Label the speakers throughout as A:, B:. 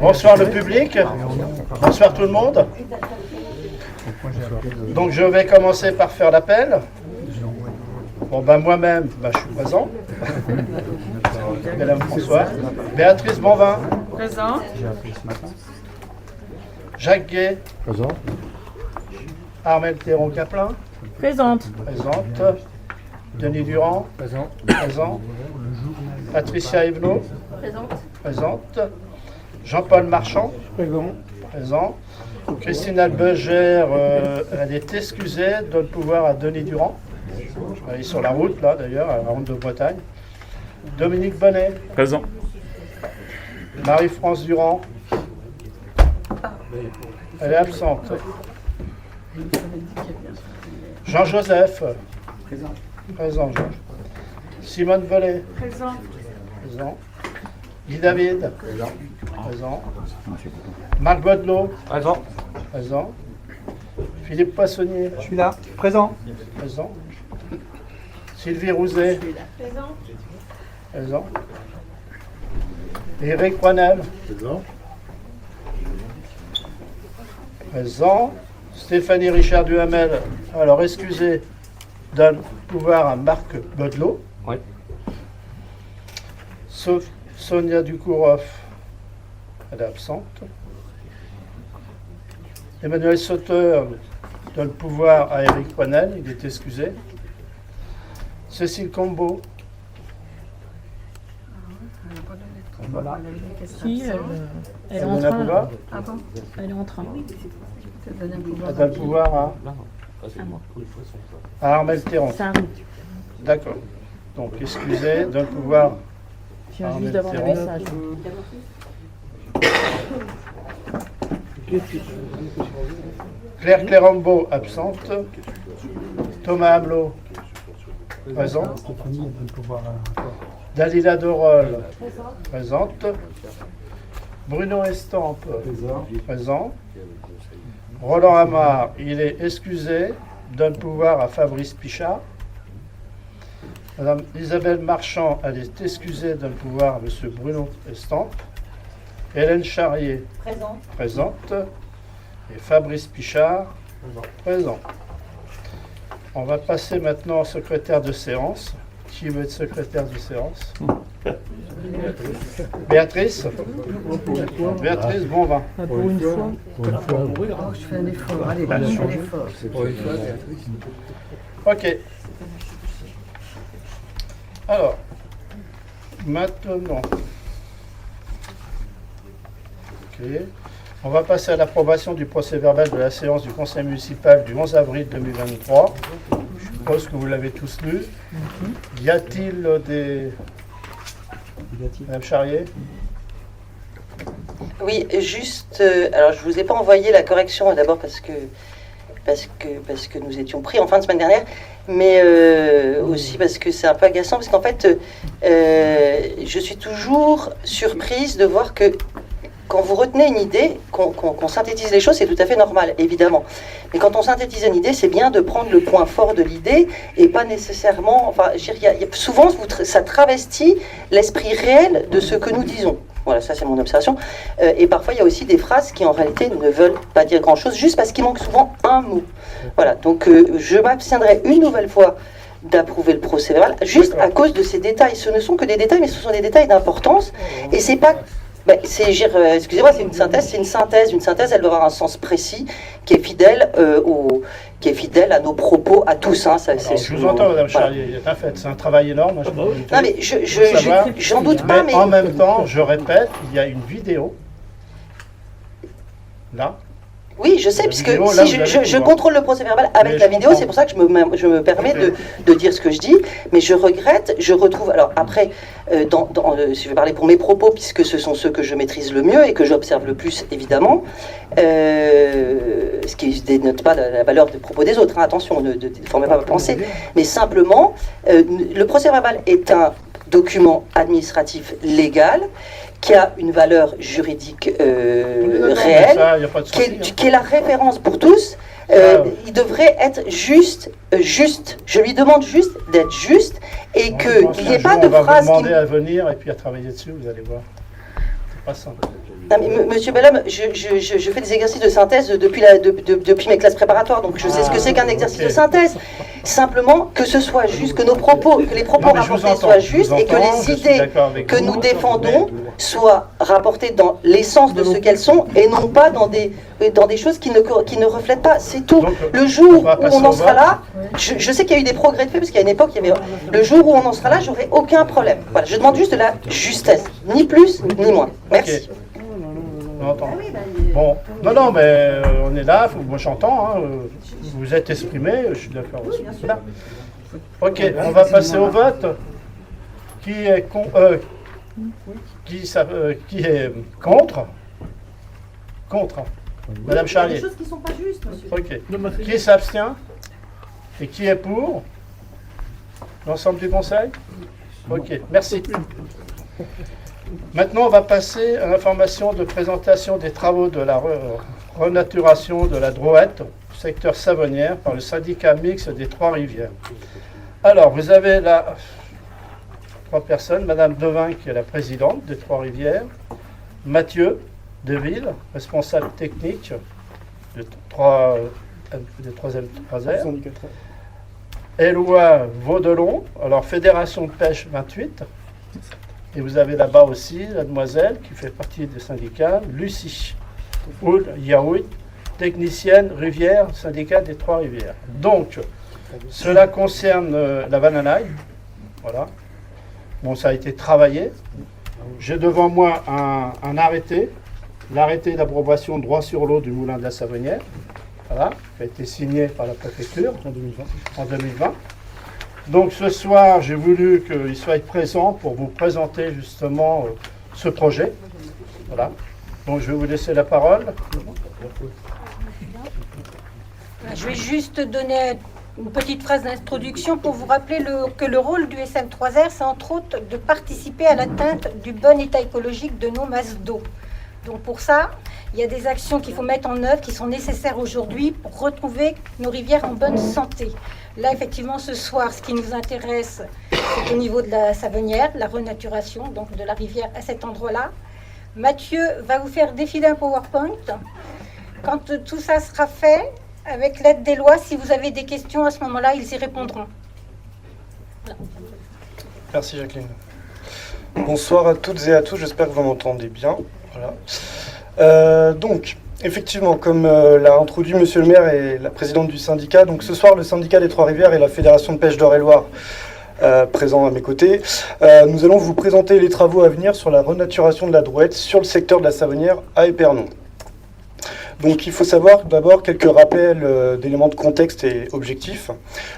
A: Bonsoir le public. Bonsoir tout le monde. Donc je vais commencer par faire l'appel. Bon ben moi-même, je suis présent. Mesdames François. Béatrice Bonvin.
B: Présent.
A: Jacques Gay.
C: Présent.
A: Armelle Théron-Caplin.
B: Présente.
A: Présente. Denis Durand.
C: Présent.
A: Présent. Patricia Evenot.
B: Présente.
A: Présente. Jean-Paul Marchand.
C: Présent.
A: Présent. Christine Albegère, elle est excusée, donne pouvoir à Denis Durand. Elle est sur la route, là, d'ailleurs, à la route de Bretagne. Dominique Bonnet.
D: Présent.
A: Marie-France Durand. Elle est absente. Jean-Joseph.
C: Présent.
A: Présent, Georges. Simone Vollet.
B: Présent.
A: Présent. Guy David.
C: Présent.
A: Présent. Marc Baudelot.
C: Présent.
A: Présent. Philippe Poissonnier.
C: Je suis là. Présent.
A: Présent. Sylvie Rouzet.
B: Présent.
A: Présent. Éric Poinel.
C: Présent.
A: Présent. Stéphanie Richard Duhamel. Alors, excusez, donne pouvoir à Marc Baudelot.
C: Oui.
A: Sauf Sonia Dukourov. Elle est absente. Emmanuel Sauteur donne pouvoir à Éric Poinel. Il est excusé. Cécile Combeau.
C: Voilà.
B: Si, elle est
A: Elle
B: en
A: donne un
B: train.
A: pouvoir.
B: Ah bon. Elle est en train.
A: Elle donne pouvoir à Armelle Théron.
B: Ça arrive.
A: D'accord. Donc, excusez, donne pouvoir.
B: Je viens juste d'avoir le
A: Théron.
B: message.
A: Claire Clérambeau, absente. Thomas Hamelot, présent.
C: Stéphanie, elle peut pouvoir.
A: Dalila Dorol, présente. Bruno Estampe, présent. Roland Amar, il est excusé, donne pouvoir à Fabrice Pichard. Madame Isabelle Marchand, elle est excusée, donne pouvoir à Monsieur Bruno Estampe. Hélène Charrier, présente. Et Fabrice Pichard, présent. On va passer maintenant au secrétaire de séance. Qui veut être secrétaire de séance? Béatrice. Béatrice Bonvin.
B: Pour une fois.
E: Je fais un effort, allez, je fais un effort.
A: Ok. Alors, maintenant, ok. On va passer à l'approbation du procès-verbal de la séance du Conseil municipal du 11 avril 2023. Je suppose que vous l'avez tous lu. Y a-t-il des... Madame Charrier?
E: Oui, juste, alors je vous ai pas envoyé la correction d'abord parce que nous étions pris en fin de semaine dernière, mais aussi parce que c'est un peu agaçant, parce qu'en fait, je suis toujours surprise de voir que quand vous retenez une idée, qu'on synthétise les choses, c'est tout à fait normal, évidemment. Mais quand on synthétise une idée, c'est bien de prendre le point fort de l'idée et pas nécessairement... Enfin, je veux dire, souvent, ça travestit l'esprit réel de ce que nous disons. Voilà, ça c'est mon observation. Et parfois, il y a aussi des phrases qui, en réalité, ne veulent pas dire grand-chose, juste parce qu'il manque souvent un mot. Voilà, donc je m'abstiendrai une nouvelle fois d'approuver le procès-verbal, juste à cause de ces détails. Ce ne sont que des détails, mais ce sont des détails d'importance. Et c'est pas... excusez-moi, c'est une synthèse. Une synthèse, elle doit avoir un sens précis qui est fidèle à nos propos, à tous. Hein,
A: je vous entends, Madame Charrier. Voilà. C'est un travail énorme. Hein,
E: non, mais j'en doute pas.
A: Mais en même temps, je répète, il y a une vidéo là.
E: Oui, je sais, puisque si je contrôle le procès-verbal avec la vidéo, c'est pour ça que je me permets de dire ce que je dis, mais je regrette, je retrouve... Alors après, si je vais parler pour mes propos, puisque ce sont ceux que je maîtrise le mieux et que j'observe le plus, évidemment, ce qui ne dénote pas la valeur des propos des autres, hein, attention, ne déformez pas ma pensée, mais simplement, le procès-verbal est un document administratif légal, qui a une valeur juridique réelle, qui est la référence pour tous. Il devrait être juste. Je lui demande juste d'être juste et qu'il n'y ait pas de phrase.
A: On va vous demander à venir et puis à travailler dessus, vous allez voir. pas ça.
E: Non, mais Monsieur Bellhomme, je fais des exercices de synthèse depuis mes classes préparatoires, donc je sais ce que c'est qu'un exercice de synthèse. Simplement, que ce soit juste, que les propos rapportés soient justes et que les idées que nous défendons soient rapportées dans l'essence de ce qu'elles sont et non pas dans des choses qui ne reflètent pas. C'est tout.
A: Donc,
E: le jour où
A: passer
E: on en
A: au
E: sera
A: vote.
E: là, je sais qu'il y a eu des progrès de fait, parce qu'à une époque, il y avait. Le jour où on en sera là, j'aurai aucun problème. Voilà, je demande juste de la justesse, ni plus ni moins. Merci.
A: Ok. On entend. Bon, non, mais on est là, moi j'entends, hein, vous êtes exprimé, je suis d'accord aussi. Voilà. Ok, on va passer au vote. Qui est contre? Contre. Madame Charlier.
D: Il y a des choses qui ne sont pas justes, monsieur.
A: Ok. Qui s'abstient? Et qui est pour? L'ensemble du conseil? Ok, merci. Maintenant, on va passer à l'information de présentation des travaux de la renaturation de la Drouette, secteur Savonnière, par le syndicat mixte des Trois-Rivières. Alors, vous avez là 3 personnes. Madame Devin, qui est la présidente des Trois-Rivières. Mathieu Deville, responsable technique de 3e 3R. Éloi Vaudelon, alors Fédération de pêche 28. Et vous avez là-bas aussi la demoiselle qui fait partie du syndicat, Lucie Oul Yaoui, technicienne rivière, syndicat des Trois-Rivières. Donc, cela concerne la Vananaï. Voilà. Bon, ça a été travaillé. J'ai devant moi un arrêté, l'arrêté d'approbation droit sur l'eau du moulin de la Savonnière, voilà, qui a été signé par la préfecture en 2020. Donc ce soir, j'ai voulu qu'il soit présent pour vous présenter justement ce projet. Voilà. Donc je vais vous laisser la parole.
F: Je vais juste donner une petite phrase d'introduction pour vous rappeler que le rôle du SM3R, c'est entre autres de participer à l'atteinte du bon état écologique de nos masses d'eau. Donc pour ça, il y a des actions qu'il faut mettre en œuvre qui sont nécessaires aujourd'hui pour retrouver nos rivières en bonne santé. Là, effectivement, ce soir, ce qui nous intéresse, c'est au niveau de la Savonnière, la renaturation donc de la rivière à cet endroit-là. Mathieu va vous faire défiler un PowerPoint. Quand tout ça sera fait, avec l'aide des lois, si vous avez des questions, à ce moment-là, ils y répondront. Voilà.
G: Merci Jacqueline. Bonsoir à toutes et à tous, j'espère que vous m'entendez bien. Voilà. Donc, effectivement, comme l'a introduit Monsieur le maire et la présidente du syndicat, donc ce soir, le syndicat des Trois-Rivières et la Fédération de pêche d'Eure-et-Loir, présents à mes côtés, nous allons vous présenter les travaux à venir sur la renaturation de la Drouette sur le secteur de la Savonnière à Épernon. Donc il faut savoir d'abord quelques rappels d'éléments de contexte et objectifs.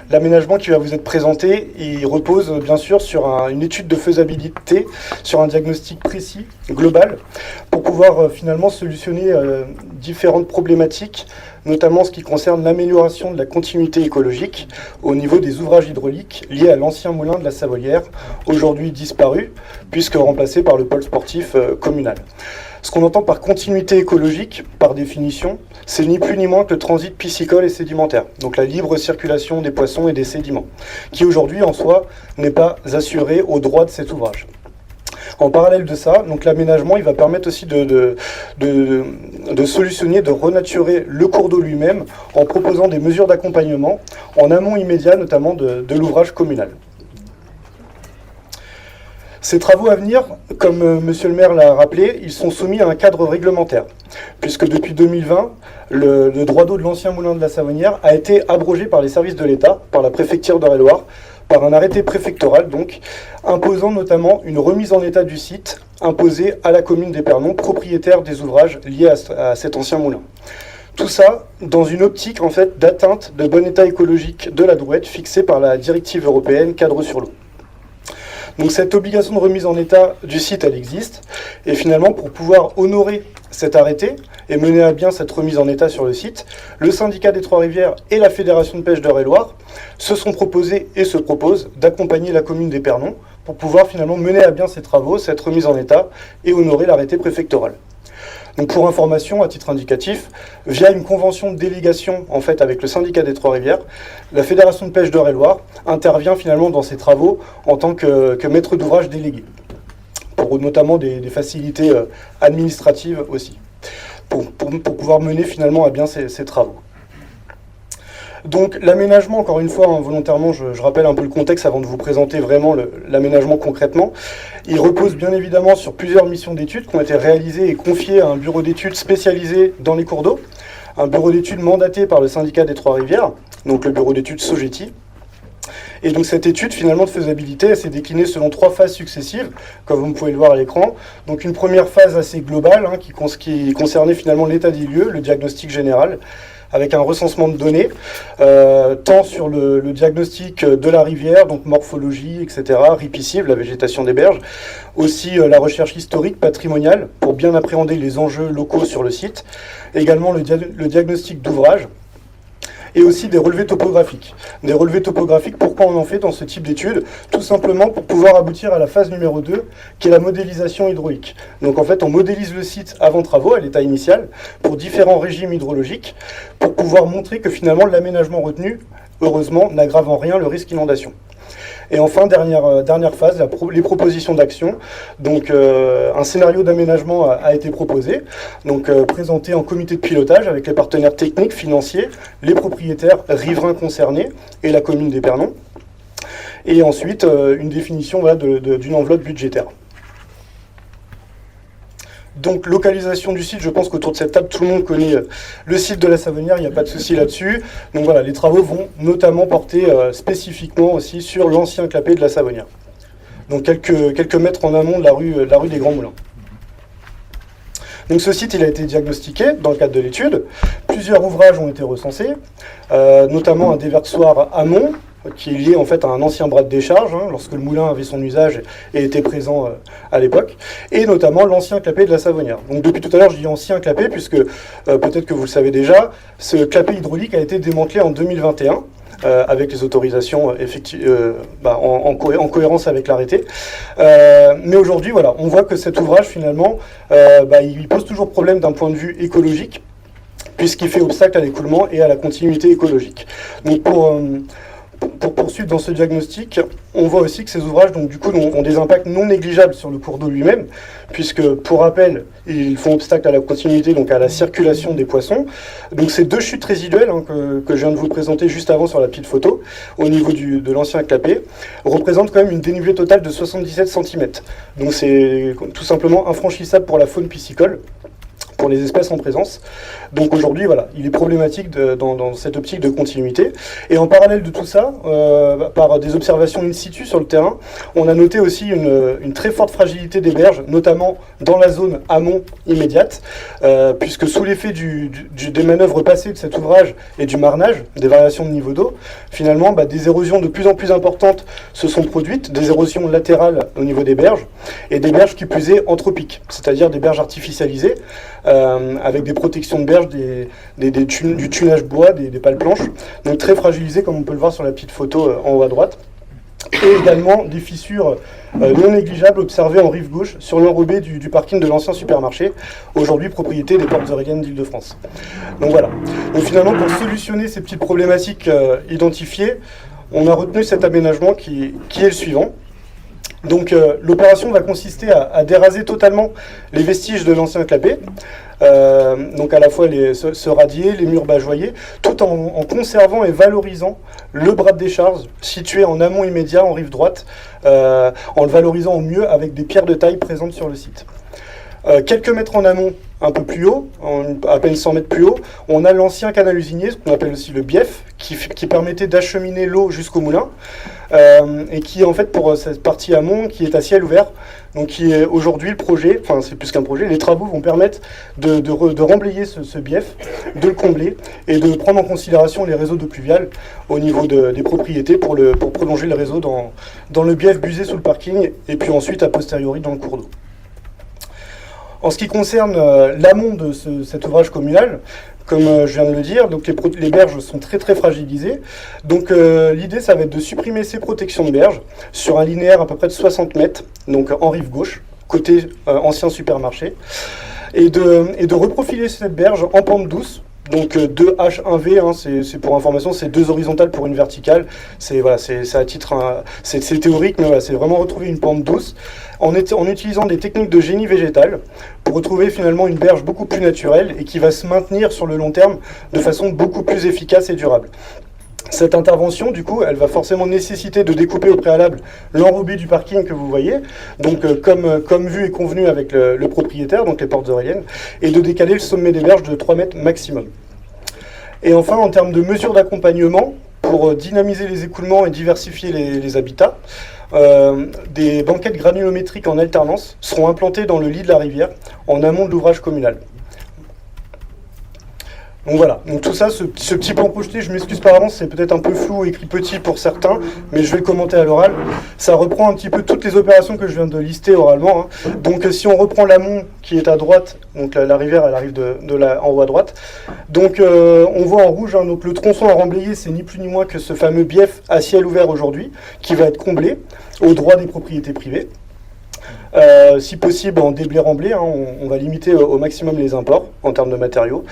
G: L'aménagement qui va vous être présenté, il repose bien sûr sur une étude de faisabilité, sur un diagnostic précis, global, pour pouvoir finalement solutionner différentes problématiques, notamment ce qui concerne l'amélioration de la continuité écologique au niveau des ouvrages hydrauliques liés à l'ancien moulin de la Savonnière, aujourd'hui disparu, puisque remplacé par le pôle sportif communal. Ce qu'on entend par continuité écologique, par définition, c'est ni plus ni moins que le transit piscicole et sédimentaire, donc la libre circulation des poissons et des sédiments, qui aujourd'hui en soi n'est pas assuré au droit de cet ouvrage. En parallèle de ça, donc l'aménagement, il va permettre aussi de solutionner, de renaturer le cours d'eau lui-même en proposant des mesures d'accompagnement en amont immédiat, notamment de l'ouvrage communal. Ces travaux à venir, comme Monsieur le maire l'a rappelé, ils sont soumis à un cadre réglementaire, puisque depuis 2020, le droit d'eau de l'ancien moulin de la Savonnière a été abrogé par les services de l'État, par la préfecture d'Eure-et-Loir, par un arrêté préfectoral, donc, imposant notamment une remise en état du site imposée à la commune d'Épernon, propriétaire des ouvrages liés à cet ancien moulin. Tout ça dans une optique en fait d'atteinte de bon état écologique de la Drouette fixée par la directive européenne cadre sur l'eau. Donc cette obligation de remise en état du site, elle existe. Et finalement, pour pouvoir honorer cet arrêté et mener à bien cette remise en état sur le site, le syndicat des Trois-Rivières et la Fédération de pêche d'Eure-et-Loir se sont proposés et se proposent d'accompagner la commune d'Épernon pour pouvoir finalement mener à bien ces travaux, cette remise en état et honorer l'arrêté préfectoral. Donc pour information, à titre indicatif, via une convention de délégation en fait avec le syndicat des Trois-Rivières, la Fédération de pêche d'Eure-et-Loir intervient finalement dans ces travaux en tant que maître d'ouvrage délégué. Pour pour notamment des facilités administratives aussi, pour pouvoir mener finalement à bien ces travaux. Donc l'aménagement, encore une fois, volontairement, je rappelle un peu le contexte avant de vous présenter vraiment l'aménagement concrètement. Il repose bien évidemment sur plusieurs missions d'études qui ont été réalisées et confiées à un bureau d'études spécialisé dans les cours d'eau, un bureau d'études mandaté par le syndicat des Trois-Rivières, donc le bureau d'études Sogeti. Et donc cette étude finalement de faisabilité, elle s'est déclinée selon 3 phases successives, comme vous pouvez le voir à l'écran. Donc une première phase assez globale, qui concernait finalement l'état des lieux, le diagnostic général, avec un recensement de données, tant sur le diagnostic de la rivière, donc morphologie, etc., ripiscible, la végétation des berges, aussi la recherche historique, patrimoniale, pour bien appréhender les enjeux locaux sur le site, également le diagnostic d'ouvrage, et aussi des relevés topographiques. Des relevés topographiques, pourquoi on en fait dans ce type d'études? Tout simplement pour pouvoir aboutir à la phase numéro 2, qui est la modélisation hydraulique. Donc en fait, on modélise le site avant travaux, à l'état initial, pour différents régimes hydrologiques, pour pouvoir montrer que finalement l'aménagement retenu, heureusement, n'aggrave en rien le risque inondation. Et enfin, dernière phase, les propositions d'action. Donc, un scénario d'aménagement a été proposé, donc présenté en comité de pilotage avec les partenaires techniques, financiers, les propriétaires riverains concernés et la commune d'Épernon. Et ensuite, une définition d'une enveloppe budgétaire. Donc, localisation du site, je pense qu'autour de cette table, tout le monde connaît le site de la Savonnière, il n'y a pas de souci là-dessus. Donc voilà, les travaux vont notamment porter spécifiquement aussi sur l'ancien clapet de la Savonnière. Donc quelques mètres en amont de la rue des Grands Moulins. Donc ce site, il a été diagnostiqué dans le cadre de l'étude. Plusieurs ouvrages ont été recensés, notamment un déversoir amont, qui est lié en fait à un ancien bras de décharge, lorsque le moulin avait son usage et était présent à l'époque, et notamment l'ancien clapet de la Savonnière. Donc depuis tout à l'heure, je dis ancien clapet, puisque peut-être que vous le savez déjà, ce clapet hydraulique a été démantelé en 2021, avec les autorisations en cohérence avec l'arrêté. Mais aujourd'hui, voilà, on voit que cet ouvrage, finalement, il pose toujours problème d'un point de vue écologique, puisqu'il fait obstacle à l'écoulement et à la continuité écologique. Donc pour poursuivre dans ce diagnostic, on voit aussi que ces ouvrages donc, du coup, ont des impacts non négligeables sur le cours d'eau lui-même, puisque, pour rappel, ils font obstacle à la continuité, donc à la circulation des poissons. Donc ces 2 chutes résiduelles que je viens de vous présenter juste avant sur la petite photo, au niveau de l'ancien clapet, représentent quand même une dénivelée totale de 77 cm. Donc c'est tout simplement infranchissable pour la faune piscicole, pour les espèces en présence. Donc aujourd'hui, voilà, il est problématique dans cette optique de continuité. Et en parallèle de tout ça, par des observations in situ sur le terrain, on a noté aussi une très forte fragilité des berges, notamment dans la zone amont immédiate, puisque sous l'effet des manœuvres passées de cet ouvrage et du marnage, des variations de niveau d'eau, finalement, des érosions de plus en plus importantes se sont produites, des érosions latérales au niveau des berges, et des berges qui plus est anthropiques, c'est-à-dire des berges artificialisées, avec des protections de berges, du tunage bois, des pales planches, donc très fragilisées comme on peut le voir sur la petite photo en haut à droite, et également des fissures non négligeables observées en rive gauche sur l'enrobé du parking de l'ancien supermarché, aujourd'hui propriété des Portes Aurélien d'Île-de-France. Donc voilà. Donc finalement, pour solutionner ces petites problématiques identifiées, on a retenu cet aménagement qui est le suivant. Donc l'opération va consister à déraser totalement les vestiges de l'ancien clapet, donc à la fois ce radier, les murs bajoyés, tout en conservant et valorisant le bras de décharge situé en amont immédiat, en rive droite, en le valorisant au mieux avec des pierres de taille présentes sur le site. Quelques mètres en amont, un peu plus haut, à peine 100 mètres plus haut, on a l'ancien canal usinier, ce qu'on appelle aussi le bief, qui permettait d'acheminer l'eau jusqu'au moulin, et qui en fait pour cette partie amont qui est à ciel ouvert, donc qui est aujourd'hui le projet, enfin c'est plus qu'un projet, les travaux vont permettre de remblayer ce bief, de le combler et de prendre en considération les réseaux d'eau pluviale au niveau des propriétés pour prolonger le réseau dans le bief busé sous le parking et puis ensuite a posteriori dans le cours d'eau. En ce qui concerne l'amont de cet ouvrage communal, comme je viens de le dire, donc les berges sont très très fragilisées. Donc l'idée, ça va être de supprimer ces protections de berges sur un linéaire à peu près de 60 mètres, donc en rive gauche, côté ancien supermarché, et de reprofiler cette berge en pente douce, Donc 2H1V, hein, c'est pour information, c'est 2 horizontales pour une verticale. C'est voilà, à titre, c'est théorique, mais voilà, c'est vraiment retrouver une pente douce en utilisant des techniques de génie végétal pour retrouver finalement une berge beaucoup plus naturelle et qui va se maintenir sur le long terme de façon beaucoup plus efficace et durable. Cette intervention, du coup, elle va forcément nécessiter de découper au préalable l'enrobé du parking que vous voyez, donc comme vu et convenu avec le propriétaire, donc les portes oreilliennes, et de décaler le sommet des berges de 3 mètres maximum. Et enfin, en termes de mesures d'accompagnement, pour dynamiser les écoulements et diversifier les habitats, des banquettes granulométriques en alternance seront implantées dans le lit de la rivière, en amont de l'ouvrage communal. Donc voilà, donc tout ça, ce petit plan projeté, je m'excuse par avance, c'est peut-être un peu flou, écrit petit pour certains, mais je vais le commenter à l'oral. Ça reprend un petit peu toutes les opérations que je viens de lister oralement, hein. Donc si on reprend l'amont qui est à droite, donc la rivière elle arrive en haut à droite, donc on voit en rouge, hein, donc le tronçon à remblayer, c'est ni plus ni moins que ce fameux bief à ciel ouvert aujourd'hui, qui va être comblé au droit des propriétés privées. Si possible en déblé-remblé, hein, on va limiter au maximum les imports en termes de matériaux.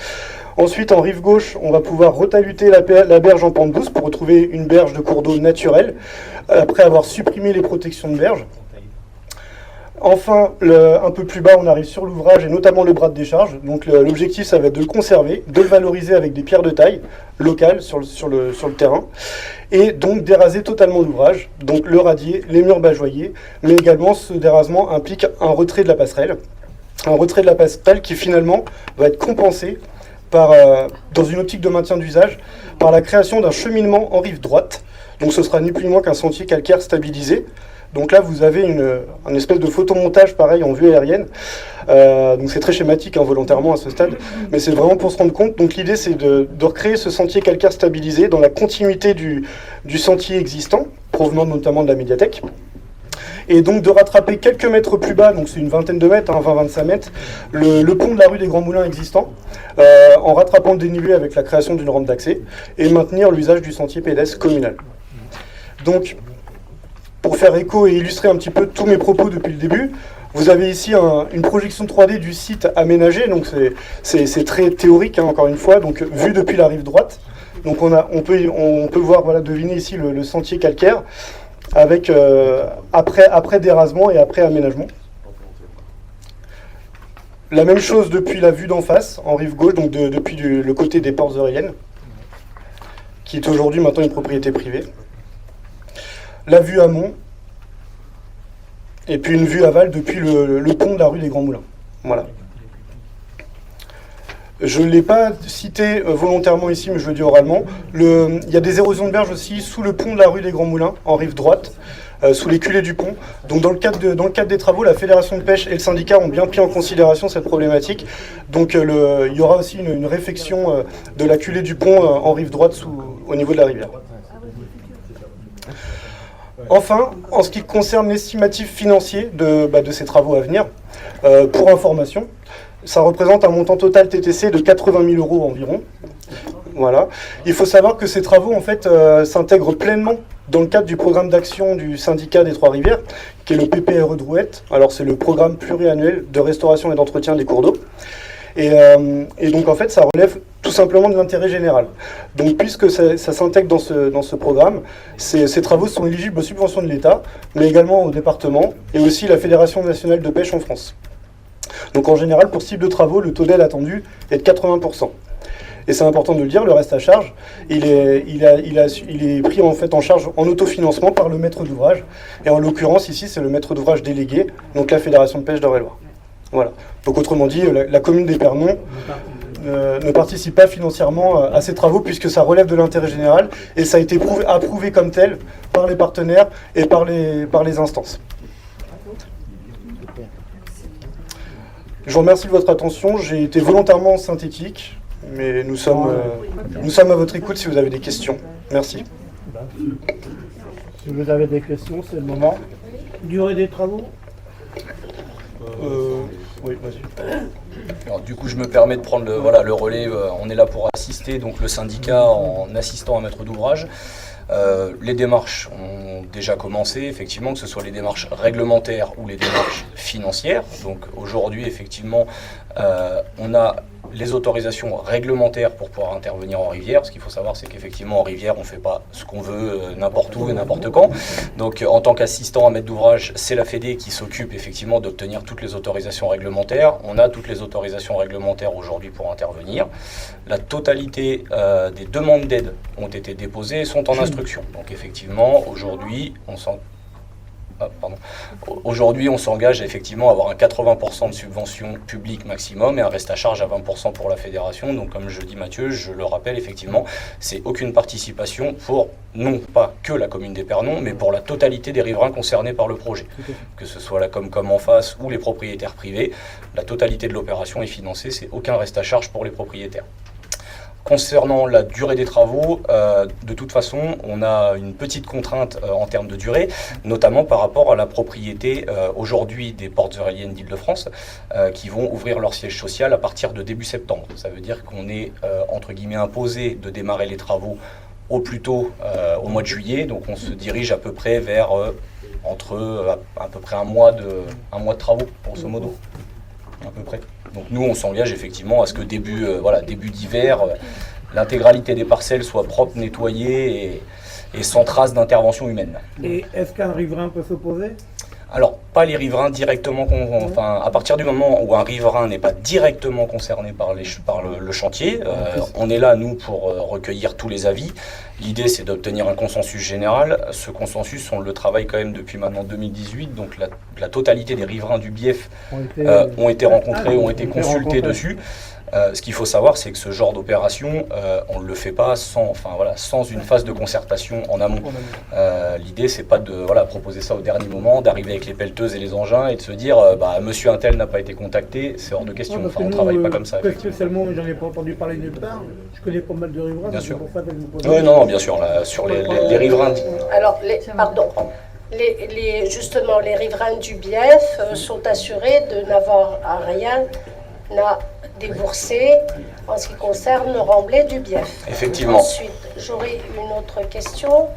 G: Ensuite, en rive gauche, on va pouvoir retaluter la berge en pente douce pour retrouver une berge de cours d'eau naturelle, après avoir supprimé les protections de berge. Enfin, un peu plus bas, on arrive sur l'ouvrage et notamment le bras de décharge. Donc l'objectif, ça va être de le conserver, de le valoriser avec des pierres de taille locales sur le terrain, et donc déraser totalement l'ouvrage, donc le radier, les murs bajoyés, mais également ce dérasement implique un retrait de la passerelle. Un retrait de la passerelle qui finalement va être compensé dans une optique de maintien d'usage, par la création d'un cheminement en rive droite. Donc ce sera ni plus ni moins qu'un sentier calcaire stabilisé. Donc là, vous avez un espèce de photomontage pareil en vue aérienne. Donc c'est très schématique, hein, volontairement à ce stade, mais c'est vraiment pour se rendre compte. Donc l'idée, c'est de recréer ce sentier calcaire stabilisé dans la continuité du sentier existant, provenant notamment de la médiathèque. Et donc de rattraper quelques mètres plus bas, donc c'est une vingtaine de mètres, hein, 20-25 mètres, le pont de la rue des Grands Moulins existant, en rattrapant le dénivelé avec la création d'une rampe d'accès, et maintenir l'usage du sentier pédestre communal. Donc, pour faire écho et illustrer un petit peu tous mes propos depuis le début, vous avez ici une projection 3D du site aménagé, donc c'est très théorique, hein, encore une fois, donc vu depuis la rive droite. Donc on peut voir, voilà, deviner ici le sentier calcaire, avec après dérasement et après aménagement. La même chose depuis la vue d'en face, en rive gauche, donc depuis le côté des portes oreilliennes, qui est aujourd'hui maintenant une propriété privée. La vue amont, et puis une vue aval depuis le pont de la rue des Grands Moulins. Voilà. Je ne l'ai pas cité volontairement ici, mais je le dis oralement. Il y a des érosions de berge aussi sous le pont de la rue des Grands Moulins, en rive droite, sous les culées du pont. Donc dans le cadre des travaux, la Fédération de pêche et le syndicat ont bien pris en considération cette problématique. Donc il y aura aussi une réfection de la culée du pont en rive droite au niveau de la rivière. Enfin, en ce qui concerne l'estimatif financier de ces travaux à venir, pour information, ça représente un montant total TTC de 80 000 € environ. Voilà. Il faut savoir que ces travaux en fait s'intègrent pleinement dans le cadre du programme d'action du syndicat des Trois-Rivières, qui est le PPRE Drouette. Alors c'est le programme pluriannuel de restauration et d'entretien des cours d'eau. Et donc en fait ça relève tout simplement de l'intérêt général. Donc puisque ça s'intègre dans ce programme, ces travaux sont éligibles aux subventions de l'État, mais également au département et aussi la Fédération nationale de pêche en France. Donc en général, pour ce type de travaux, le taux d'aide attendu est de 80%. Et c'est important de le dire, le reste à charge, il est pris en fait en charge en autofinancement par le maître d'ouvrage. Et en l'occurrence, ici, c'est le maître d'ouvrage délégué, donc la Fédération de pêche d'Eure-et-Loir. Voilà. Donc autrement dit, la commune d'Épernon ne participe pas financièrement à ces travaux puisque ça relève de l'intérêt général et ça a été approuvé comme tel par les partenaires et par les instances. Je vous remercie de votre attention. J'ai été volontairement synthétique, mais nous sommes à votre écoute si vous avez des questions. Merci.
A: Si vous avez des questions, c'est le moment.
C: Durée des travaux?
G: Oui, vas-y.
D: Alors, du coup, je me permets de prendre le relais. On est là pour assister donc le syndicat en assistant à maître d'ouvrage. Les démarches ont déjà commencé, effectivement, que ce soit les démarches réglementaires ou les démarches financières. Donc aujourd'hui, effectivement, on a les autorisations réglementaires pour pouvoir intervenir en rivière. Ce qu'il faut savoir, c'est qu'effectivement en rivière, on ne fait pas ce qu'on veut n'importe où et n'importe quand. Donc en tant qu'assistant à maître d'ouvrage, c'est la Fédé qui s'occupe effectivement d'obtenir toutes les autorisations réglementaires. On a toutes les autorisations réglementaires aujourd'hui pour intervenir. La totalité des demandes d'aide ont été déposées et sont en instruction. Donc effectivement, aujourd'hui, Aujourd'hui, on s'engage effectivement à avoir un 80% de subvention publique maximum et un reste à charge à 20% pour la fédération. Donc, comme je dis Mathieu, je le rappelle effectivement, c'est aucune participation pour non pas que la commune d'Épernon, mais pour la totalité des riverains concernés par le projet. Que ce soit la Comcom en face ou les propriétaires privés, la totalité de l'opération est financée, c'est aucun reste à charge pour les propriétaires. Concernant la durée des travaux, de toute façon, on a une petite contrainte en termes de durée, notamment par rapport à la propriété aujourd'hui des portes aériennes d'Île-de-France qui vont ouvrir leur siège social à partir de début septembre. Ça veut dire qu'on est, entre guillemets, imposé de démarrer les travaux au plus tôt au mois de juillet, donc on se dirige à peu près vers à peu près un mois de travaux, grosso modo, à peu près. Donc nous, on s'engage effectivement à ce que début d'hiver, l'intégralité des parcelles soit propre, nettoyée et sans trace d'intervention humaine.
C: Et est-ce qu'un riverain peut s'opposer ?
D: Alors, pas les riverains directement, à partir du moment où un riverain n'est pas directement concerné par le chantier, on est là, nous, pour recueillir tous les avis. L'idée, c'est d'obtenir un consensus général. Ce consensus, on le travaille quand même depuis maintenant 2018, donc la totalité des riverains du Bief ont été rencontrés, ont été consultés dessus. Ce qu'il faut savoir, c'est que ce genre d'opération, on ne le fait pas sans une phase de concertation en amont. L'idée, c'est pas de proposer ça au dernier moment, d'arriver avec les pelleteuses et les engins et de se dire monsieur Untel n'a pas été contacté, c'est hors de question.
C: Ouais,
D: on ne travaille pas comme ça.
C: Spécialement, j'en ai pas entendu parler nulle part. Je connais pas mal de riverains.
D: Bien sûr.
C: Pour ça que je vous pose
D: Oui, non, bien sûr. Là, sur les riverains.
H: Alors, justement, les riverains du Bief sont assurés de n'avoir à rien à débourser en ce qui concerne le remblai du Bief.
D: Effectivement.
H: Ensuite, j'aurais une autre question.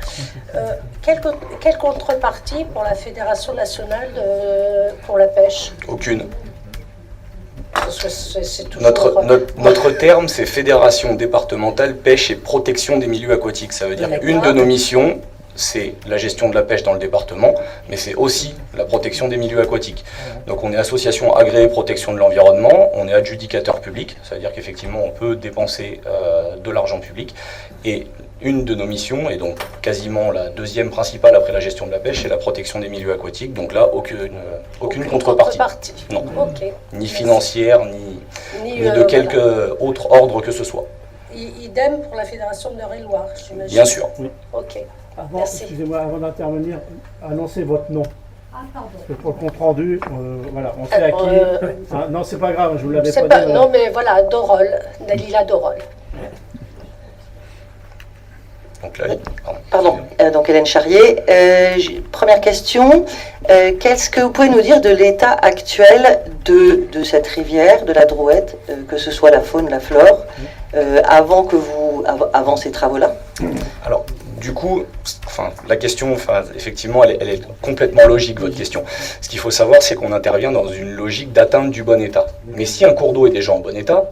H: Quelle contrepartie pour la Fédération nationale pour la pêche ?
D: Aucune.
H: Parce que c'est toujours...
D: Notre terme, c'est Fédération départementale pêche et protection des milieux aquatiques. Ça veut dire une de nos missions, c'est la gestion de la pêche dans le département, mais c'est aussi la protection des milieux aquatiques. Donc on est association agréée protection de l'environnement, on est adjudicateur public, ça veut dire qu'effectivement on peut dépenser de l'argent public, et une de nos missions, et donc quasiment la deuxième principale après la gestion de la pêche, c'est la protection des milieux aquatiques, donc là aucune contrepartie. Non.
H: Okay.
D: Ni financière, ni de quelque autre ordre que ce soit.
H: Idem pour la Fédération de l'Eure-et-Loire, j'imagine.
D: Bien sûr.
C: Oui.
H: Ok.
C: Merci. Excusez-moi, avant d'intervenir, annoncez votre nom.
H: Ah, pardon.
C: Parce que pour le compte rendu, on sait à qui. Non, c'est pas grave, je vous l'avais pas dit.
H: Non, mais voilà, Dorol, Dalila Dorol.
D: Donc là,
E: donc Hélène Charrier. Première question, qu'est-ce que vous pouvez nous dire de l'état actuel de cette rivière, de la Drouette, que ce soit la faune, la flore, avant ces travaux-là ?
D: Alors, du coup, la question, effectivement, elle est complètement logique, votre question. Ce qu'il faut savoir, c'est qu'on intervient dans une logique d'atteinte du bon état. Mais si un cours d'eau est déjà en bon état,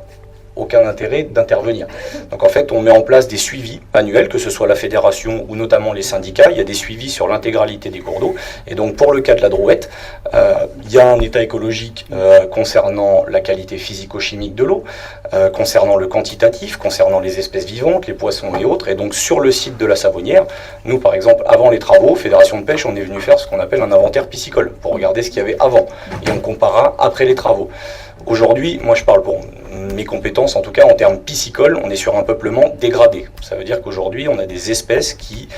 D: aucun intérêt d'intervenir. Donc en fait, on met en place des suivis annuels, que ce soit la fédération ou notamment les syndicats. Il y a des suivis sur l'intégralité des cours d'eau. Et donc pour le cas de la Drouette, il y a un état écologique concernant la qualité physico-chimique de l'eau, concernant le quantitatif, concernant les espèces vivantes, les poissons et autres. Et donc sur le site de la Savonnière, nous par exemple, avant les travaux, Fédération de pêche, on est venu faire ce qu'on appelle un inventaire piscicole, pour regarder ce qu'il y avait avant. Et on comparera après les travaux. Aujourd'hui, moi je parle pour mes compétences, en tout cas en termes piscicoles, on est sur un peuplement dégradé. Ça veut dire qu'aujourd'hui, on a des espèces qui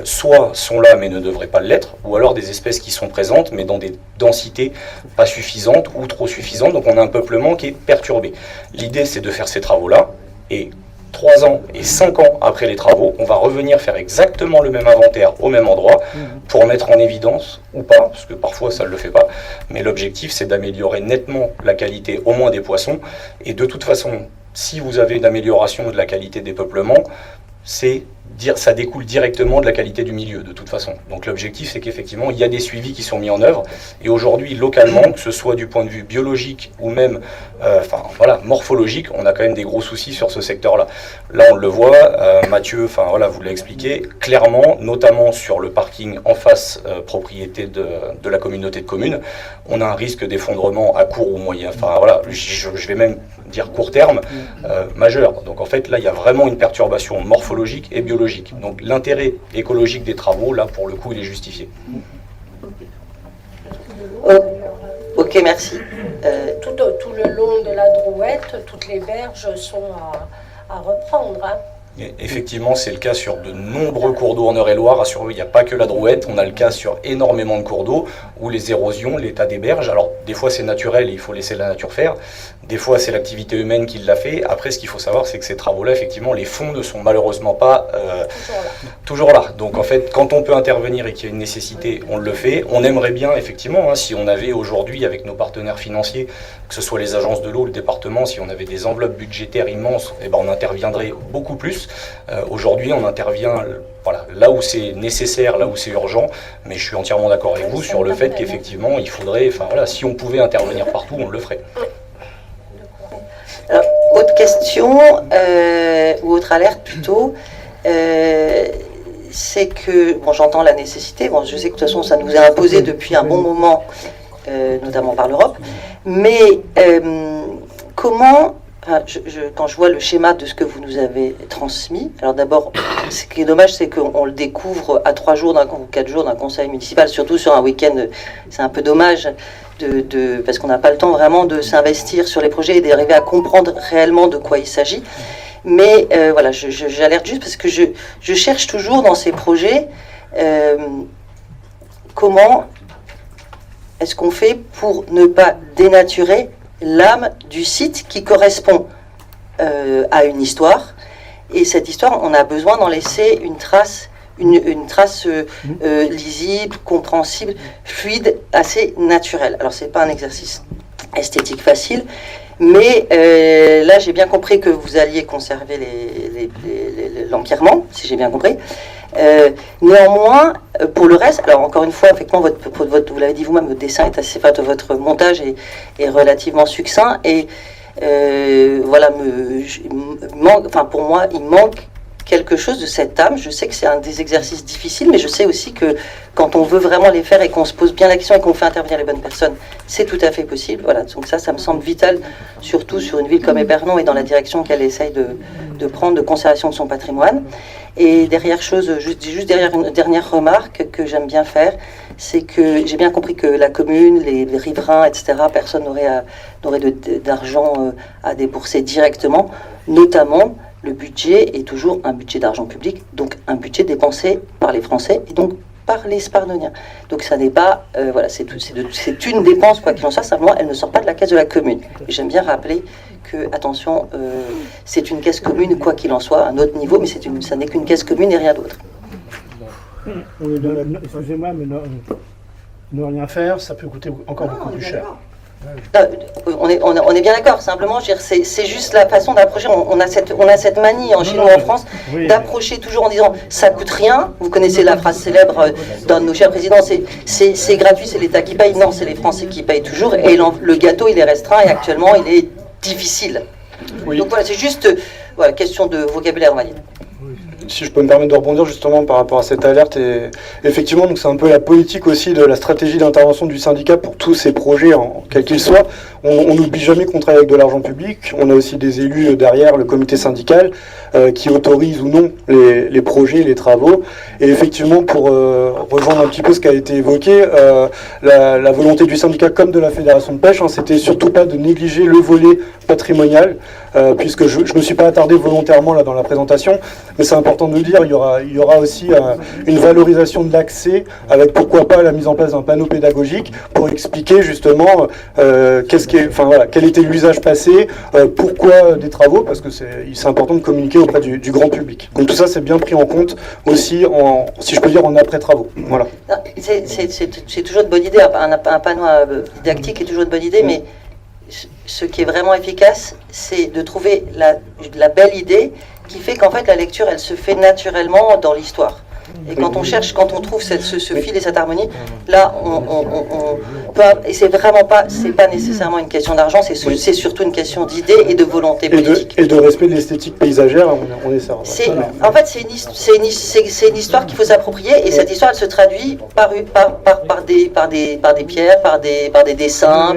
D: soit sont là mais ne devraient pas l'être, ou alors des espèces qui sont présentes mais dans des densités pas suffisantes ou trop suffisantes. Donc on a un peuplement qui est perturbé. L'idée, c'est de faire ces travaux-là, et 3 ans et 5 ans après les travaux, on va revenir faire exactement le même inventaire au même endroit pour mettre en évidence, ou pas, parce que parfois ça ne le fait pas, mais l'objectif c'est d'améliorer nettement la qualité au moins des poissons. Et de toute façon, si vous avez une amélioration de la qualité des peuplements, c'est ça découle directement de la qualité du milieu, de toute façon. Donc l'objectif, c'est qu'effectivement, il y a des suivis qui sont mis en œuvre. Et aujourd'hui, localement, que ce soit du point de vue biologique ou même morphologique, on a quand même des gros soucis sur ce secteur-là. Là, on le voit, Mathieu, vous l'avez expliqué, clairement, notamment sur le parking en face propriété de la communauté de communes, on a un risque d'effondrement à court ou moyen, je vais même dire court terme, majeur. Donc en fait, là, il y a vraiment une perturbation morphologique et biologique. Donc l'intérêt écologique des travaux, là, pour le coup, il est justifié.
E: Ok, merci.
H: Tout le long de la Drouette, toutes les berges sont à reprendre. Hein.
D: Et effectivement, c'est le cas sur de nombreux cours d'eau en Eure-et-Loire. Rassurez-vous, il n'y a pas que la Drouette, on a le cas sur énormément de cours d'eau où les érosions, l'état des berges, alors des fois c'est naturel et il faut laisser la nature faire, des fois c'est l'activité humaine qui l'a fait. Après, ce qu'il faut savoir, c'est que ces travaux-là, effectivement, les fonds ne sont malheureusement pas toujours là. Donc en fait, quand on peut intervenir et qu'il y a une nécessité, on le fait. On aimerait bien, effectivement, si on avait aujourd'hui, avec nos partenaires financiers, que ce soit les agences de l'eau, le département, si on avait des enveloppes budgétaires immenses, on interviendrait beaucoup plus. Aujourd'hui, on intervient là où c'est nécessaire, là où c'est urgent, mais je suis entièrement d'accord avec vous sur le fait qu'effectivement, il faudrait, si on pouvait intervenir partout, on le ferait.
E: Alors, autre question, ou autre alerte plutôt, c'est que, j'entends la nécessité, je sais que de toute façon ça nous est imposé depuis un bon moment, notamment par l'Europe, mais comment... quand je vois le schéma de ce que vous nous avez transmis, alors d'abord, ce qui est dommage, c'est qu'on le découvre à 3 jours ou 4 jours d'un conseil municipal, surtout sur un week-end. C'est un peu dommage, parce qu'on n'a pas le temps vraiment de s'investir sur les projets et d'arriver à comprendre réellement de quoi il s'agit. Mais j'alerte juste parce que je cherche toujours dans ces projets comment est-ce qu'on fait pour ne pas dénaturer l'âme du site qui correspond à une histoire, et cette histoire, on a besoin d'en laisser une trace lisible, compréhensible, fluide, assez naturelle. Alors c'est pas un exercice esthétique facile, mais là j'ai bien compris que vous alliez conserver l'empierrement, si j'ai bien compris. Néanmoins, pour le reste, alors encore une fois, effectivement, vous l'avez dit vous-même, votre dessin est assez, votre montage est relativement succinct, et pour moi, il manque quelque chose de cette âme. Je sais que c'est un des exercices difficiles, mais je sais aussi que quand on veut vraiment les faire et qu'on se pose bien la question et qu'on fait intervenir les bonnes personnes, c'est tout à fait possible. Voilà, donc ça me semble vital, surtout sur une ville comme Épernon et dans la direction qu'elle essaye de prendre de conservation de son patrimoine. Et juste derrière une dernière remarque que j'aime bien faire, c'est que j'ai bien compris que la commune, les riverains, etc., personne n'aurait d'argent à débourser directement, notamment. Le budget est toujours un budget d'argent public, donc un budget dépensé par les Français et donc par les Sparnoniens. Donc ça n'est pas, c'est une dépense, quoi qu'il en soit, simplement elle ne sort pas de la caisse de la commune. J'aime bien rappeler que, attention, c'est une caisse commune, quoi qu'il en soit, à un autre niveau, mais ça n'est qu'une caisse commune et rien d'autre.
C: Excusez-moi, mais ne rien faire, ça peut coûter encore beaucoup plus cher.
E: On est bien d'accord, simplement, c'est juste la façon d'approcher. On a cette manie en Chine ou en France d'approcher toujours en disant ça coûte rien. Vous connaissez la phrase célèbre d'un de nos chers présidents, c'est gratuit, c'est l'État qui paye. Non, c'est les Français qui payent toujours, et le gâteau il est restreint et actuellement il est difficile. Oui. Donc voilà, c'est juste question de vocabulaire, on va dire.
G: Si je peux me permettre de rebondir justement par rapport à cette alerte, et effectivement, donc c'est un peu la politique aussi de la stratégie d'intervention du syndicat pour tous ces projets, quels qu'ils soient. On n'oublie jamais qu'on travaille avec de l'argent public. On a aussi des élus derrière le comité syndical qui autorisent ou non les projets, les travaux. Et effectivement, pour rejoindre un petit peu ce qui a été évoqué, la volonté du syndicat comme de la fédération de pêche, c'était surtout pas de négliger le volet patrimonial, puisque je me suis pas attardé volontairement là dans la présentation, mais c'est important de le dire, il y aura aussi une valorisation de l'accès, avec pourquoi pas la mise en place d'un panneau pédagogique pour expliquer justement quel était l'usage passé, pourquoi des travaux, parce que c'est important de communiquer auprès du grand public. Donc tout ça c'est bien pris en compte aussi, si je peux dire, en après-travaux. Voilà.
E: C'est toujours une bonne idée, un panneau didactique est toujours une bonne idée, mais ce qui est vraiment efficace, c'est de trouver la belle idée qui fait qu'en fait la lecture, elle se fait naturellement dans l'histoire. Et quand on cherche, quand on trouve ce fil et cette harmonie, là, on peut, et c'est vraiment pas, c'est pas nécessairement une question d'argent, c'est surtout une question d'idées et de volonté politique.
G: Et de respect de l'esthétique paysagère, on est ça.
E: En fait, c'est une histoire qu'il faut s'approprier, et cette histoire, elle se traduit par des pierres, par des dessins,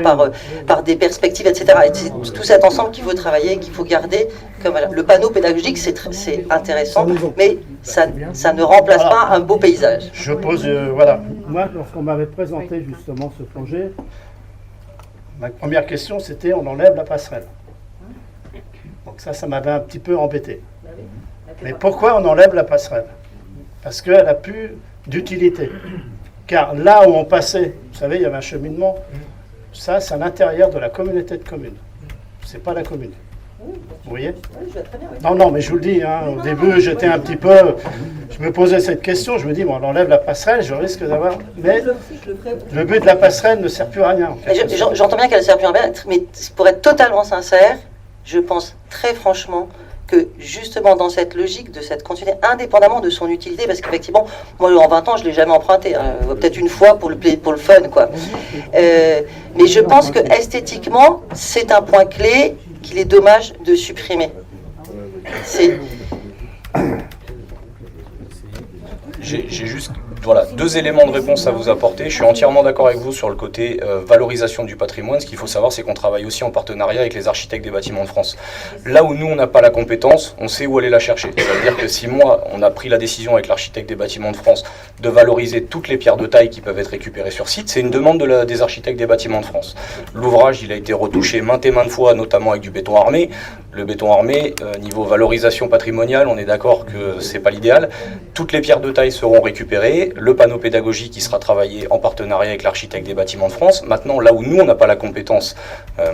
E: par des perspectives, etc. Et c'est tout cet ensemble qu'il faut travailler, qu'il faut garder. Comme, voilà, le panneau pédagogique, c'est intéressant, mais ça ne remplace pas un beau paysage.
A: Je pose, voilà.
C: Moi, lorsqu'on m'avait présenté justement ce projet,
A: Ma première question, c'était on enlève la passerelle. Donc ça m'avait un petit peu embêté. Mais pourquoi on enlève la passerelle? Parce qu'elle a plus d'utilité. Car là où on passait, vous savez, il y avait un cheminement, ça, c'est à l'intérieur de la communauté de communes. C'est pas la commune. Vous voyez? Non, mais je vous le dis, hein, au début, j'étais un petit peu... Je me posais cette question, je me dis, bon, on enlève la passerelle, je risque d'avoir... Mais le but de la passerelle ne sert plus à rien. En fait.
E: J'entends bien qu'elle ne sert plus à rien, mais pour être totalement sincère, je pense très franchement que justement dans cette logique de cette continuité, indépendamment de son utilité, parce qu'effectivement, moi en 20 ans, je ne l'ai jamais emprunté, hein, peut-être une fois pour le fun, quoi. Mais je pense que esthétiquement, c'est un point clé qu'il est dommage de supprimer.
D: J'ai juste deux éléments de réponse à vous apporter. Je suis entièrement d'accord avec vous sur le côté valorisation du patrimoine. Ce qu'il faut savoir, c'est qu'on travaille aussi en partenariat avec les architectes des bâtiments de France. Là où nous, on n'a pas la compétence, on sait où aller la chercher. Ça veut dire que si moi, on a pris la décision avec l'architecte des bâtiments de France de valoriser toutes les pierres de taille qui peuvent être récupérées sur site, c'est une demande des architectes des bâtiments de France. L'ouvrage, il a été retouché maintes et maintes fois, notamment avec du béton armé. Le béton armé, niveau valorisation patrimoniale, on est d'accord que c'est pas l'idéal. Toutes les pierres de taille seront récupérées. Le panneau pédagogique qui sera travaillé en partenariat avec l'architecte des bâtiments de France. Maintenant, là où nous, on n'a pas la compétence,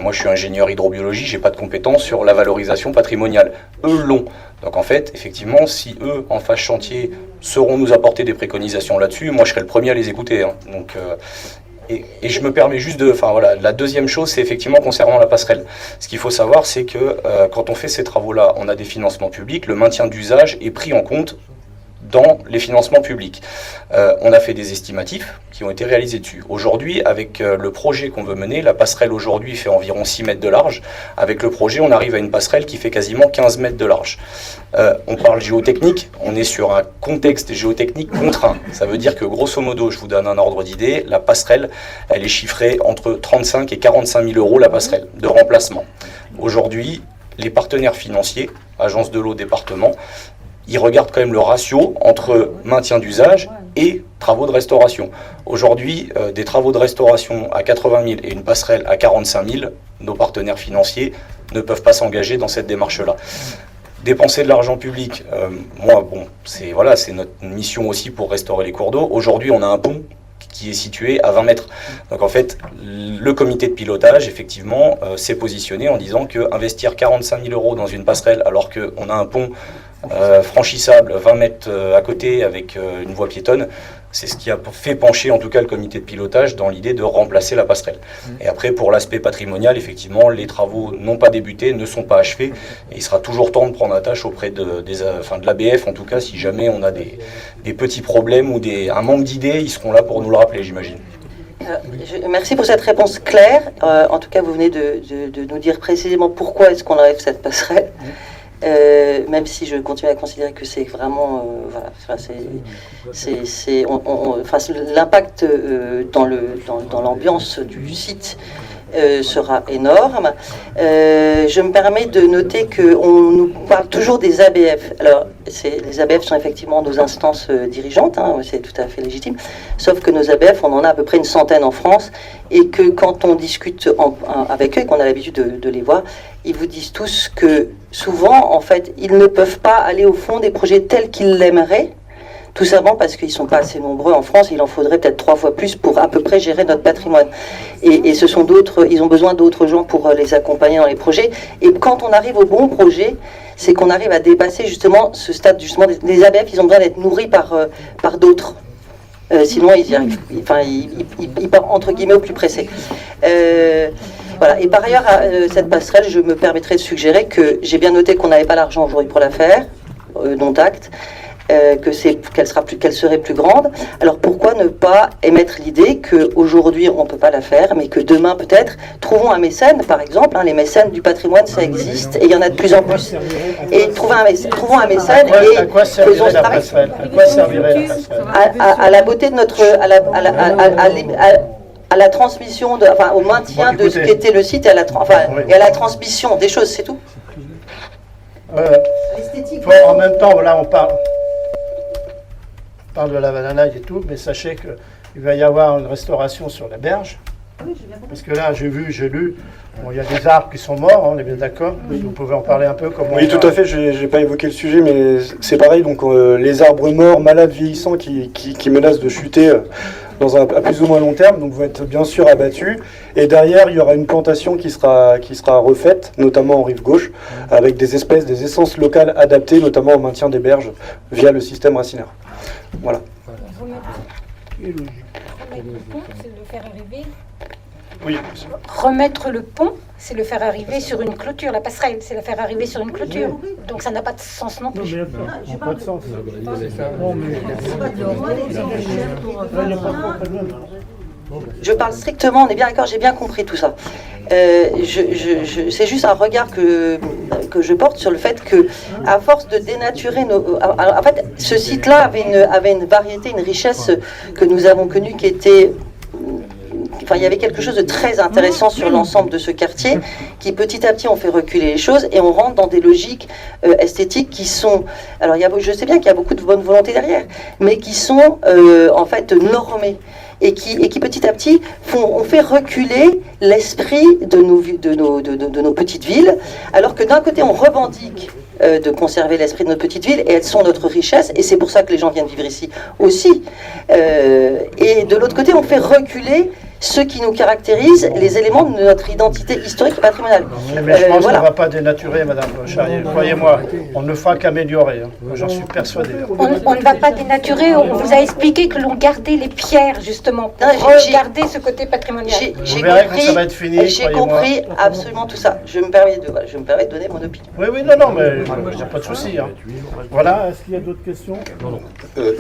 D: moi je suis ingénieur hydrobiologie, j'ai pas de compétence sur la valorisation patrimoniale. Eux l'ont. Donc en fait, effectivement, si eux, en phase chantier, sauront nous apporter des préconisations là-dessus, moi je serai le premier à les écouter. Hein. Donc, et je me permets juste de... Enfin voilà, la deuxième chose, c'est effectivement concernant la passerelle. Ce qu'il faut savoir, c'est que quand on fait ces travaux-là, on a des financements publics, le maintien d'usage est pris en compte dans les financements publics. On a fait des estimatifs qui ont été réalisés dessus. Aujourd'hui, avec le projet qu'on veut mener, la passerelle aujourd'hui fait environ 6 mètres de large. Avec le projet, on arrive à une passerelle qui fait quasiment 15 mètres de large. On parle géotechnique, on est sur un contexte géotechnique contraint. Ça veut dire que grosso modo, je vous donne un ordre d'idée, la passerelle, elle est chiffrée entre 35 et 45 000 euros la passerelle de remplacement. Aujourd'hui, les partenaires financiers, agences de l'eau, département, ils regardent quand même le ratio entre maintien d'usage et travaux de restauration. Aujourd'hui, des travaux de restauration à 80 000 et une passerelle à 45 000, nos partenaires financiers ne peuvent pas s'engager dans cette démarche-là. Dépenser de l'argent public, c'est notre mission aussi pour restaurer les cours d'eau. Aujourd'hui, on a un pont qui est situé à 20 mètres. Donc en fait, le comité de pilotage, effectivement, s'est positionné en disant que investir 45 000 euros dans une passerelle alors qu'on a un pont franchissable 20 mètres à côté avec une voie piétonne, c'est ce qui a fait pencher en tout cas le comité de pilotage dans l'idée de remplacer la passerelle. Et après, pour l'aspect patrimonial, effectivement, les travaux n'ont pas débuté, ne sont pas achevés, et il sera toujours temps de prendre attache auprès de l'ABF, en tout cas, si jamais on a des petits problèmes ou un manque d'idées, ils seront là pour nous le rappeler, j'imagine.
E: Merci pour cette réponse claire. En tout cas, vous venez de nous dire précisément pourquoi est-ce qu'on enlève cette passerelle. Même si je continue à considérer que c'est vraiment l'impact dans l'ambiance du site sera énorme. Je me permets de noter qu'on nous parle toujours des ABF. Alors, les ABF sont effectivement nos instances dirigeantes, hein, c'est tout à fait légitime, sauf que nos ABF, on en a à peu près une centaine en France, et que quand on discute avec eux, et qu'on a l'habitude de les voir, ils vous disent tous que souvent, en fait, ils ne peuvent pas aller au fond des projets tels qu'ils l'aimeraient, tout simplement parce qu'ils ne sont pas assez nombreux en France, il en faudrait peut-être 3 fois plus pour à peu près gérer notre patrimoine. Et ce sont ils ont besoin d'autres gens pour les accompagner dans les projets. Et quand on arrive au bon projet, c'est qu'on arrive à dépasser justement ce stade, justement, les ABF, ils ont besoin d'être nourris par d'autres. Sinon, ils y arrivent. Enfin, ils partent entre guillemets au plus pressé. Voilà. Et par ailleurs, cette passerelle, je me permettrai de suggérer que j'ai bien noté qu'on n'avait pas l'argent aujourd'hui pour la faire, dont acte, qu'elle serait plus grande. Alors pourquoi ne pas émettre l'idée qu'aujourd'hui on ne peut pas la faire, mais que demain peut-être, trouvons un mécène, par exemple, les mécènes du patrimoine ça existe, et il y en a de plus en plus. Et trouvons un mécène et faisons ce travail.
A: À quoi servirait la passerelle?
E: À la beauté de notre... à la transmission, au maintien de ce qu'était le site et à la transmission des choses, c'est tout.
A: En même temps, là on parle de la bananaille et tout, mais sachez qu'il va y avoir une restauration sur la berge. Parce que là, j'ai lu, il y a des arbres qui sont morts, on est bien d'accord. Vous pouvez en parler un peu comment?
G: Oui, tout à fait, je n'ai pas évoqué le sujet, mais c'est pareil, donc les arbres morts, malades, vieillissants, qui menacent de chuter à plus ou moins long terme, donc vont être bien sûr abattus. Et derrière, il y aura une plantation qui sera refaite, notamment en rive gauche, avec des essences locales adaptées, notamment au maintien des berges, via le système racinaire. Voilà. Oui.
F: Remettre le pont, c'est le faire arriver sur une clôture. La passerelle, c'est le faire arriver sur une clôture. Donc ça n'a pas de sens non plus.
C: Pas de sens.
E: Je parle strictement, on est bien d'accord, j'ai bien compris tout ça. C'est juste un regard que je porte sur le fait que, à force de dénaturer en fait, ce site-là avait une variété, une richesse que nous avons connue qui était... Enfin, il y avait quelque chose de très intéressant sur l'ensemble de ce quartier qui petit à petit ont fait reculer les choses et on rentre dans des logiques esthétiques qui sont... Alors je sais bien qu'il y a beaucoup de bonne volonté derrière, mais qui sont en fait normées et qui petit à petit ont fait reculer l'esprit de nos petites villes, alors que d'un côté on revendique de conserver l'esprit de nos petites villes et elles sont notre richesse et c'est pour ça que les gens viennent vivre ici aussi. Et de l'autre côté on fait reculer ce qui nous caractérise, les éléments de notre identité historique et patrimoniale.
A: Mais je pense qu'on ne va pas dénaturer, Madame Charrier. Croyez-moi, on ne fera qu'améliorer. J'en suis persuadé.
F: On ne va pas dénaturer. On vous a expliqué que l'on gardait les pierres, justement, pour garder ce côté patrimonial.
A: Vous verrez que ça va être fini.
E: J'ai compris absolument tout ça. Je me permets de donner mon opinion.
A: Oui, non, mais il n'y a pas de souci. Voilà, est-ce qu'il y a d'autres questions?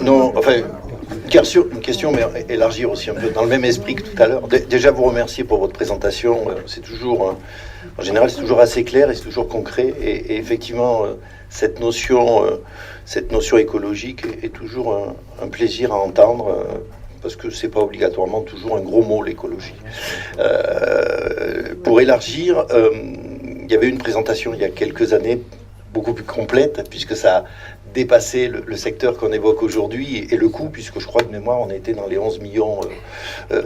I: Non, enfin, une question, mais élargir aussi un peu, dans le même esprit que tout à l'heure. Déjà, vous remercier pour votre présentation. C'est toujours, en général, c'est toujours assez clair et c'est toujours concret. Et effectivement, cette notion écologique est toujours un plaisir à entendre, parce que c'est pas obligatoirement toujours un gros mot, l'écologie. Pour élargir, il y avait une présentation il y a quelques années beaucoup plus complète, puisque ça a dépassé le secteur qu'on évoque aujourd'hui et le coût, puisque je crois de mémoire on était dans les 11 millions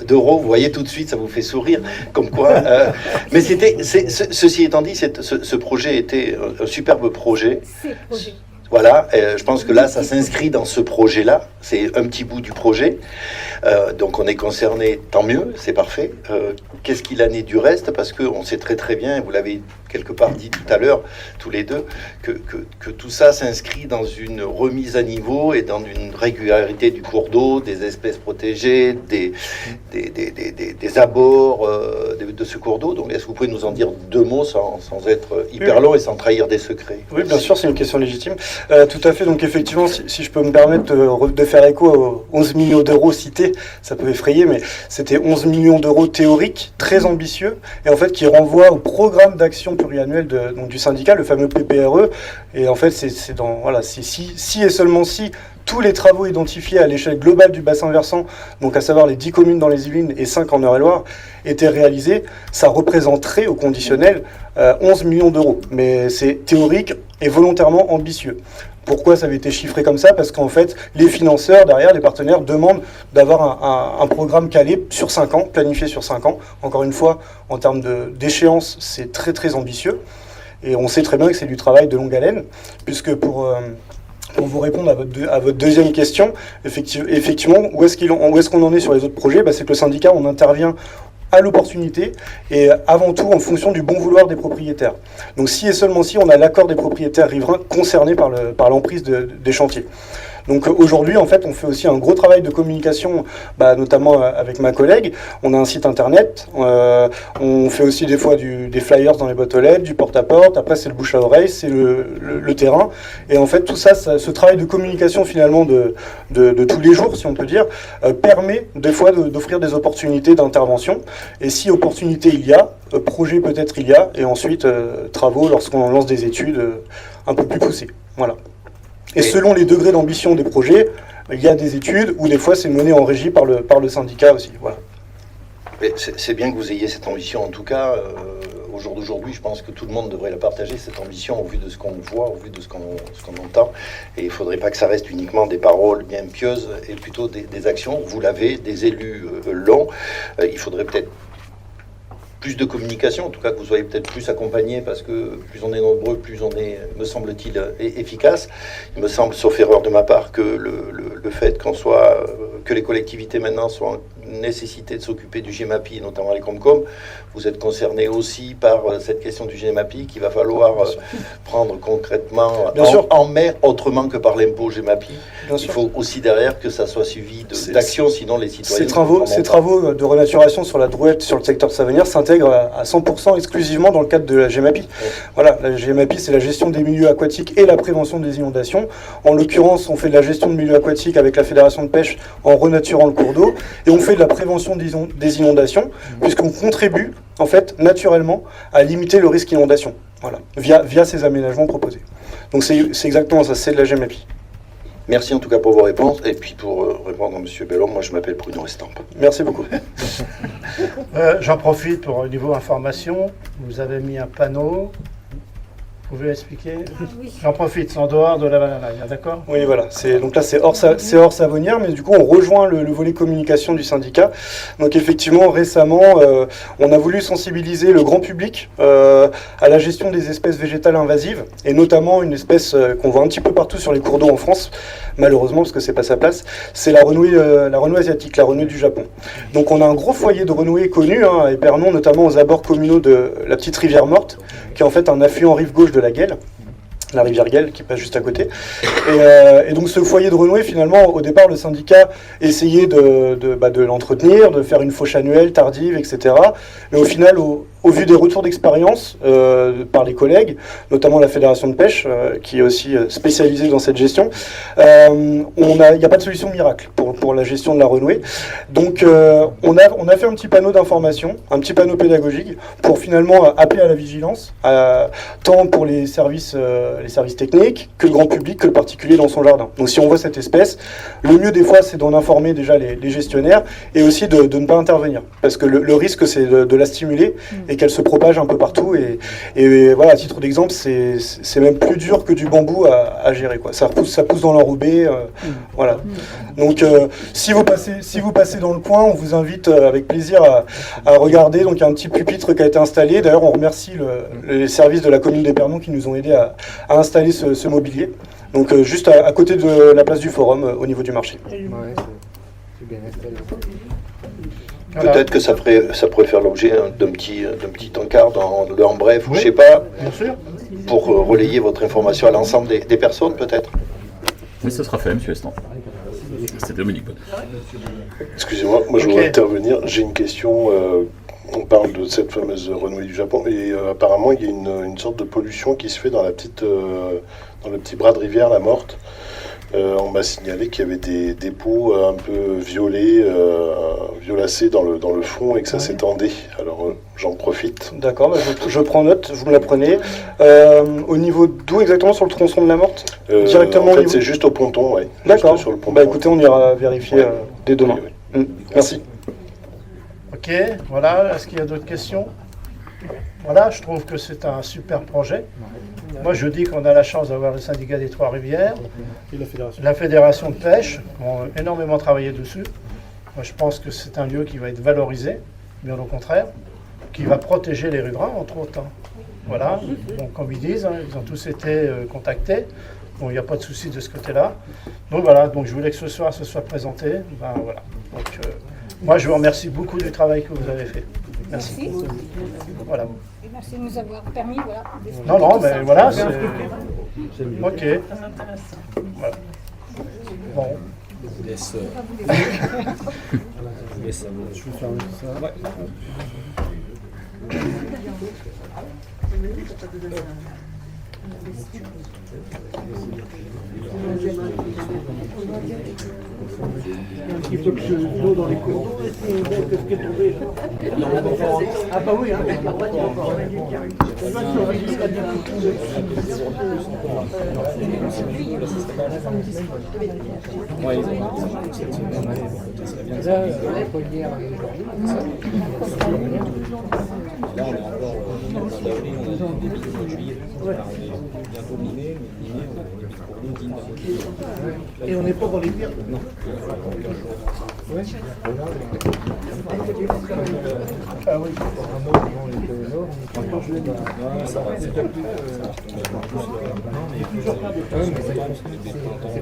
I: d'euros. Vous voyez tout de suite, ça vous fait sourire, comme quoi. Mais ceci étant dit, ce projet était un superbe projet. Voilà, je pense que là, ça s'inscrit dans ce projet-là. C'est un petit bout du projet. Donc on est concerné, tant mieux, c'est parfait. Qu'est-ce qu'il en est du reste? Parce qu'on sait très très bien, vous l'avez quelque part dit tout à l'heure, tous les deux, que tout ça s'inscrit dans une remise à niveau et dans une régularité du cours d'eau, des espèces protégées, des abords de ce cours d'eau. Donc est-ce que vous pouvez nous en dire deux mots sans être hyper long et sans trahir des secrets?
G: Oui, bien sûr, c'est une question légitime. Tout à fait, donc effectivement, si je peux me permettre de faire écho aux 11 millions d'euros cités, ça peut effrayer, mais c'était 11 millions d'euros théoriques, très ambitieux, et en fait qui renvoient au programme d'action pluriannuel du syndicat, le fameux PPRE, et en fait c'est si et seulement si tous les travaux identifiés à l'échelle globale du bassin versant, donc à savoir les 10 communes dans les Yvelines et 5 en Eure-et-Loire, étaient réalisés, ça représenterait au conditionnel 11 millions d'euros. Mais c'est théorique et volontairement ambitieux. Pourquoi ça avait été chiffré comme ça? Parce qu'en fait, les financeurs, derrière, les partenaires, demandent d'avoir un programme calé sur 5 ans, planifié sur 5 ans. Encore une fois, en termes d'échéance, c'est très très ambitieux. Et on sait très bien que c'est du travail de longue haleine, puisque pour vous répondre à votre deuxième question, effectivement, où est-ce qu'on en est sur les autres projets? C'est que le syndicat, on intervient à l'opportunité et avant tout en fonction du bon vouloir des propriétaires. Donc si et seulement si on a l'accord des propriétaires riverains concernés par l'emprise des chantiers. Donc aujourd'hui, en fait, on fait aussi un gros travail de communication, notamment avec ma collègue. On a un site internet, on fait aussi des fois des flyers dans les boîtes aux lettres, du porte-à-porte. Après, c'est le bouche à oreille, c'est le terrain. Et en fait, tout ça, ce travail de communication finalement de tous les jours, si on peut dire, permet des fois d'offrir des opportunités d'intervention. Et si opportunité il y a, projet peut-être il y a, et ensuite travaux lorsqu'on lance des études un peu plus poussées. Voilà. Et selon les degrés d'ambition des projets, il y a des études ou des fois c'est mené en régie par le syndicat aussi. Voilà.
I: C'est bien que vous ayez cette ambition. En tout cas, au jour d'aujourd'hui, je pense que tout le monde devrait la partager, cette ambition, au vu de ce qu'on voit, au vu de ce qu'on entend. Et il ne faudrait pas que ça reste uniquement des paroles bien pieuses, et plutôt des actions. Vous l'avez, des élus l'ont. Il faudrait peut-être plus de communication, en tout cas que vous soyez peut-être plus accompagnés, parce que plus on est nombreux, plus on est, me semble-t-il, efficace. Il me semble, sauf erreur de ma part, que le fait que les collectivités maintenant soient en nécessité de s'occuper du GEMAPI, et notamment les Comcom, vous êtes concernés aussi par cette question du GEMAPI qu'il va falloir prendre concrètement en mer, autrement que par l'impôt GEMAPI. Il faut aussi derrière que ça soit suivi d'actions, sinon les citoyens...
G: Ces travaux de renaturation sur la Drouette, sur le secteur de Savenière, s'intègrent à 100% exclusivement dans le cadre de la GEMAPI. Voilà, la GEMAPI, c'est la gestion des milieux aquatiques et la prévention des inondations. En l'occurrence, on fait de la gestion de milieux aquatiques avec la Fédération de pêche en renaturant le cours d'eau, et on fait de la prévention des inondations, puisqu'on contribue, en fait, naturellement, à limiter le risque d'inondation, voilà, via ces aménagements proposés. Donc c'est exactement ça, c'est de la GEMAPI.
I: Merci en tout cas pour vos réponses. Et puis pour répondre à M. Bellhomme, moi je m'appelle Bruno Estampe.
G: Merci beaucoup.
A: J'en profite pour niveau information. Vous avez mis un panneau. Vous pouvez expliquer?
F: Oui.
A: J'en profite, c'est en dehors de la banane, d'accord?
G: Oui, voilà. Donc là, c'est hors Savonière, mais du coup, on rejoint le volet communication du syndicat. Donc effectivement, récemment, on a voulu sensibiliser le grand public à la gestion des espèces végétales invasives, et notamment une espèce qu'on voit un petit peu partout sur les cours d'eau en France, malheureusement, parce que c'est pas sa place, c'est la renouée asiatique, la renouée du Japon. Donc on a un gros foyer de renouée connu, à Épernon, notamment aux abords communaux de la petite rivière morte, qui est en fait un affluent rive gauche de la Guelle, la rivière Guelle qui passe juste à côté. Et donc ce foyer de renouée, finalement, au départ, le syndicat essayait de l'entretenir, de faire une fauche annuelle, tardive, etc. Mais au final, au vu des retours d'expérience par les collègues, notamment la Fédération de pêche, qui est aussi spécialisée dans cette gestion, il n'y a pas de solution miracle pour la gestion de la renouée. Donc on a fait un petit panneau d'information, un petit panneau pédagogique, pour finalement appeler à la vigilance, tant pour les services techniques, que le grand public, que le particulier dans son jardin. Donc si on voit cette espèce, le mieux des fois c'est d'en informer déjà les gestionnaires, et aussi de ne pas intervenir, parce que le risque c'est de la stimuler, et qu'elle se propage un peu partout. Et voilà, à titre d'exemple, c'est même plus dur que du bambou à gérer, quoi. Ça pousse dans l'enrobé. Voilà. Donc, si vous passez dans le coin, on vous invite avec plaisir à regarder. Donc, il y a un petit pupitre qui a été installé. D'ailleurs, on remercie les services de la commune d'Épernon qui nous ont aidés à installer ce mobilier. Donc, juste à côté de la place du Forum, au niveau du marché.
C: Ouais, c'est bien installé.
A: Voilà.
I: Peut-être que ça pourrait faire l'objet d'un petit encart en bref, ou je sais pas,
A: Bien sûr.
I: pour relayer votre information à l'ensemble des personnes, peut-être.
J: Oui, ce sera fait, monsieur Estan. C'est Dominique Bonne.
K: Excusez-moi, moi je voudrais intervenir. J'ai une question. On parle de cette fameuse renouée du Japon, et apparemment il y a une sorte de pollution qui se fait dans le petit bras de rivière, la Morte. On m'a signalé qu'il y avait des dépôts un peu violacés dans le fond, et que ça s'étendait. Alors j'en profite.
G: D'accord, je prends note, vous me la prenez. Au niveau d'où exactement, sur le tronçon de la Morte? Directement
K: en fait,
G: au niveau...
K: c'est juste au ponton, oui.
G: D'accord.
K: Sur le ponton.
G: Écoutez, on ira vérifier dès demain.
K: Oui.
G: Merci.
A: Ok, voilà. Est-ce qu'il y a d'autres questions? Voilà, je trouve que c'est un super projet. Moi, je dis qu'on a la chance d'avoir le syndicat des Trois-Rivières,
C: Et
A: la fédération de pêche, qui ont énormément travaillé dessus. Moi, je pense que c'est un lieu qui va être valorisé, bien au contraire, qui va protéger les riverains, entre autres. Voilà, donc, comme ils disent, ils ont tous été contactés. Donc, il n'y a pas de souci de ce côté-là. Donc, voilà, donc, je voulais que ce soir, ce soit présenté. Ben, voilà. Donc, moi, je vous remercie beaucoup du travail que vous avez fait. Merci. Voilà.
F: Et merci de nous avoir permis, voilà.
A: Non, mais voilà, c'est...
C: C'est mieux.
A: Ok. Voilà. Bon.
D: Je vous laisse. Je vous laisse
A: Je vais fermer ça.
D: Ouais.
C: Un petit peu d'eau dans les cordons et puis qu'est-ce qui est tombé là? Ah bah oui, hein.
D: Là, on est encore en avril, on a des débits au mois de juillet. On est bientôt miné, mais miné, on a des débits pour nous dignes d'un.
C: Et on n'est pas dans les pires.
D: Non.
C: Ouais.
A: Ah oui.
C: Maintenant, je l'ai dit.
D: Non, ça va. C'est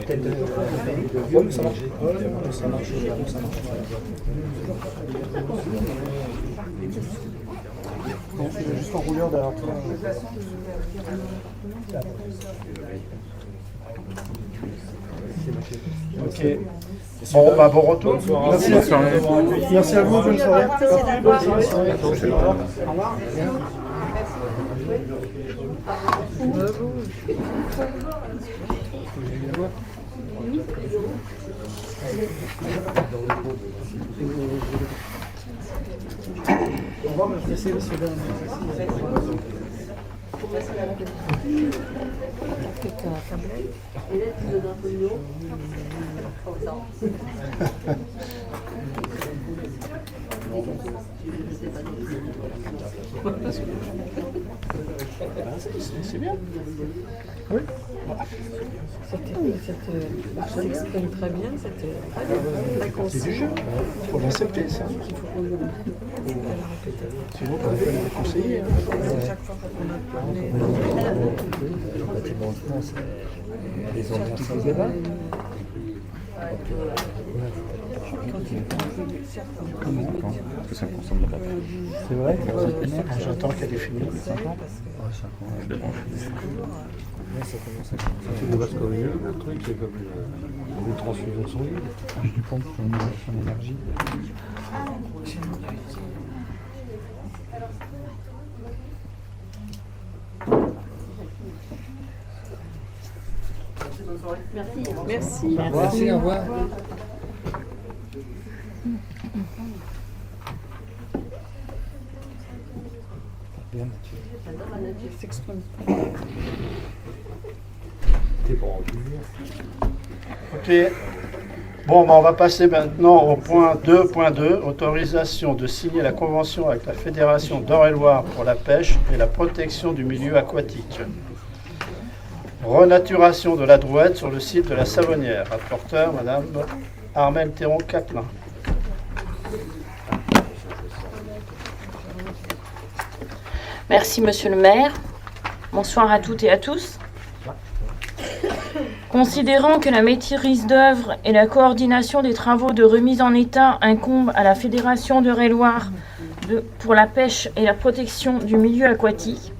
D: peut-être ça marche. Ça marche.
A: Juste en rouleur derrière toi. Ok. Bon, bah, bon retour.
C: Merci. Merci à vous, bonne soirée. Bonne soirée. Au revoir. Au revoir, merci, monsieur Bernard.
A: C'est bien.
B: Oui. Ça s'exprime très bien,
A: C'est du jeu. Il faut l'accepter, ça. Sinon, on ne peut pas conseiller. Les entreprises de débat.
J: Parce que ça consomme de la batterie.
A: C'est vrai. J'attends qu'elle ait fini. 5 ans.
J: Je débranche.
K: C'est des vases communes, le truc, c'est comme une transfusion sanguine.
A: Je pompe son énergie.
B: Merci.
A: Merci, au revoir. Bien nature.
B: S'exprime.
A: Ok. Bon, bah, on va passer maintenant au point 2.2, autorisation de signer la convention avec la Fédération d'Eure-et-Loir pour la pêche et la protection du milieu aquatique. Renaturation de la Drouette sur le site de la Savonnière. Rapporteur, Madame Armelle Théron-Catlin.
B: Merci, Monsieur le maire. Bonsoir à toutes et à tous. Considérant que la maîtrise d'œuvre et la coordination des travaux de remise en état incombent à la Fédération d'Eure-et-Loir pour la pêche et la protection du milieu aquatique,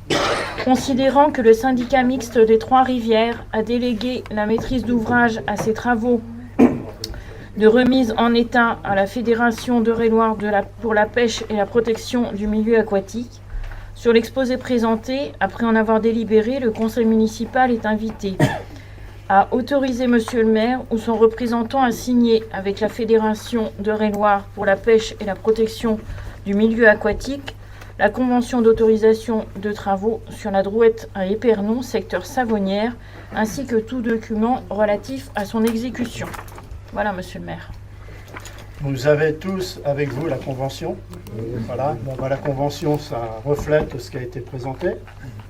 B: considérant que le syndicat mixte des Trois-Rivières a délégué la maîtrise d'ouvrage à ces travaux de remise en état à la Fédération d'Eure-et-Loir pour la pêche et la protection du milieu aquatique, sur l'exposé présenté, après en avoir délibéré, le conseil municipal est invité à autoriser Monsieur le maire ou son représentant à signer avec la Fédération d'Eure-et-Loir pour la pêche et la protection du milieu aquatique la convention d'autorisation de travaux sur la Drouette à Épernon, secteur Savonnière, ainsi que tout document relatif à son exécution. Voilà, Monsieur le maire.
A: Vous avez tous avec vous la convention. Voilà. Bon, bah, la convention, ça reflète ce qui a été présenté,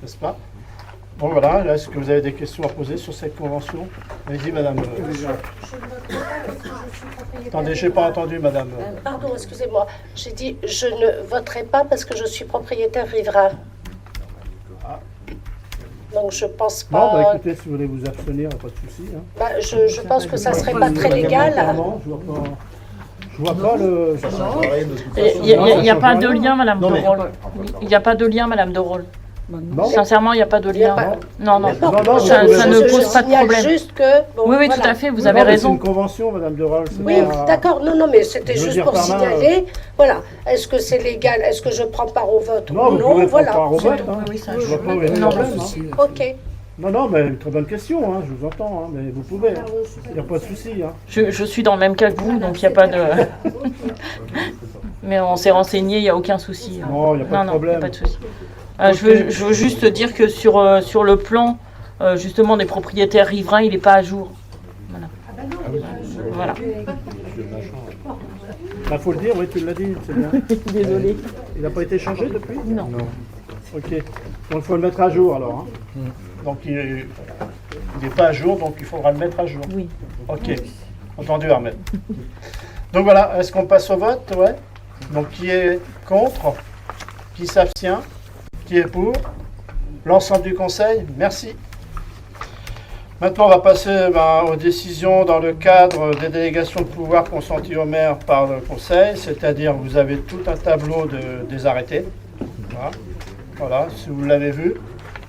A: n'est-ce pas? Bon, voilà. Est-ce que vous avez des questions à poser sur cette convention? Allez-y, Madame. Attendez, je n'ai pas entendu, Madame.
H: Pardon, excusez-moi. J'ai dit je ne voterai pas parce que je suis propriétaire riverain.
A: Ah.
H: Donc je pense pas.
A: Non, bah, écoutez, si vous voulez vous abstenir, pas de souci. Hein.
H: Bah, je pense que ça serait pas très légal.
A: Je vois pas le.
B: Il n'y a pas de lien, Madame de Rôle. Il n'y a pas de lien, Madame de Rôle.
A: Non.
B: Sincèrement, il n'y a pas de
H: Il y a
B: lien.
H: pas-
B: Non, non,
A: Non, non,
B: ça
A: vous
B: ne
A: pouvez-
B: pose
H: Je
B: pas de
H: signale
B: problème.
H: juste que... bon,
B: Oui, oui,
H: voilà.
B: tout à fait, vous
A: Non,
B: avez
A: mais C'est
B: raison.
A: une convention, Madame de Rolls. c'est
H: Oui,
A: pas-
H: d'accord. Non, mais c'était
A: Je veux
H: juste
A: dire
H: pour
A: par là,
H: signaler. Voilà. Est-ce que c'est légal? Est-ce que je prends part au vote
A: Non,
H: ou
A: vous
H: non?
A: pouvez
H: Voilà.
A: pas au
H: c'est
A: vote,
H: tout.
A: hein.
B: Oui, ça,
A: Je vois pas où est le
B: Non,
A: problème,
B: pas de
A: hein.
B: souci.
H: Ok.
A: Non, mais une très bonne question, hein, je vous entends, hein, mais vous pouvez, hein. Il n'y a pas de souci. Hein.
B: Je suis dans le même cas que vous, donc il n'y a pas de... Mais on s'est renseigné, il n'y a aucun souci.
A: Non, il n'y a pas de
B: Non,
A: problème.
B: il n'y a pas de souci. Je veux juste dire que sur le plan, justement, des propriétaires riverains, il n'est pas à jour. Voilà. Voilà.
A: Il faut le dire, oui, tu l'as dit, c'est bien.
B: Désolé.
A: Il n'a pas été changé depuis?
B: Non.
A: Ok. Donc il faut le mettre à jour alors. Hein. Donc il n'est pas à jour, donc il faudra le mettre à jour.
B: Oui.
A: Ok. Entendu, Ahmed. Donc voilà, est-ce qu'on passe au vote? Ouais. Donc qui est contre? Qui s'abstient? Qui est pour? L'ensemble du conseil? Merci. Maintenant, on va passer aux décisions dans le cadre des délégations de pouvoir consenties au maire par le conseil, c'est-à-dire vous avez tout un tableau des arrêtés. Voilà, si vous l'avez vu.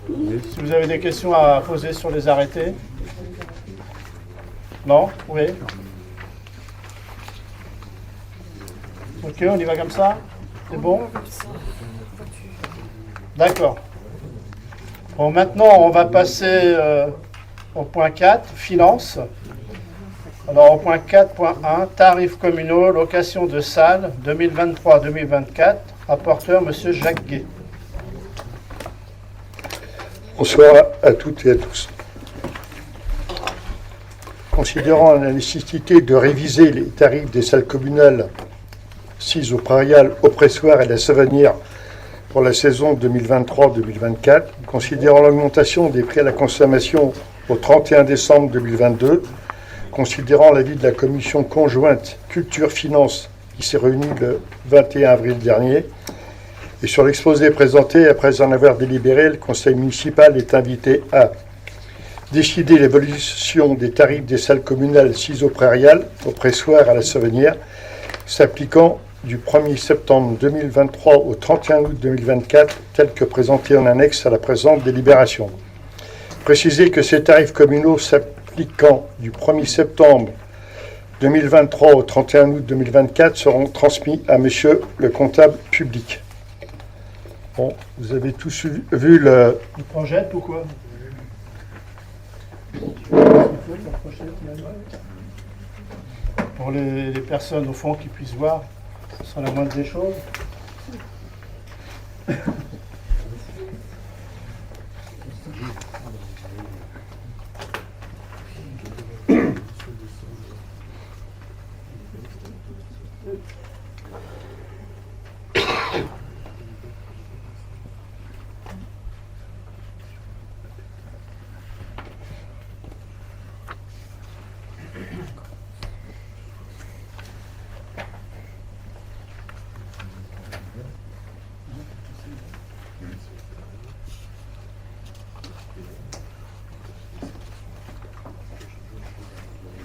A: Si vous avez des questions à poser sur les arrêtés. Non? Oui? Ok, on y va comme ça? C'est bon? D'accord. Bon, maintenant, on va passer au point 4, finances. Alors, au point 4.1, tarifs communaux, location de salles 2023-2024. Rapporteur, Monsieur Jacques Gué.
K: Bonsoir à toutes et à tous. Considérant la nécessité de réviser les tarifs des salles communales sises au Prairial, au Pressoir et à la Savanière pour la saison 2023-2024, considérant l'augmentation des prix à la consommation au 31 décembre 2022, considérant l'avis de la commission conjointe Culture-Finance qui s'est réunie le 21 avril dernier, et sur l'exposé présenté, après en avoir délibéré, le conseil municipal est invité à décider l'évolution des tarifs des salles communales sises au Prairial, au Pressoir et à la Savanière, s'appliquant du 1er septembre 2023 au 31 août 2024, tel que présenté en annexe à la présente délibération. Préciser que ces tarifs communaux s'appliquant du 1er septembre 2023 au 31 août 2024 seront transmis à monsieur le comptable public. Bon, vous avez tous vu le...
A: Tu projettes ou quoi? Pour les personnes au fond qui puissent voir, ce sera la moindre des choses.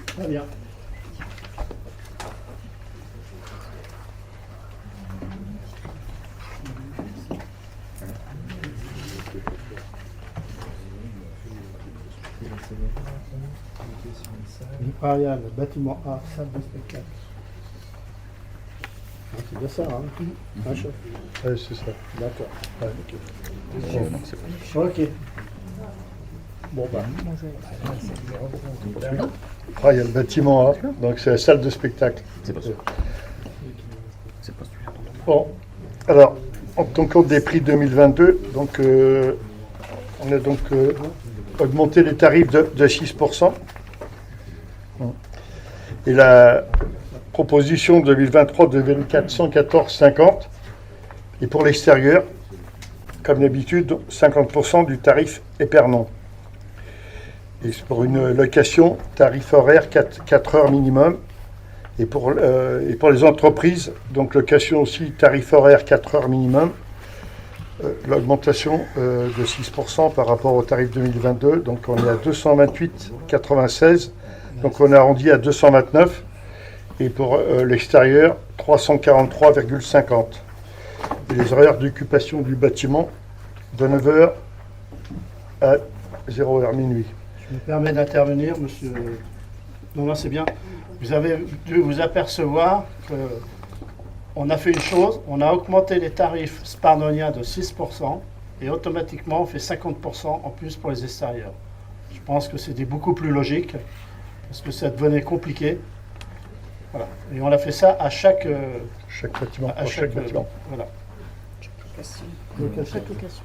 A: Très bien. Du Prairial, bâtiment A, salle de spectacle. Ah, c'est bien ça, hein? Un chef.
K: Ouais, c'est ça.
A: D'accord.
K: Ouais,
A: Ok. Bon, bah.
K: Ah, il y a le bâtiment A, donc c'est la salle de spectacle.
J: C'est pas sûr. C'est pas sûr.
K: Bon, alors, en tenant compte des prix 2022, donc, on a donc augmenté les tarifs de 6%. Et la proposition 2023 devient 414,50. Et pour l'extérieur, comme d'habitude, 50% du tarif épernon. Et c'est pour une location, tarif horaire 4 heures minimum. Et pour les entreprises, donc location aussi, tarif horaire 4 heures minimum. L'augmentation de 6% par rapport au tarif 2022. Donc on est à 228,96. Donc on a arrondi à 229. Et pour l'extérieur, 343,50. Et les horaires d'occupation du bâtiment
C: de 9h à 0h minuit.
A: Je me permets d'intervenir, monsieur. Non, c'est bien. Vous avez dû vous apercevoir qu'on a fait une chose, on a augmenté les tarifs sparnoniens de 6% et automatiquement on fait 50% en plus pour les extérieurs. Je pense que c'était beaucoup plus logique parce que ça devenait compliqué. Voilà. Et on a fait ça à chaque
C: bâtiment.
A: À chaque
C: bâtiment.
A: Voilà.
B: Chaque location.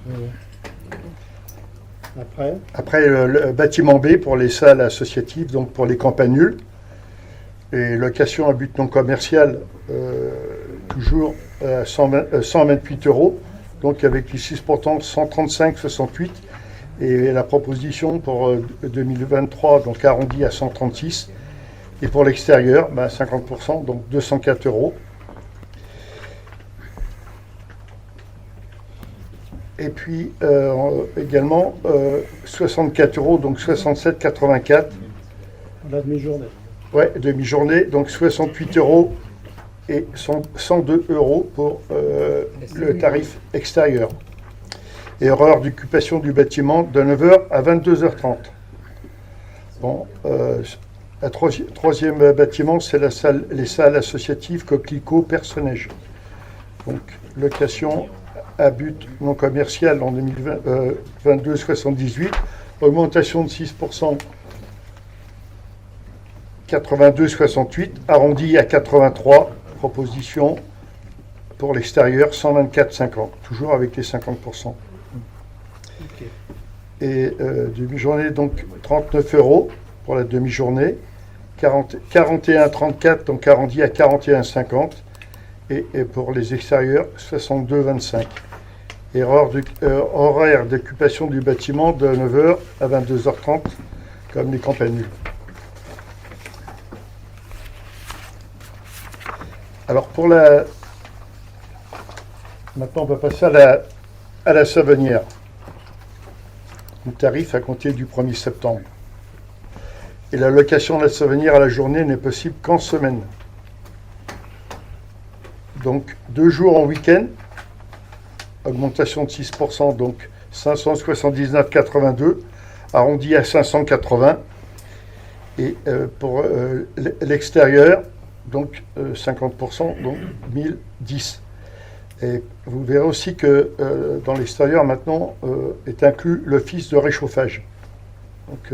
A: Après,
C: le bâtiment B pour les salles associatives, donc pour les campanules. Et location à but non commercial, toujours à 128 €, donc avec les 6%, 135,68. Et la proposition pour 2023, donc arrondi à 136. Et pour l'extérieur, 50%, donc 204 €. Et puis également 64 €, donc 67,84.
A: la demi-journée.
C: Ouais, demi-journée, donc 68 € et 102 € pour le tarif extérieur. Et horaire d'occupation du bâtiment de 9h à 22h30. Bon, le troisième bâtiment, c'est les salles associatives Coquelicot Personnage. Donc, location à but non commercial en 2022-78, augmentation de 6%, 82,68, arrondi à 83, proposition pour l'extérieur 124,50, toujours avec les 50%.
A: Okay.
C: Et demi-journée, donc 39 € pour la demi-journée, 41,34, donc arrondi à 41,50, et pour les extérieurs 62,25. Et horaire d'occupation du bâtiment de 9h à 22h30, comme les campanules. Alors maintenant on va passer à la Savonnière. Le tarif à compter du 1er septembre. Et la location de la Savonnière à la journée n'est possible qu'en semaine. Donc 2 jours en week-end, augmentation de 6%, donc 579,82, arrondi à 580. Et pour l'extérieur, donc 50%, donc 1010. Et vous verrez aussi que dans l'extérieur, maintenant, est inclus l'office de réchauffage. Donc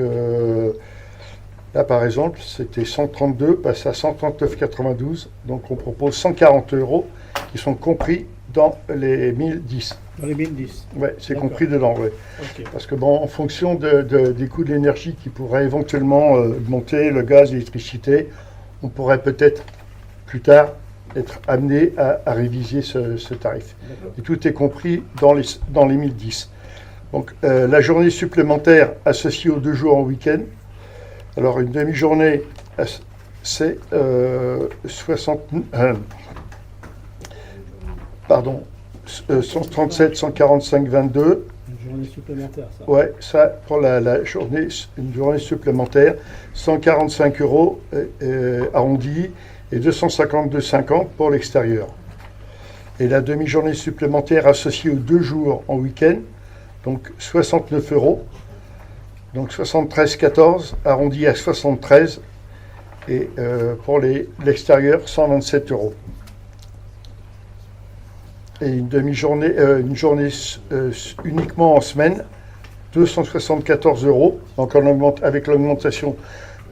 C: là, par exemple, c'était 132, passe à 139,92. Donc on propose 140 € qui sont compris dans les 1010.
A: Dans les 1010.
C: Oui, c'est compris dedans, oui.
A: Okay.
C: Parce que bon, en fonction des coûts de l'énergie qui pourraient éventuellement augmenter, le gaz, l'électricité, on pourrait peut-être plus tard être amené à réviser ce tarif. Et tout est compris dans les 1010. Donc la journée supplémentaire associée aux 2 jours en week-end. Alors une demi-journée, c'est 137, 145, 22.
A: Une journée supplémentaire, ça.
C: Ouais, ça pour la journée, une journée supplémentaire, 145 € arrondi et 252,50 pour l'extérieur. Et la demi-journée supplémentaire associée aux 2 jours en week-end, donc 69 €, donc 73,14 arrondi à 73, et pour l'extérieur 127 €. Et une demi-journée, une journée uniquement en semaine, 274 €, donc avec l'augmentation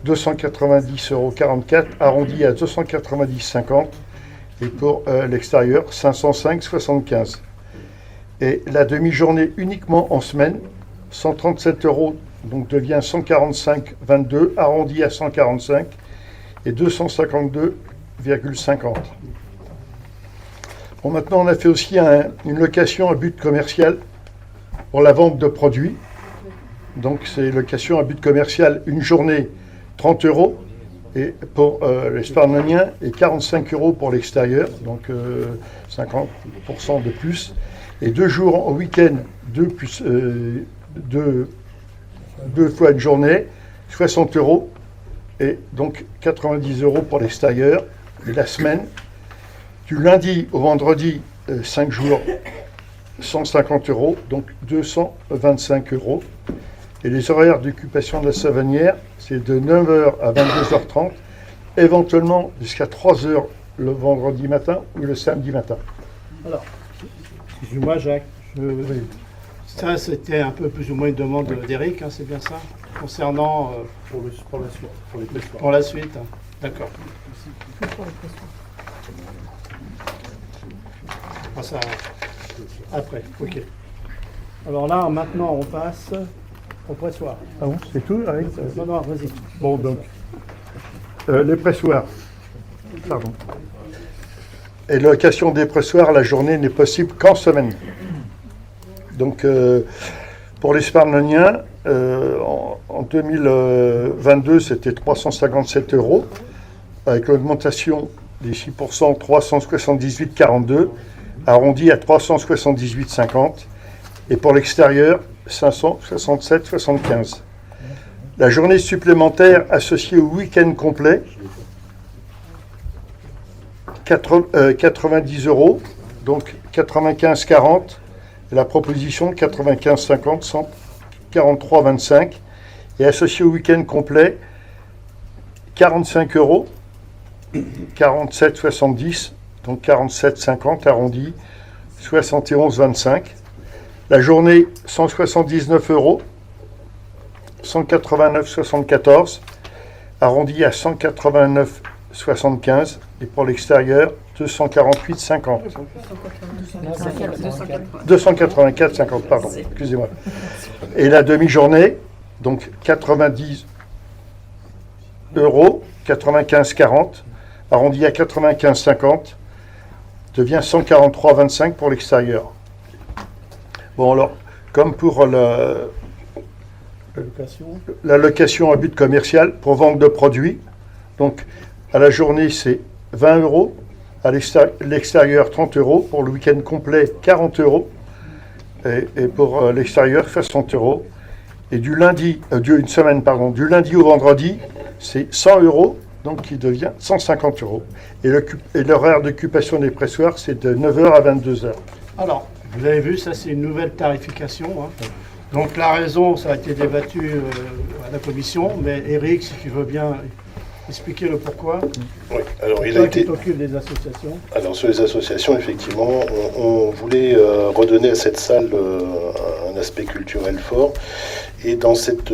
C: 290,44 €, arrondi à 290,50, et pour l'extérieur 505,75. Et la demi-journée uniquement en semaine, 137 €, donc devient 145,22, arrondi à 145, et 252,50. Bon, maintenant, on a fait aussi une location à but commercial pour la vente de produits. Donc, c'est location à but commercial, une journée, 30 € et pour les Sparnoniens et 45 € pour l'extérieur, donc 50% de plus. Et 2 jours au week-end, 2 fois une journée, 60 € et donc 90 € pour l'extérieur. Et la semaine, du lundi au vendredi, 5 jours, 150 €, donc 225 €. Et les horaires d'occupation de la Savanière, c'est de 9h à 22h30, éventuellement jusqu'à 3h le vendredi matin ou le samedi matin.
A: Alors, excuse-moi Jacques, ça c'était un peu plus ou moins une demande d'Éric, hein, c'est bien ça, concernant
K: Pour la suite, pour les pressoirs.
A: pour la suite, hein. D'accord. Ah, ça, après, ok. Alors là, maintenant, on passe au pressoir.
C: Ah bon, c'est tout, Eric?
A: Non, non, vas-y.
C: Bon, donc, les pressoirs. Pardon. Et la location des pressoirs, la journée n'est possible qu'en semaine. Donc, pour les Sparnoniens, en 2022, c'était 357 €, avec l'augmentation des 6%, 378,42, arrondi à 378,50. Et pour l'extérieur, 567,75. La journée supplémentaire associée au week-end complet, 90 €, donc 95,40. Et la proposition 95,50, 143,25. Et associée au week-end complet, 45 €, 47,70, donc 47,50 arrondi, 71,25. La journée, 179 €, 189,74, arrondi à 189,75. Et pour l'extérieur, 248,50. 284,50, pardon, excusez-moi. Et la demi-journée, donc 90 €, 95,40, arrondi à 95,50, devient 143,25 pour l'extérieur. Bon, alors, comme pour la location à but commercial pour vente de produits, donc à la journée, c'est 20 €, à l'extérieur, 30 €, pour le week-end complet, 40 €, et pour l'extérieur, 60 €. Et du lundi, une semaine, pardon, du lundi au vendredi, c'est 100 €, donc qui devient 150 €. Et l'horaire d'occupation des pressoirs, c'est de 9h à 22h.
A: Alors, vous avez vu, ça c'est une nouvelle tarification, hein. Donc la raison, ça a été débattu à la commission, mais Eric, si tu veux bien expliquer le pourquoi.
K: Oui, alors il a
A: Toi
K: été...
A: qui t'occupes des associations.
K: Alors sur les associations, effectivement, on voulait redonner à cette salle un aspect culturel fort. Et dans cette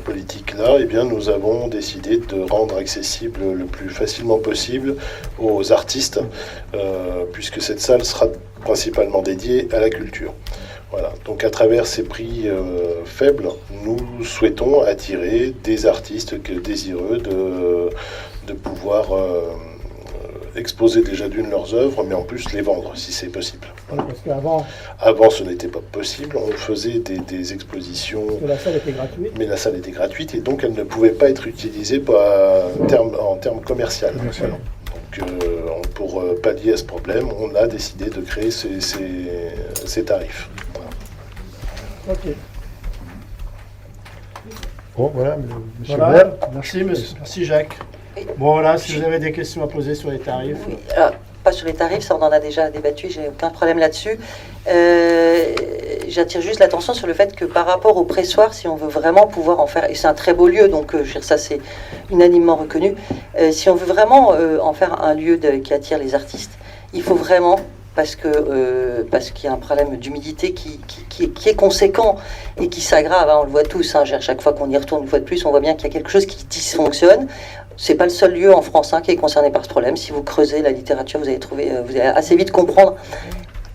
K: politique-là, eh bien, nous avons décidé de rendre accessible le plus facilement possible aux artistes, puisque cette salle sera principalement dédiée à la culture. Voilà. Donc à travers ces prix faibles, nous souhaitons attirer des artistes désireux de pouvoir exposer déjà d'une leurs œuvres, mais en plus les vendre, si c'est possible.
A: Parce qu'avant,
K: Avant, ce n'était pas possible. On faisait des expositions,
A: la salle était gratuite.
K: mais la salle était gratuite et donc elle ne pouvait pas être utilisée en termes commercial. Voilà. Donc, pour pallier à ce problème, on a décidé de créer ces tarifs. Voilà.
A: Ok.
C: Bon, voilà, monsieur le
A: Voilà.
C: maire.
A: Merci Jacques. Bon voilà, si vous avez des questions à poser sur les tarifs.
E: Oui, pas sur les tarifs, ça on en a déjà débattu, j'ai aucun problème là-dessus. J'attire juste l'attention sur le fait que par rapport au pressoir, si on veut vraiment pouvoir en faire, et c'est un très beau lieu, donc je veux dire, ça c'est unanimement reconnu, si on veut vraiment en faire un lieu qui attire les artistes, il faut vraiment, parce qu'il y a un problème d'humidité qui est conséquent et qui s'aggrave, hein, on le voit tous, hein, chaque fois qu'on y retourne une fois de plus, on voit bien qu'il y a quelque chose qui dysfonctionne. C'est pas le seul lieu en France qui est concerné par ce problème. Si vous creusez la littérature, vous allez assez vite comprendre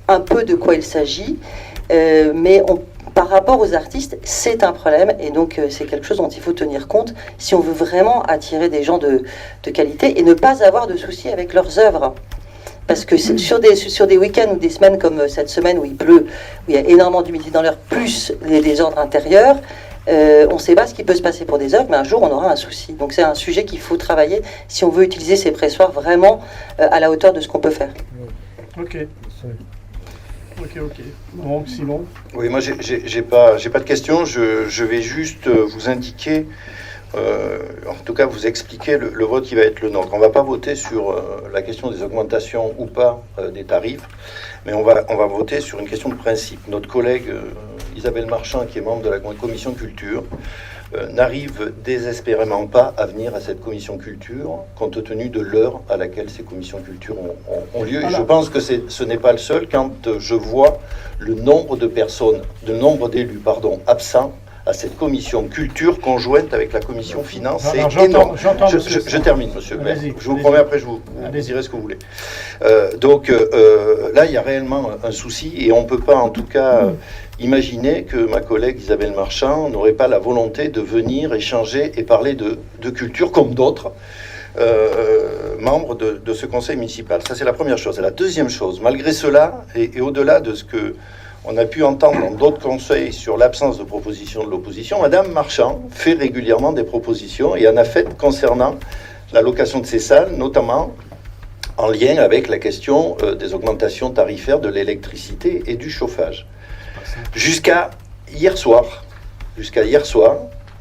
E: un peu de quoi il s'agit. Mais par rapport aux artistes, c'est un problème et donc c'est quelque chose dont il faut tenir compte si on veut vraiment attirer des gens de qualité et ne pas avoir de soucis avec leurs œuvres. Parce que sur des week-ends ou des semaines comme cette semaine où il pleut, où il y a énormément d'humidité dans l'air, plus les désordres intérieurs, on ne sait pas ce qui peut se passer pour des œuvres, mais un jour on aura un souci. Donc c'est un sujet qu'il faut travailler si on veut utiliser ces pressoirs vraiment à la hauteur de ce qu'on peut faire.
A: Ok. Bon, Simon.
I: Oui, moi j'ai pas de questions. Je vais juste vous indiquer en tout cas vous expliquer le vote qui va être le nôtre. On ne va pas voter sur la question des augmentations ou pas des tarifs, mais on va voter sur une question de principe. Notre collègue Isabelle Marchand, qui est membre de la commission culture, n'arrive désespérément pas à venir à cette commission culture, compte tenu de l'heure à laquelle ces commissions culture ont lieu. Et je pense que ce n'est pas le seul quand je vois le nombre de personnes, le nombre d'élus, absents à cette commission culture conjointe avec la commission finance. C'est énorme. Je termine, monsieur le maire. Je vous promets, après je vous dirai ce que vous voulez. Là, il y a réellement un souci et on ne peut pas, en tout cas, imaginer que ma collègue Isabelle Marchand n'aurait pas la volonté de venir échanger et parler de culture comme d'autres membres de ce conseil municipal. Ça, c'est la première chose. Et la deuxième chose, malgré cela, et au-delà de ce que on a pu entendre dans d'autres conseils sur l'absence de propositions de l'opposition, Madame Marchand fait régulièrement des propositions et en a fait concernant la location de ces salles, notamment en lien avec la question des augmentations tarifaires de l'électricité et du chauffage. Jusqu'à hier soir,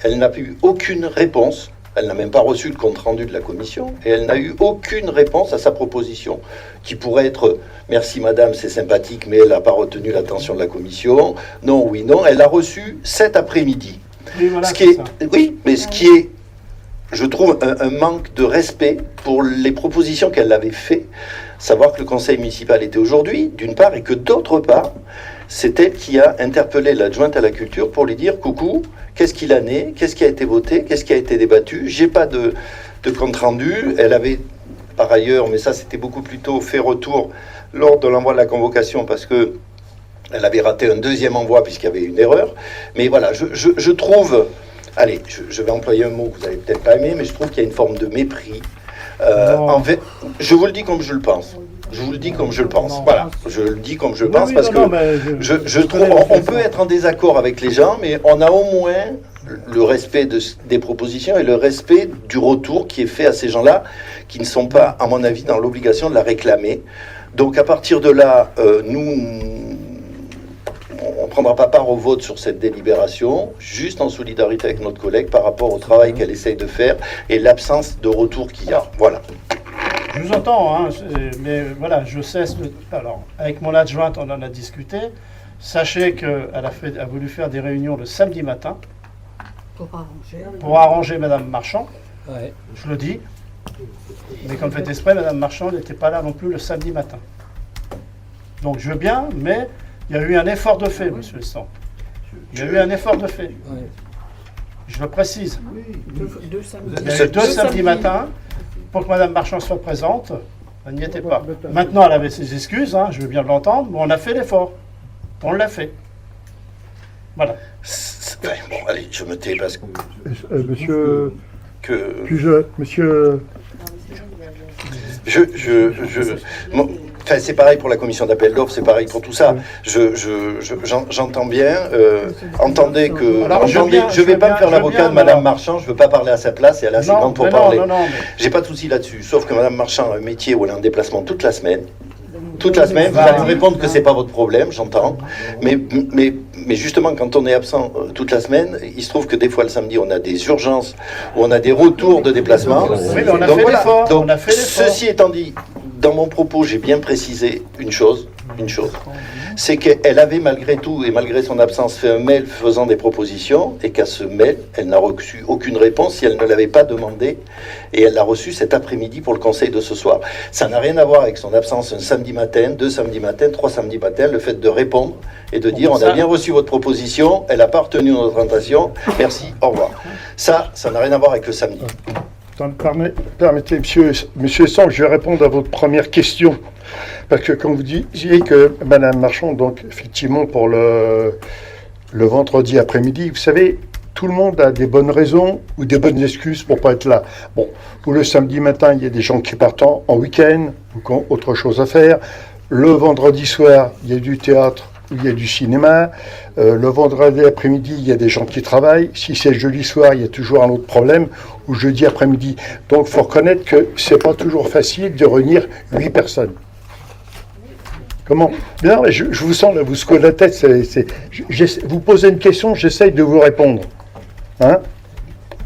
I: elle n'a eu aucune réponse. Elle n'a même pas reçu le compte-rendu de la commission et elle n'a eu aucune réponse à sa proposition, qui pourrait être « Merci madame, c'est sympathique, mais elle n'a pas retenu l'attention de la commission. » Non, oui, non. Elle a reçu cet après-midi. Voilà, ce qui est, je trouve, un manque de respect pour les propositions qu'elle avait fait. Savoir que le conseil municipal était aujourd'hui, d'une part, et que d'autre part, c'est elle qui a interpellé l'adjointe à la culture pour lui dire « Coucou, qu'est-ce qu'il en est? Qu'est-ce qui a été voté? Qu'est-ce qui a été débattu? J'ai pas de compte-rendu. » Elle avait, par ailleurs, mais ça c'était beaucoup plus tôt, fait retour lors de l'envoi de la convocation parce que elle avait raté un deuxième envoi puisqu'il y avait une erreur. Mais voilà, je trouve... Allez, je vais employer un mot que vous n'allez peut-être pas aimer, mais je trouve qu'il y a une forme de mépris. Je vous le dis comme je le pense. Je vous le dis comme je le pense. Voilà, je le dis comme je le pense parce que je trouve on peut être en désaccord avec les gens, mais on a au moins le respect des propositions et le respect du retour qui est fait à ces gens-là qui ne sont pas, à mon avis, dans l'obligation de la réclamer. Donc à partir de là, on ne prendra pas part au vote sur cette délibération, juste en solidarité avec notre collègue par rapport au travail qu'elle essaye de faire et l'absence de retour qu'il y a. Voilà.
A: Je vous entends, hein, mais voilà, je sais. Alors, avec mon adjointe, on en a discuté. Sachez qu'elle a voulu faire des réunions le samedi matin pour arranger Madame Marchand. Ouais. Je le dis. Mais comme fait exprès, Madame Marchand n'était pas là non plus le samedi matin. Donc je veux bien, mais il y a eu un effort de fait, Monsieur Estan. Il y a eu un effort de fait. Je le précise. Il y a eu deux samedis matins. Pour que Mme Marchand soit présente, elle n'y était pas. Maintenant, elle avait ses excuses, hein, je veux bien l'entendre, mais on a fait l'effort. On l'a fait. Voilà.
I: Bon, allez, je me tais parce que...
C: Monsieur... Monsieur...
I: Enfin, c'est pareil pour la commission d'appel d'offres, c'est pareil pour tout ça. J'entends bien. Entendez que... je ne vais pas me faire l'avocat de Mme Marchand, je ne veux pas parler à sa place et elle a assez grande pour parler. J'ai pas de souci là-dessus, sauf que Mme Marchand a un métier où elle est en déplacement toute la semaine. Toute la semaine, vous allez me répondre que c'est pas votre problème, j'entends. Mais justement, quand on est absent toute la semaine, il se trouve que des fois le samedi, on a des urgences, ou on a des retours de déplacement.
A: Oui, mais on a fait l'effort.
I: Donc, ceci étant dit, dans mon propos, j'ai bien précisé une chose, c'est qu'elle avait malgré tout, et malgré son absence, fait un mail faisant des propositions, et qu'à ce mail, elle n'a reçu aucune réponse si elle ne l'avait pas demandé, et elle l'a reçu cet après-midi pour le conseil de ce soir. Ça n'a rien à voir avec son absence un samedi matin, 2 samedis matins, 3 samedis matins, le fait de répondre et de dire on a bien reçu votre proposition, elle n'a pas retenu notre intention, merci, au revoir. Ça n'a rien à voir avec le samedi.
C: Permettez, monsieur Estan, je vais répondre à votre première question. Parce que quand vous disiez que Mme Marchand, donc effectivement pour le vendredi après-midi, vous savez, tout le monde a des bonnes raisons ou des bonnes excuses pour ne pas être là. Bon, ou le samedi matin, il y a des gens qui partent en week-end ou qui ont autre chose à faire. Le vendredi soir, il y a du théâtre ou il y a du cinéma. Le vendredi après-midi, il y a des gens qui travaillent. Si c'est le jeudi soir, il y a toujours un autre problème, ou jeudi après-midi. Donc, il faut reconnaître que ce n'est pas toujours facile de réunir 8 personnes. Comment? Bien, je vous sens, là, vous secouez la tête. Vous posez une question, j'essaye de vous répondre. Hein?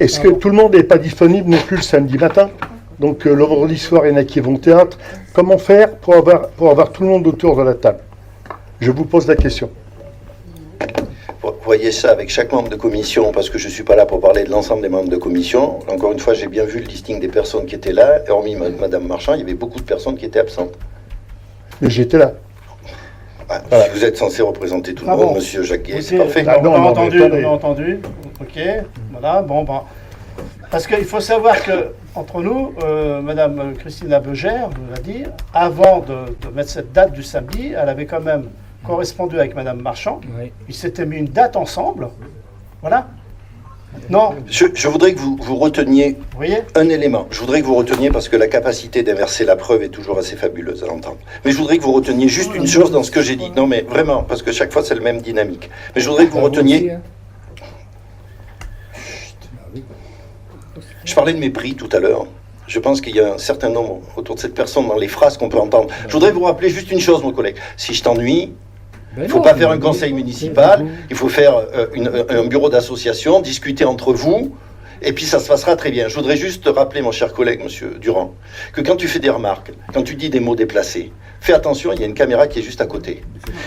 C: Est-ce que tout le monde n'est pas disponible non plus le samedi matin? Donc le vendredi soir, il y en a qui vont au théâtre. Comment faire pour avoir tout le monde autour de la table? Je vous pose la question.
I: Vous voyez ça avec chaque membre de commission, parce que je ne suis pas là pour parler de l'ensemble des membres de commission. Encore une fois, j'ai bien vu le listing des personnes qui étaient là, et hormis Madame Marchand, il y avait beaucoup de personnes qui étaient absentes.
C: Mais j'étais là.
I: Ah, voilà. Vous êtes censé représenter tout le monde, Monsieur Jacquet, c'est parfait.
A: On a entendu. Ok, voilà, bon. Parce qu'il faut savoir que entre nous, Madame Christina Beugère nous a dit, avant de mettre cette date du samedi, elle avait quand même correspondu avec Madame Marchand. Oui. Ils s'étaient mis une date ensemble. Voilà. Non.
I: Je voudrais que vous reteniez un élément. Je voudrais que vous reteniez, parce que la capacité d'inverser la preuve est toujours assez fabuleuse à l'entendre. Mais je voudrais que vous reteniez juste une chose dans ce que j'ai dit. Non, mais vraiment, parce que chaque fois, c'est le même dynamique. Mais je voudrais que vous reteniez... Je parlais de mépris tout à l'heure. Je pense qu'il y a un certain nombre autour de cette personne dans les phrases qu'on peut entendre. Je voudrais vous rappeler juste une chose, mon collègue. Si je t'ennuie, il ne faut pas faire un conseil municipal, il faut faire un bureau d'association, discuter entre vous, et puis ça se passera très bien. Je voudrais juste te rappeler, mon cher collègue, monsieur Durand, que quand tu fais des remarques, quand tu dis des mots déplacés, fais attention, il y a une caméra qui est juste à côté.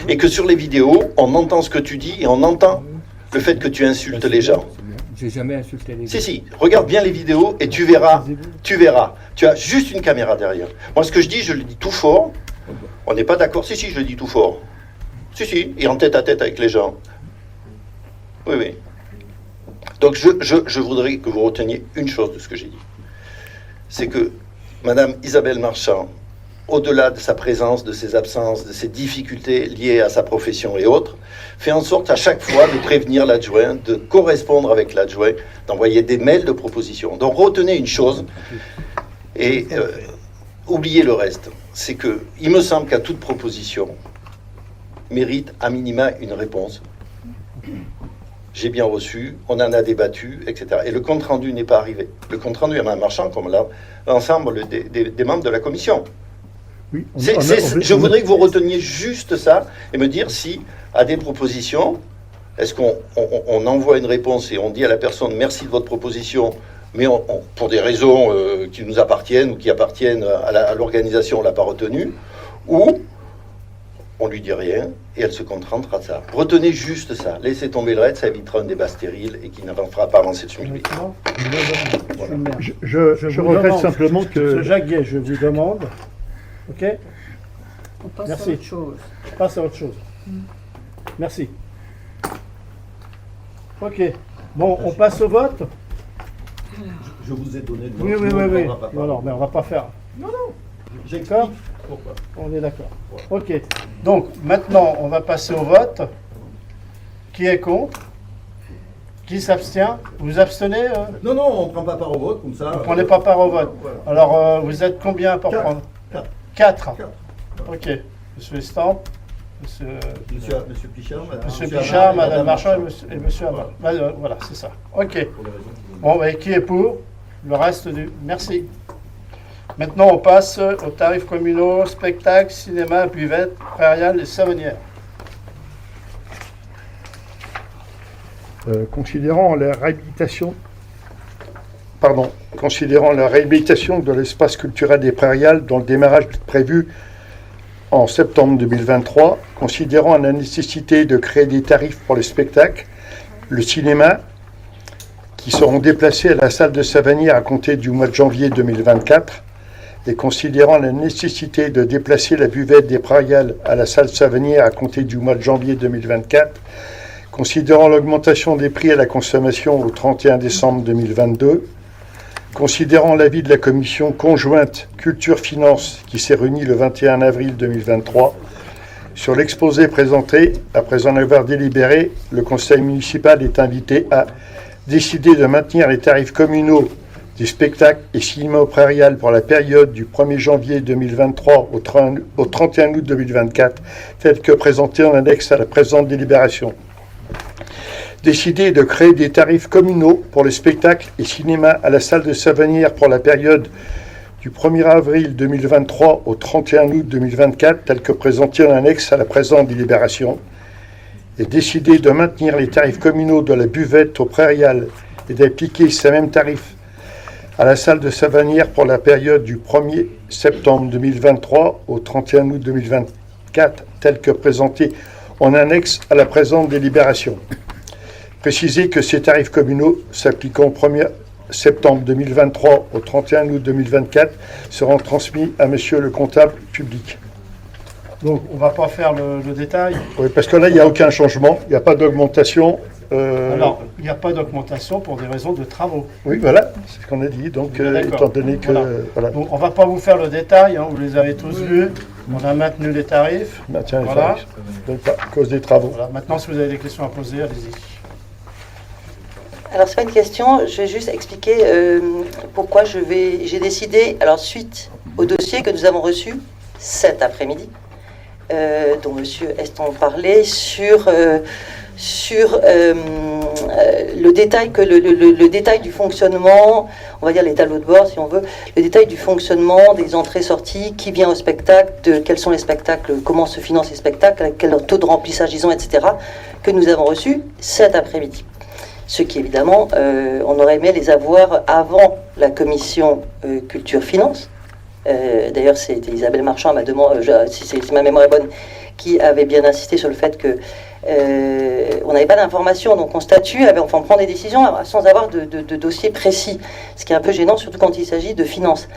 I: Et que sur les vidéos, on entend ce que tu dis et on entend le fait que tu insultes les gens.
L: J'ai jamais insulté les gens.
I: Si, regarde bien les vidéos et tu verras. Tu as juste une caméra derrière. Moi, ce que je dis, je le dis tout fort. On n'est pas d'accord? Si, je le dis tout fort. Si, et en tête à tête avec les gens. Oui. Donc, je voudrais que vous reteniez une chose de ce que j'ai dit. C'est que Madame Isabelle Marchand, au-delà de sa présence, de ses absences, de ses difficultés liées à sa profession et autres, fait en sorte à chaque fois de prévenir l'adjoint, de correspondre avec l'adjoint, d'envoyer des mails de propositions. Donc retenez une chose et oubliez le reste. C'est que il me semble qu'à toute proposition mérite à minima une réponse. J'ai bien reçu, on en a débattu, etc. Et le compte-rendu n'est pas arrivé. Le compte-rendu à Mme Marchand, comme l'ensemble des membres de la commission.
C: Oui,
I: je voudrais que vous reteniez juste ça et me dire si, à des propositions, est-ce qu'on envoie une réponse et on dit à la personne merci de votre proposition, mais pour des raisons qui nous appartiennent ou qui appartiennent à l'organisation, on ne l'a pas retenue, ou on lui dit rien et elle se contentera de ça. Retenez juste ça. Laissez tomber le reste, ça évitera un débat stérile et qui n'avancera pas avancer dessus.
C: Voilà. Je regrette simplement que...
A: Monsieur Jacquet, je vous demande... Ok.
F: On passe
A: Merci.
F: à autre chose.
A: On passe à autre chose. Merci. Ok. Bon, on passe au vote.
M: Je vous ai donné le
A: Oui.
M: Non,
A: mais on va pas faire.
M: Non.
A: D'accord.
M: Pourquoi?
A: On est d'accord. Ok. Donc, maintenant, on va passer au vote. Qui est contre? Qui s'abstient? Vous abstenez
M: Non, on ne prend pas part au vote, comme ça.
A: Vous ne prenez pas part au vote.
M: Voilà.
A: Alors, vous êtes combien pour prendre? 4. Ok. Monsieur Estampe, Monsieur Pichard, Madame Marchand et Monsieur Amal. Voilà, c'est ça. Ok. Bon, et qui est pour? Le reste du... Merci. Maintenant, on passe aux tarifs communaux, spectacles, cinéma, buvette, prairiales et savonnières.
C: Considérant la réhabilitation de l'espace culturel des prairiales dont le démarrage est prévu en septembre 2023, considérant la nécessité de créer des tarifs pour les spectacles, le cinéma, qui seront déplacés à la salle de Savanière à compter du mois de janvier 2024, et considérant la nécessité de déplacer la buvette des prairiales à la salle Savanière à compter du mois de janvier 2024, considérant l'augmentation des prix à la consommation au 31 décembre 2022, considérant l'avis de la commission conjointe Culture-Finance qui s'est réunie le 21 avril 2023, sur l'exposé présenté, après en avoir délibéré, le conseil municipal est invité à décider de maintenir les tarifs communaux des spectacles et cinéma prairial pour la période du 1er janvier 2023 au 31 août 2024, tels que présentés en annexe à la présente délibération. Décider de créer des tarifs communaux pour les spectacles et cinéma à la salle de Savanière pour la période du 1er avril 2023 au 31 août 2024, tel que présenté en annexe à la présente délibération, et décider de maintenir les tarifs communaux de la buvette au prairial et d'appliquer ces mêmes tarifs à la salle de Savanière pour la période du 1er septembre 2023 au 31 août 2024, tel que présenté en annexe à la présente délibération. Préciser que ces tarifs communaux s'appliquant au 1er septembre 2023 au 31 août 2024 seront transmis à monsieur le comptable public.
A: Donc, on ne va pas faire le détail.
C: Oui, parce que là, il n'y a aucun changement, il n'y a pas d'augmentation.
A: Alors, il n'y a pas d'augmentation pour des raisons de travaux.
C: Oui, voilà, c'est ce qu'on a dit. Donc, étant donné que... Voilà.
A: Donc, on ne va pas vous faire le détail, hein, vous les avez tous vus. On a maintenu les tarifs.
C: Maintien les tarifs. Donc, à cause des travaux.
A: Voilà. Maintenant, si vous avez des questions à poser, allez-y.
E: Alors, c'est pas une question, je vais juste expliquer pourquoi j'ai décidé, alors suite au dossier que nous avons reçu cet après-midi, dont M. Eston parlait, sur le détail le détail du fonctionnement, on va dire les tableaux de bord si on veut, le détail du fonctionnement des entrées-sorties, qui vient au spectacle, quels sont les spectacles, comment se financent les spectacles, quel taux de remplissage ils ont, etc., que nous avons reçu cet après-midi. Ce qui évidemment, on aurait aimé les avoir avant la commission culture-finance. D'ailleurs, c'était Isabelle Marchand, si ma mémoire est bonne, qui avait bien insisté sur le fait que on n'avait pas d'informations, donc on statue, on prend des décisions sans avoir de dossier précis, ce qui est un peu gênant, surtout quand il s'agit de finances.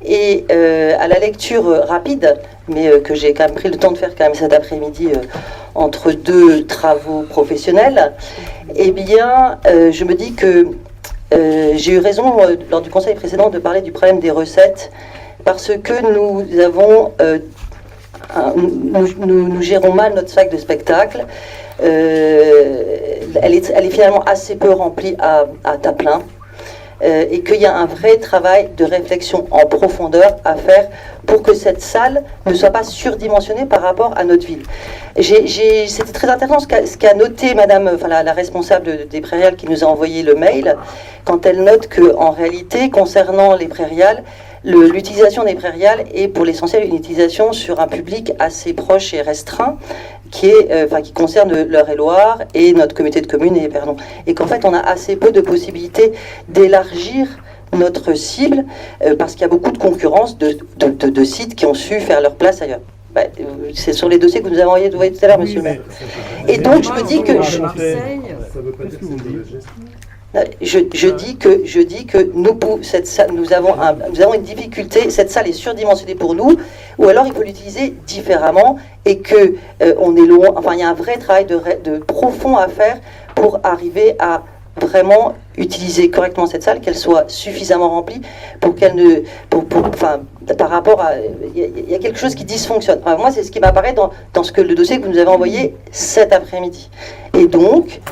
E: Et à la lecture rapide, mais que j'ai quand même pris le temps de faire quand même cet après-midi entre deux travaux professionnels, eh bien, je me dis que j'ai eu raison lors du conseil précédent de parler du problème des recettes, parce que nous avons... Nous gérons mal notre sac de spectacle. Elle est finalement assez peu remplie à tas plein. Et qu'il y a un vrai travail de réflexion en profondeur à faire pour que cette salle ne soit pas surdimensionnée par rapport à notre ville. C'était très intéressant ce qu'a noté madame, la responsable des prairiales qui nous a envoyé le mail, quand elle note qu'en réalité, concernant les prairiales, l'utilisation des prairiales est pour l'essentiel une utilisation sur un public assez proche et restreint, qui concerne l'Eure-et-Loire et notre communauté de communes et Épernon. Et qu'en fait, on a assez peu de possibilités d'élargir notre cible, parce qu'il y a beaucoup de concurrence de sites qui ont su faire leur place ailleurs. C'est sur les dossiers que nous avons envoyés tout à l'heure, monsieur le maire. Et donc, je me dis que... Je dis que nous avons une difficulté, cette salle est surdimensionnée pour nous, ou alors il faut l'utiliser différemment, et que on est loin, il y a un vrai travail de profond à faire pour arriver à vraiment utiliser correctement cette salle, qu'elle soit suffisamment remplie pour qu'elle ne... par rapport à... Il y a quelque chose qui dysfonctionne. Moi, c'est ce qui m'apparaît dans le dossier que vous nous avez envoyé cet après-midi. Et donc...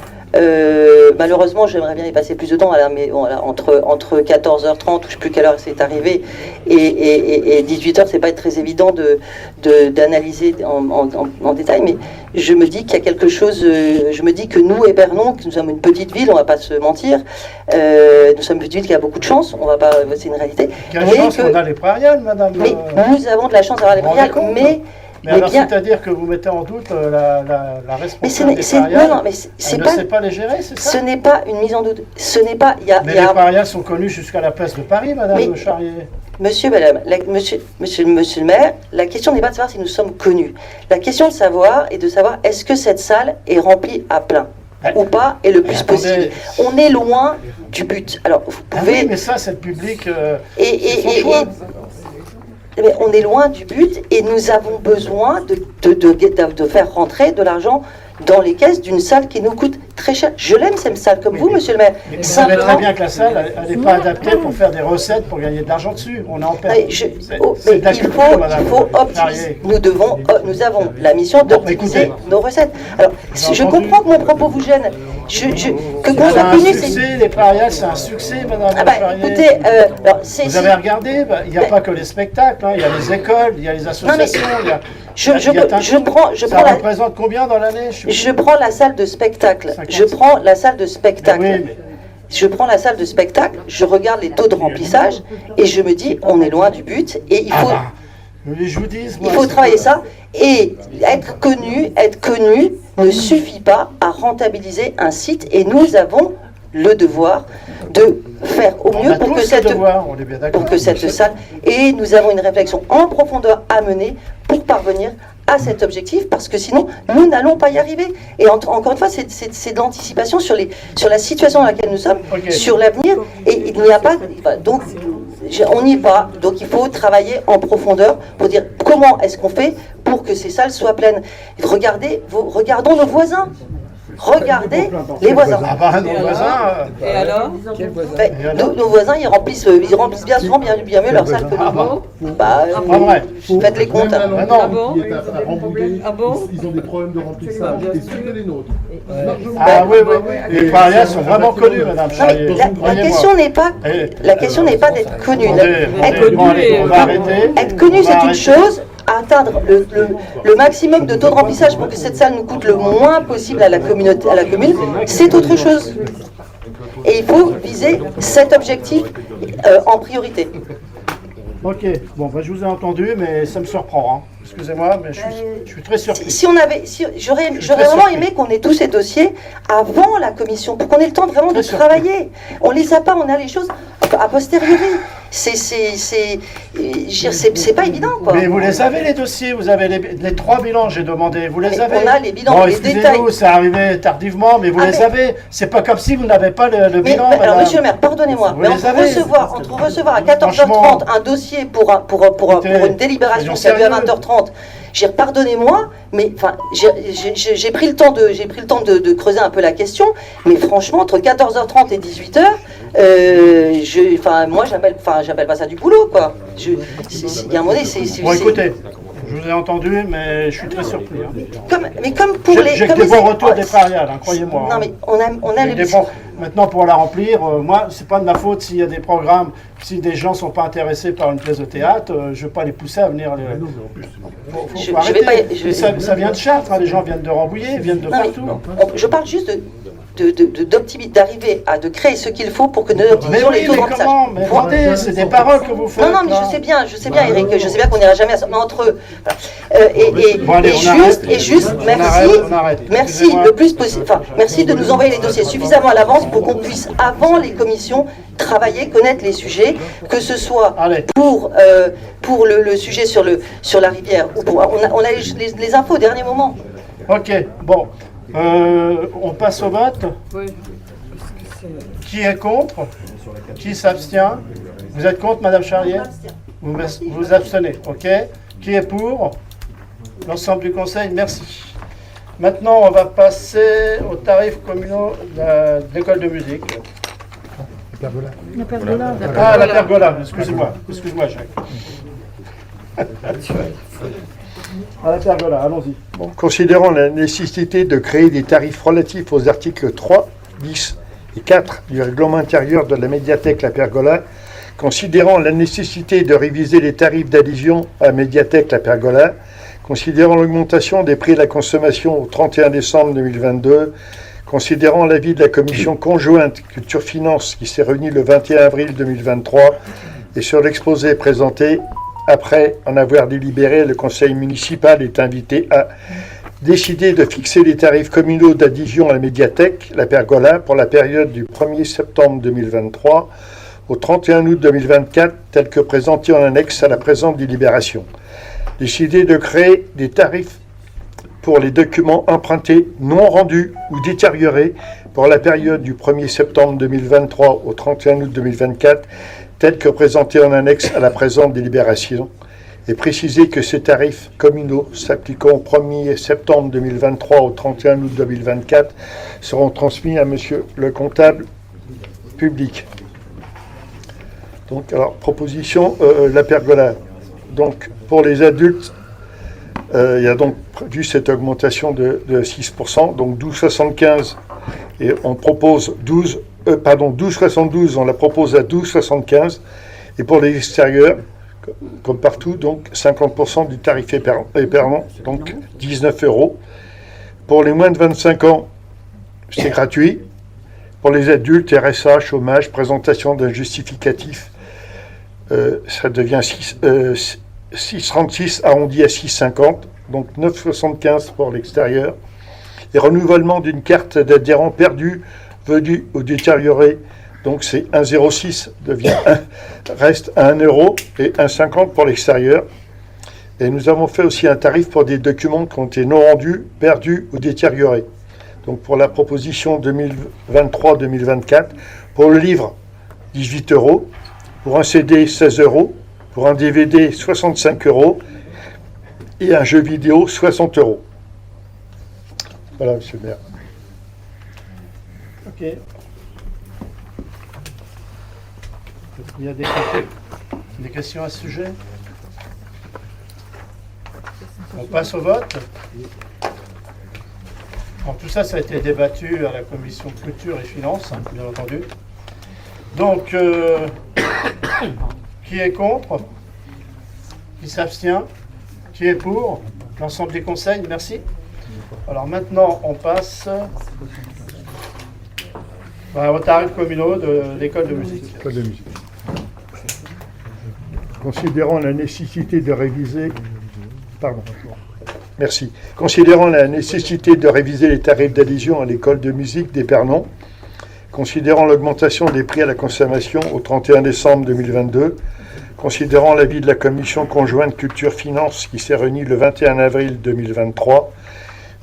E: malheureusement, j'aimerais bien y passer plus de temps, mais entre 14h30, je ne sais plus quelle heure c'est arrivé, et 18h, c'est pas très évident d'analyser en détail, mais je me dis qu'il y a quelque chose, je me dis que nous, Épernon, que nous sommes une petite ville, on va pas se mentir, nous sommes une petite ville qui a beaucoup de chance, on va pas, c'est une réalité.
A: Quelle chance qu'on a les prairiales, madame.
E: Mais nous avons de la chance d'avoir les prairiales,
A: mais alors, c'est-à-dire que vous mettez en doute la responsabilité des prairiales.
E: Non, mais
A: elle ne sait pas les gérer, c'est ça?
E: Ce n'est pas une mise en doute.
A: Mais les prairiales sont connues jusqu'à la place de Paris, madame Charrier.
E: Monsieur le maire, la question n'est pas de savoir si nous sommes connus. La question de savoir est de savoir est-ce que cette salle est remplie à plein ou pas, et le plus possible. On est loin du but. Alors, vous pouvez...
A: oui, mais ça, c'est le public... c'est son choix.
E: Mais on est loin du but et nous avons besoin de faire rentrer de l'argent dans les caisses d'une salle qui nous coûte très cher. Je l'aime cette salle, comme vous, monsieur le maire.
A: Mais vous savez très bien que la salle, elle n'est pas adaptée pour faire des recettes, pour gagner de l'argent dessus. On est en perte.
E: Il faut optimiser. Nous avons la mission d'optimiser nos recettes. Alors, je comprends que mon propos vous gêne.
A: Les prairiales, c'est un succès, madame.
E: Écoutez,
A: vous avez regardé, il n'y a pas que les spectacles, il y a les écoles, il y a les associations, ça représente combien dans l'année?
E: Je prends la salle de spectacle. 50. Je prends la salle de spectacle. Je prends la salle de spectacle, je regarde les taux de remplissage et je me dis, on est loin du but et il faut travailler ça. Et être connu ne suffit pas à rentabiliser un site. Et nous avons le devoir de faire au mieux pour que cette salle, et nous avons une réflexion en profondeur à mener pour parvenir à cet objectif, parce que sinon nous n'allons pas y arriver. Et encore une fois, c'est de l'anticipation sur la situation dans laquelle nous sommes, sur l'avenir, et il n'y a pas, donc on n'y va, donc il faut travailler en profondeur pour dire comment est-ce qu'on fait pour que ces salles soient pleines. Regardons nos voisins. Regardez les voisins.
A: Ah bah, nos voisins.
E: Et alors nos voisins, ils remplissent bien souvent bien mieux leur salle que nous. Faites les comptes.
K: Ah bon? Ils ont des problèmes de remplissage. Et plus que les nôtres.
A: Ah oui, les Parias sont vraiment connus, Madame Charrier.
E: La question n'est pas d'être connu. Être connu, c'est une chose. Atteindre le maximum de taux de remplissage pour que cette salle nous coûte le moins possible à la commune, c'est autre chose. Et il faut viser cet objectif en priorité.
A: Ok, bon, je vous ai entendu, mais ça me surprend. Hein. Excusez-moi, mais je suis très surpris.
E: J'aurais vraiment aimé qu'on ait tous ces dossiers avant la commission, pour qu'on ait le temps vraiment de travailler. On les a pas, on a les choses a posteriori. C'est pas évident, quoi.
A: Mais vous les avez, les dossiers, vous avez les 3 bilans, j'ai demandé, vous les avez.
E: On a les bilans, les détails.
A: C'est arrivé tardivement, mais vous les avez. C'est pas comme si vous n'avez pas le bilan.
E: Alors, monsieur le maire, pardonnez-moi, mais entre recevoir à 14h30 un dossier pour une délibération qui a lieu à 20h30, pardonnez-moi, mais j'ai pris le temps de creuser un peu la question, mais franchement, entre 14h30 et 18h, moi j'appelle pas ça du boulot, quoi. Il y a un moment donné,
A: Bon, écoutez, je vous ai entendu, mais je suis très surpris. Hein.
E: Comme pour les...
A: J'ai que des bons retours des Parias, croyez-moi.
E: Non, mais on a les...
A: Maintenant, pour la remplir, moi, c'est pas de ma faute s'il y a des programmes, si des gens sont pas intéressés par une pièce de théâtre, je vais pas les pousser à venir. Faut arrêter. Ça vient de Chartres, hein, les gens viennent de Rambouillet, viennent de partout.
E: Je parle juste de créer ce qu'il faut pour que nous optimisons les taux de remplissage.
A: Mais attendez, c'est des paroles que vous faites.
E: Non, mais je sais bien, Eric, je sais bien qu'on n'ira jamais à ça, mais entre eux. Merci le plus possible. Merci de nous envoyer les dossiers suffisamment à l'avance pour qu'on puisse, avant les commissions, travailler, connaître les sujets, que ce soit pour le sujet sur la rivière, ou on a les infos au dernier moment.
A: Ok, bon. On passe au vote. Oui. Qui est contre? Qui s'abstient? Vous êtes contre, Madame Charrier? Vous vous abstenez, ok? Qui est pour? L'ensemble du conseil, merci. Maintenant, on va passer aux tarifs communaux de l'école de musique.
C: La
A: pergola. Ah, la pergola, excusez-moi, Jacques. À la pergola, allons-y.
C: Bon, considérant la nécessité de créer des tarifs relatifs aux articles 3, 10 et 4 du règlement intérieur de la médiathèque La Pergola, considérant la nécessité de réviser les tarifs d'adhésion à la médiathèque La Pergola, considérant l'augmentation des prix de la consommation au 31 décembre 2022, considérant l'avis de la commission conjointe Culture Finance qui s'est réunie le 21 avril 2023 et sur l'exposé présenté, après en avoir délibéré, le conseil municipal est invité à décider de fixer les tarifs communaux d'adhésion à la médiathèque La Pergola pour la période du 1er septembre 2023 au 31 août 2024, tels que présentés en annexe à la présente délibération. Décider de créer des tarifs pour les documents empruntés non rendus ou détériorés pour la période du 1er septembre 2023 au 31 août 2024, tels que présentés en annexe à la présente délibération, et préciser que ces tarifs communaux s'appliquant au 1er septembre 2023 au 31 août 2024 seront transmis à Monsieur le comptable public. Donc, alors, proposition, La Pergola. Donc, pour les adultes, il y a donc prévu cette augmentation de 6%, donc 12,75, et on propose 12,72, on la propose à 12,75, et pour les extérieurs, comme partout, donc 50% du tarif éperlant, donc 19 €. Pour les moins de 25 ans, c'est gratuit. Pour les adultes, RSA, chômage, présentation d'un justificatif, ça devient 6,36 arrondi à 6,50, donc 9,75 pour l'extérieur. Et renouvellement d'une carte d'adhérent perdue venus ou détériorés, donc c'est 1,06 reste à 1 euro et 1,50 pour l'extérieur. Et nous avons fait aussi un tarif pour des documents qui ont été non rendus, perdus ou détériorés. Donc pour la proposition 2023-2024, pour le livre, 18 euros, pour un CD, 16 euros, pour un DVD, 65 euros, et un jeu vidéo, 60 euros. Voilà, monsieur le maire.
A: Ok. Il y a des questions à ce sujet? On passe au vote. Alors, tout ça, ça a été débattu à la commission culture et finances, hein, bien entendu. Donc, qui est contre? Qui s'abstient? Qui est pour? L'ensemble des conseils, merci. Alors maintenant, on passe aux tarifs communaux de l'école de musique.
C: Considérant la nécessité de réviser... Pardon. Merci. Considérant la nécessité de réviser les tarifs d'adhésion à l'école de musique d'Épernon, considérant l'augmentation des prix à la consommation au 31 décembre 2022, considérant l'avis de la commission conjointe culture-finance qui s'est réunie le 21 avril 2023,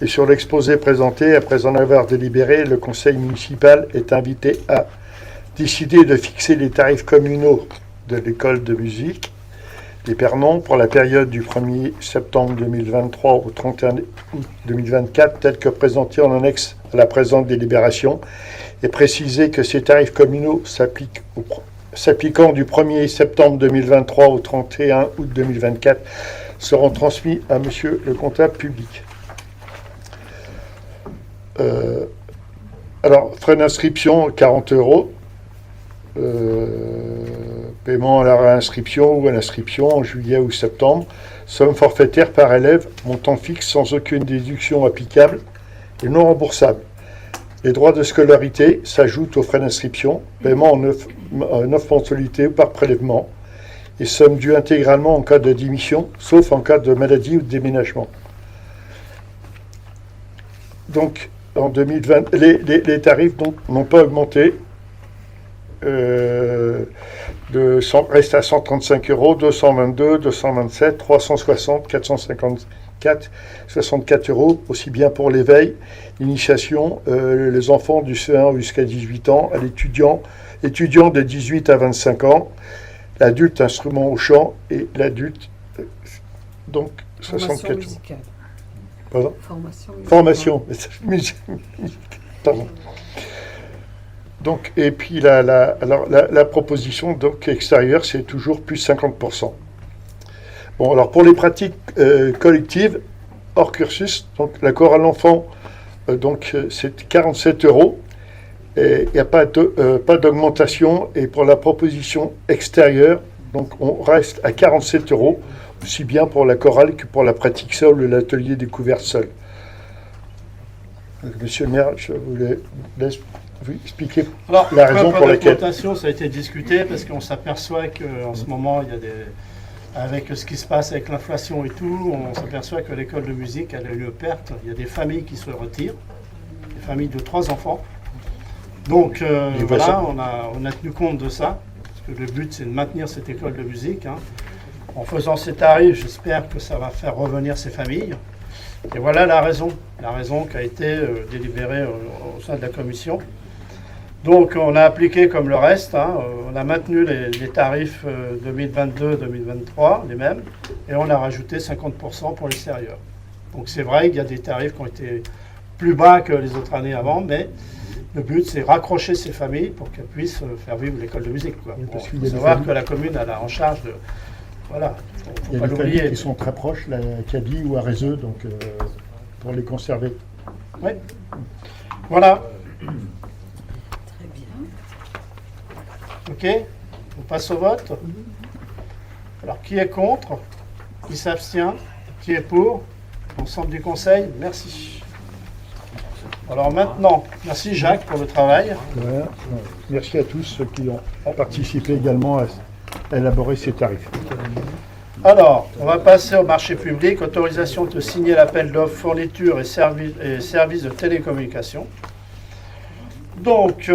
C: et sur l'exposé présenté, après en avoir délibéré, le conseil municipal est invité à décider de fixer les tarifs communaux de l'école de musique d'Épernon pour la période du 1er septembre 2023 au 31 août 2024, tel que présenté en annexe à la présente délibération, et préciser que ces tarifs communaux s'appliquant du 1er septembre 2023 au 31 août 2024 seront transmis à monsieur le comptable public. Alors, frais d'inscription, 40 euros. Paiement à la réinscription ou à l'inscription en juillet ou septembre. Somme forfaitaire par élève, montant fixe sans aucune déduction applicable et non remboursable. Les droits de scolarité s'ajoutent aux frais d'inscription, paiement en 9 mensualités ou par prélèvement, et somme due intégralement en cas de démission, sauf en cas de maladie ou de déménagement. Donc, en 2020, les tarifs n'ont pas augmenté. Reste à 135 euros, 222, 227, 360, 454, 64 euros, aussi bien pour l'éveil, l'initiation, les enfants du CE1 jusqu'à 18 ans, à l'étudiant de 18 à 25 ans, l'adulte instrument au chant et l'adulte, donc 64 euros. Pardon ? Formation. Pardon. Donc, et puis la proposition donc, extérieure, c'est toujours plus 50%. Bon, alors pour les pratiques collectives, hors cursus, donc la chorale enfant, donc c'est 47 euros. Il n'y a pas d'augmentation. Et pour la proposition extérieure, donc on reste à 47 euros, aussi bien pour la chorale que pour la pratique seule ou l'atelier découverte seul. Monsieur le maire, je vous laisse vous expliquer la raison pour laquelle.
A: L'augmentation, ça a été discuté parce qu'on s'aperçoit qu'en ce moment, il y a avec ce qui se passe avec l'inflation et tout, on s'aperçoit que l'école de musique elle a une perte. Il y a des familles qui se retirent, des familles de 3 enfants. Donc voilà, on a tenu compte de ça, parce que le but c'est de maintenir cette école de musique. Hein. En faisant ces tarifs, j'espère que ça va faire revenir ces familles. Et voilà la raison qui a été délibérée au sein de la commission. Donc on a appliqué comme le reste, hein, on a maintenu les tarifs 2022-2023, les mêmes, et on a rajouté 50% pour l'extérieur. Donc c'est vrai qu'il y a des tarifs qui ont été plus bas que les autres années avant, mais le but c'est raccrocher ces familles pour qu'elles puissent faire vivre l'école de musique. Il faut savoir que la commune elle a en charge de... Voilà,
C: il y a des familles qui sont très proches, la Cadie ou Arezeux, donc pour les conserver.
A: Oui, voilà.
F: Très bien.
A: Ok, on passe au vote. Alors, qui est contre? Qui s'abstient? Qui est pour? L'ensemble du conseil, merci. Alors maintenant, merci Jacques pour le travail.
C: Voilà. Merci à tous ceux qui ont participé également à élaborer ces tarifs.
A: Alors, on va passer au marché public. Autorisation de signer l'appel d'offres fourniture et services de télécommunication. Donc,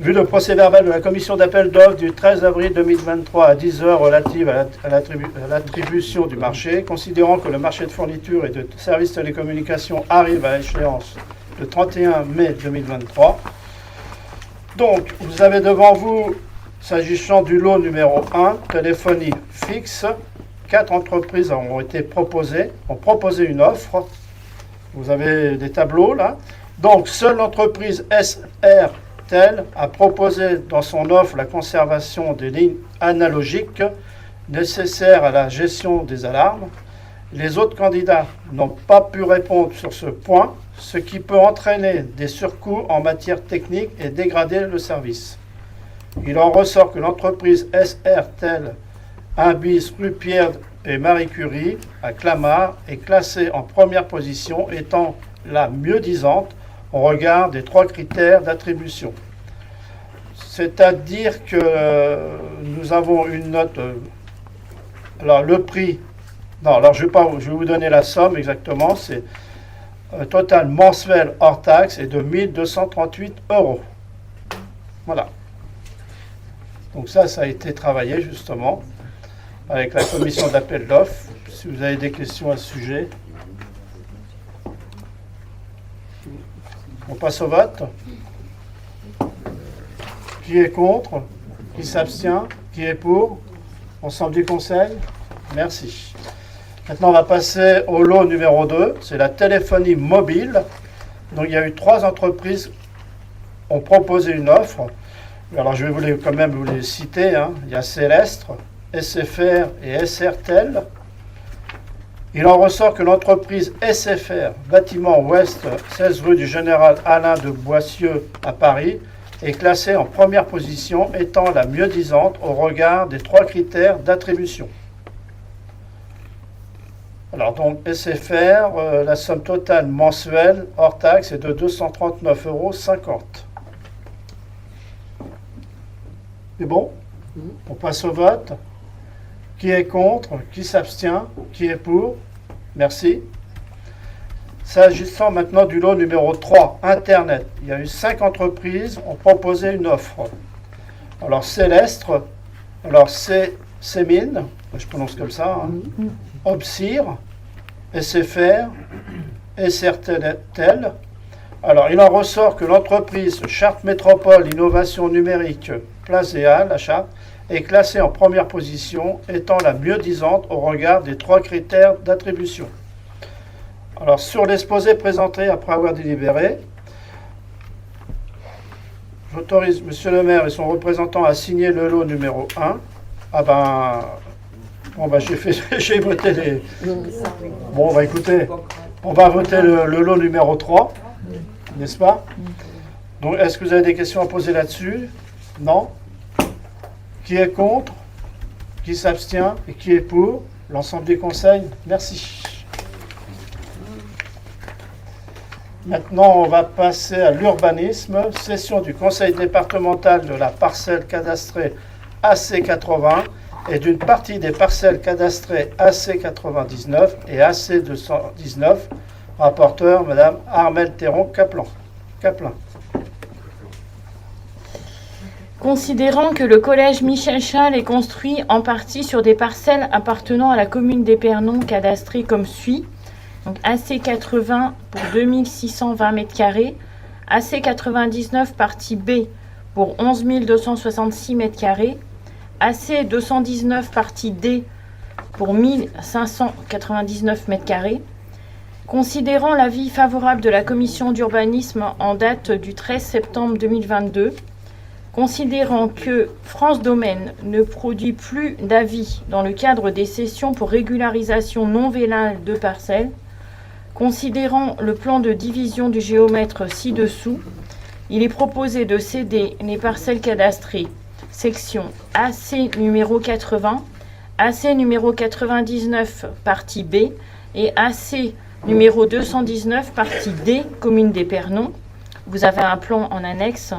A: vu le procès-verbal de la commission d'appel d'offres du 13 avril 2023 à 10h relative à l'attribution du marché, considérant que le marché de fourniture et de services télécommunications arrive à échéance le 31 mai 2023. Donc, vous avez devant vous, s'agissant du lot numéro 1, téléphonie fixe, 4 entreprises ont proposé une offre. Vous avez des tableaux là. Donc, seule l'entreprise SRTel a proposé dans son offre la conservation des lignes analogiques nécessaires à la gestion des alarmes. Les autres candidats n'ont pas pu répondre sur ce point, ce qui peut entraîner des surcoûts en matière technique et dégrader le service. Il en ressort que l'entreprise SRTel 1 bis rue Pierre et Marie Curie à Clamart est classée en première position, étant la mieux disante au regard des 3 critères d'attribution. C'est-à-dire que nous avons une note. Alors le prix. Non, alors je vais vous donner la somme exactement. C'est un total mensuel hors taxe est de 1 238 €. Voilà. Donc ça a été travaillé justement avec la commission d'appel d'offres. Si vous avez des questions à ce sujet. On passe au vote. Qui est contre? Qui s'abstient? Qui est pour? Ensemble du conseil? Merci. Maintenant, on va passer au lot numéro 2. C'est la téléphonie mobile. Donc, il y a eu 3 entreprises qui ont proposé une offre. Alors, je vais quand même vous les citer. Hein. Il y a Célestre, SFR et SRTel. Il en ressort que l'entreprise SFR, bâtiment ouest, 16 rue du Général Alain de Boissieu à Paris, est classée en première position, étant la mieux disante au regard des 3 critères d'attribution. Alors donc SFR, la somme totale mensuelle hors taxe est de 239,50 €. C'est bon? On passe au vote. Qui est contre? Qui s'abstient? Qui est pour? Merci. S'agissant maintenant du lot numéro 3, Internet. Il y a eu 5 entreprises qui ont proposé une offre. Alors Célestre, alors Cémine, je prononce comme ça, hein, Obsir, SFR, SRTel. Alors il en ressort que l'entreprise Chartres Métropole Innovation Numérique, Place des Halles, à Chartres, est classée en première position, étant la mieux disante au regard des 3 critères d'attribution. Alors, sur l'exposé présenté après avoir délibéré, j'autorise Monsieur le maire et son représentant à signer le lot numéro 1. Ah ben, bon ben j'ai voté les... Bon, bah écoutez, on va voter le lot numéro 3, n'est-ce pas? Donc, est-ce que vous avez des questions à poser là-dessus? Non? Qui est contre? Qui s'abstient? Et qui est pour? L'ensemble des conseils? Merci. Maintenant, on va passer à l'urbanisme. Session du conseil départemental de la parcelle cadastrée AC80 et d'une partie des parcelles cadastrées AC99 et AC219. Rapporteur, Madame Armelle Théron-Caplin.
B: Considérant que le collège Michel Chasles est construit en partie sur des parcelles appartenant à la commune d'Épernon cadastrées comme suit. Donc AC80 pour 2620 m², AC99 partie B pour 11 266 m², AC219 partie D pour 1599 m². Considérant l'avis favorable de la commission d'urbanisme en date du 13 septembre 2022, considérant que France Domaine ne produit plus d'avis dans le cadre des cessions pour régularisation non vélale de parcelles, considérant le plan de division du géomètre ci-dessous, il est proposé de céder les parcelles cadastrées section AC numéro 80, AC numéro 99 partie B et AC numéro 219 partie D, commune d'Épernon. Vous avez un plan en annexe.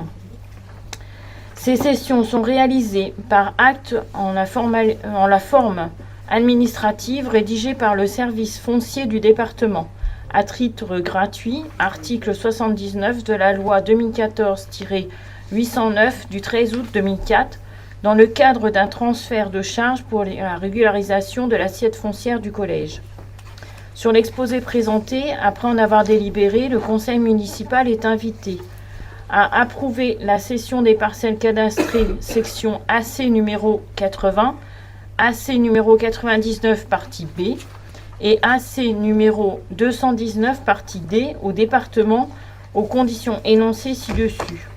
B: Ces cessions sont réalisées par acte en la forme administrative rédigée par le service foncier du département, à titre gratuit, article 79 de la loi 2014-809 du 13 août 2004, dans le cadre d'un transfert de charges pour la régularisation de l'assiette foncière du collège. Sur l'exposé présenté, après en avoir délibéré, le conseil municipal est invité à approuver la cession des parcelles cadastrées section AC numéro 80, AC numéro 99 partie B et AC numéro 219 partie D au département aux conditions énoncées ci-dessus.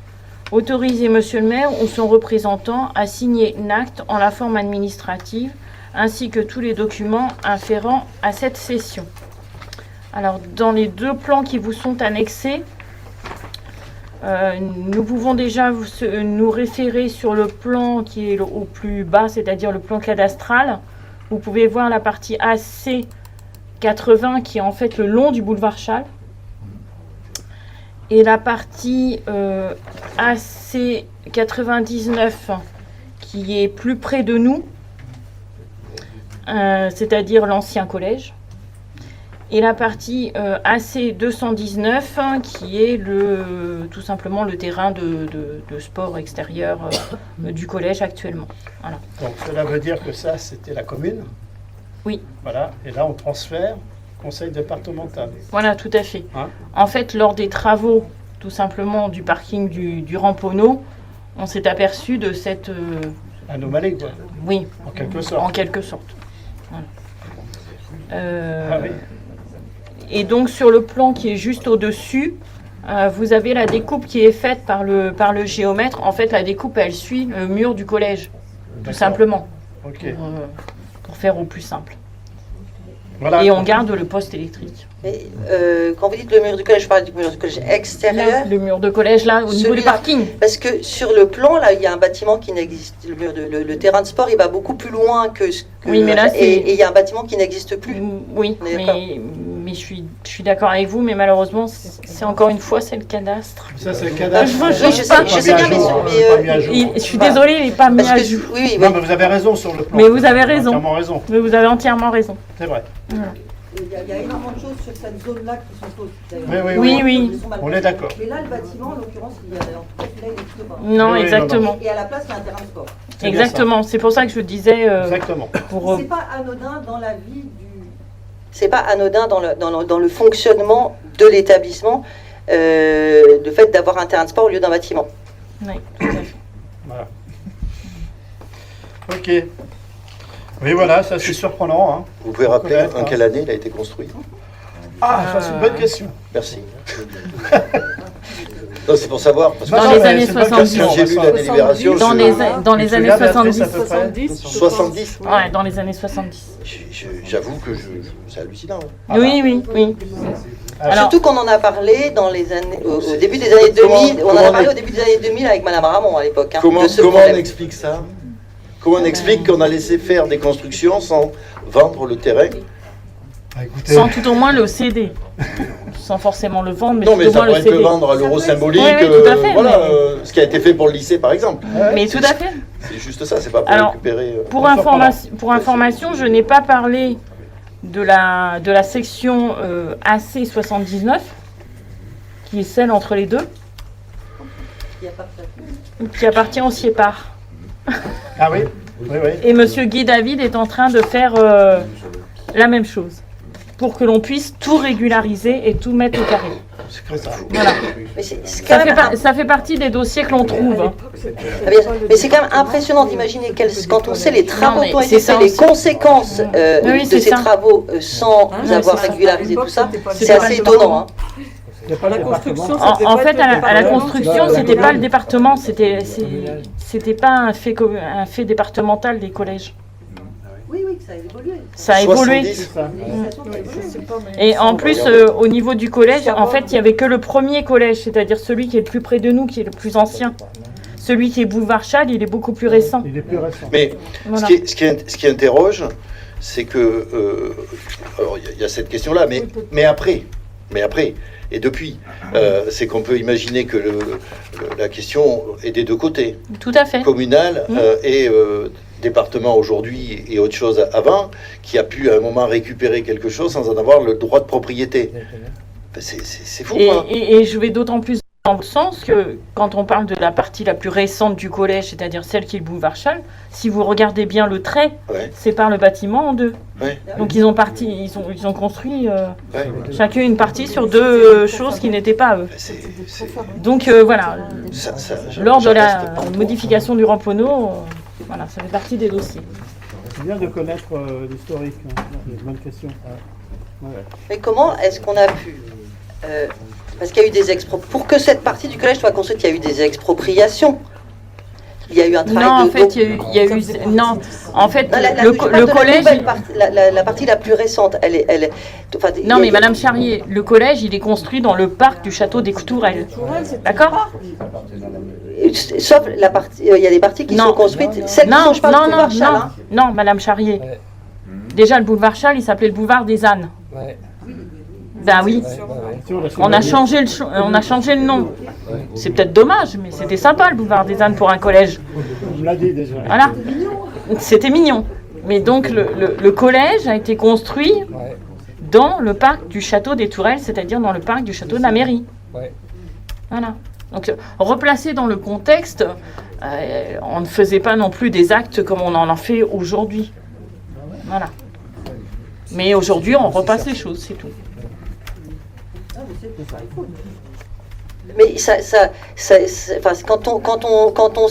B: Autoriser Monsieur le maire ou son représentant à signer l'acte en la forme administrative ainsi que tous les documents afférents à cette cession. Alors, dans les deux plans qui vous sont annexés, nous pouvons déjà nous référer sur le plan qui est au plus bas, c'est-à-dire le plan cadastral. Vous pouvez voir la partie AC 80 qui est en fait le long du boulevard Chasles. Et la partie AC 99 qui est plus près de nous, c'est-à-dire l'ancien collège. Et la partie AC 219 qui est tout simplement le terrain de sport extérieur du collège actuellement. Voilà.
A: Donc cela veut dire que ça, c'était la commune?
B: Oui.
A: Voilà, et là on transfère au conseil départemental.
B: Voilà, tout à fait.
A: Hein?
B: En fait, lors des travaux, tout simplement, du parking du Ramponneau, on s'est aperçu de cette...
A: anomalie, quoi.
B: Oui.
A: En quelque sorte.
B: En quelque sorte. Voilà.
A: Ah oui.
B: Et donc, sur le plan qui est juste au-dessus, vous avez la découpe qui est faite par le géomètre. En fait, la découpe, elle suit le mur du collège, tout simplement.
A: Ok.
B: Pour faire au plus simple.
A: Voilà.
B: Et on garde le poste électrique.
E: Mais, quand vous dites le mur du collège, je parle du mur du collège extérieur.
B: Là, le mur de collège, là, au niveau du parking.
E: Parce que sur le plan, là, il y a un bâtiment qui n'existe. Le terrain de sport, il va beaucoup plus loin que ce que.
B: Oui, mais là,
E: et il y a un bâtiment qui n'existe plus.
B: Oui, mais je suis d'accord avec vous, mais malheureusement, c'est encore une fois, c'est le cadastre.
A: Ça, c'est le cadastre.
E: Je sais bien, mais
B: je suis désolée, il n'est pas mis à jour.
E: Oui,
A: non, mais vous avez raison sur le plan.
B: Mais vous avez raison.
A: Entièrement raison.
B: Mais vous avez entièrement raison.
A: C'est vrai.
B: Voilà.
N: Il y a énormément de choses sur cette zone-là qui sont fausses, d'ailleurs.
B: Oui.
A: On est d'accord.
N: Mais là, le bâtiment, en l'occurrence, il y a il n'existe pas.
B: Non, exactement.
N: Et à la place, il y a un terrain de sport.
B: Exactement. C'est pour ça que je disais.
A: Exactement.
N: C'est pas anodin dans la vie du.
E: C'est pas anodin dans le fonctionnement de l'établissement, le fait d'avoir un terrain de sport au lieu d'un bâtiment.
B: Oui, tout à fait.
A: Voilà. Ok. Oui, voilà, ça c'est surprenant. Hein.
I: Vous pouvez rappeler en quelle année il a été construit?
A: Ah, ça c'est une bonne question.
I: Merci. Non, c'est pour savoir. Parce que
B: dans les années 70.
I: Quand j'ai lu la délibération,
B: dans les années 70.
I: 70.
B: Ouais, dans les années 70.
I: J'avoue que c'est hallucinant.
B: Oui.
E: Alors, surtout qu'on en a parlé dans les années, au début des années 2000. On en a parlé au début des années 2000 avec Madame Ramon à l'époque. Hein,
I: comment on explique ça? Comment on explique qu'on a laissé faire des constructions sans vendre le terrain?
B: Sans tout au moins le céder. Sans forcément le vendre, mais
I: non,
B: tout
I: mais
B: au
I: ça
B: moins le
I: pourrait
B: céder.
I: être le vendre à l'euro symbolique.
B: Tout à fait,
I: voilà, ce qui a été fait pour le lycée, par exemple.
B: Mais tout à fait.
I: C'est juste ça, c'est pas pour récupérer.
B: Pour information, je n'ai pas parlé de la section AC 79, qui est celle entre les deux, qui appartient au CIEPAR.
A: Ah oui.
B: Et Monsieur Guy David est en train de faire la même chose, pour que l'on puisse tout régulariser et tout mettre au carré. Voilà.
E: Mais
B: ça fait partie des dossiers que l'on trouve. Hein.
E: Mais c'est quand même impressionnant d'imaginer quand on sait les travaux qui ont été faits, les conséquences de ces travaux sans avoir régularisé tout ça, c'est assez étonnant. Hein.
N: La construction,
B: en fait, à la construction, c'était pas le département, c'était pas un fait départemental des collèges.
N: Oui, ça a évolué.
B: Ça a évolué. Et en plus, au niveau du collège, en fait, il n'y avait que le premier collège, c'est-à-dire celui qui est le plus près de nous, qui est le plus ancien. Celui qui est boulevard Chasles, il est beaucoup plus récent.
I: Mais voilà. ce qui interroge, c'est que il y a cette question-là, mais après. Et depuis, c'est qu'on peut imaginer que la question est des deux côtés.
B: Tout à fait.
I: Communal et département aujourd'hui et autre chose avant, qui a pu à un moment récupérer quelque chose sans en avoir le droit de propriété. Ben, c'est fou, quoi.
B: Et je vais d'autant plus dans le sens que quand on parle de la partie la plus récente du collège, c'est-à-dire celle qui est le boulevard Chasles, si vous regardez bien le trait, sépare le bâtiment en deux. Donc ils ont construit chacun une partie sur deux choses qui n'étaient pas eux. Donc voilà, lors de la modification du ramponneau, voilà, ça fait partie des dossiers.
A: C'est bien de connaître l'historique. Hein. C'est une bonne question.
E: Mais comment est-ce qu'on a pu parce qu'il y a eu des pour que cette partie du collège soit construite, il y a eu des expropriations. Il y a eu un travail
B: non, en fait, il y a eu non, en fait, le collège,
E: la partie la plus récente, enfin,
B: non, mais Madame Charrier, le collège, il est construit dans le parc du château des Tourelles. D'accord?
E: Sauf la partie, il y a des parties qui sont construites.
B: Non, Madame Charrier. Déjà, le boulevard Chasles, il s'appelait le boulevard des ânes. Ben oui, on a changé le nom. C'est peut-être dommage, mais c'était sympa le boulevard des ânes pour un collège.
A: Je l'ai dit déjà.
B: Voilà, c'était mignon. Mais donc le collège a été construit dans le parc du château des Tourelles, c'est-à-dire dans le parc du château de la mairie. Voilà. Donc replacé dans le contexte, on ne faisait pas non plus des actes comme on en fait aujourd'hui. Voilà. Mais aujourd'hui, on repasse les choses, c'est tout.
E: Mais enfin, quand on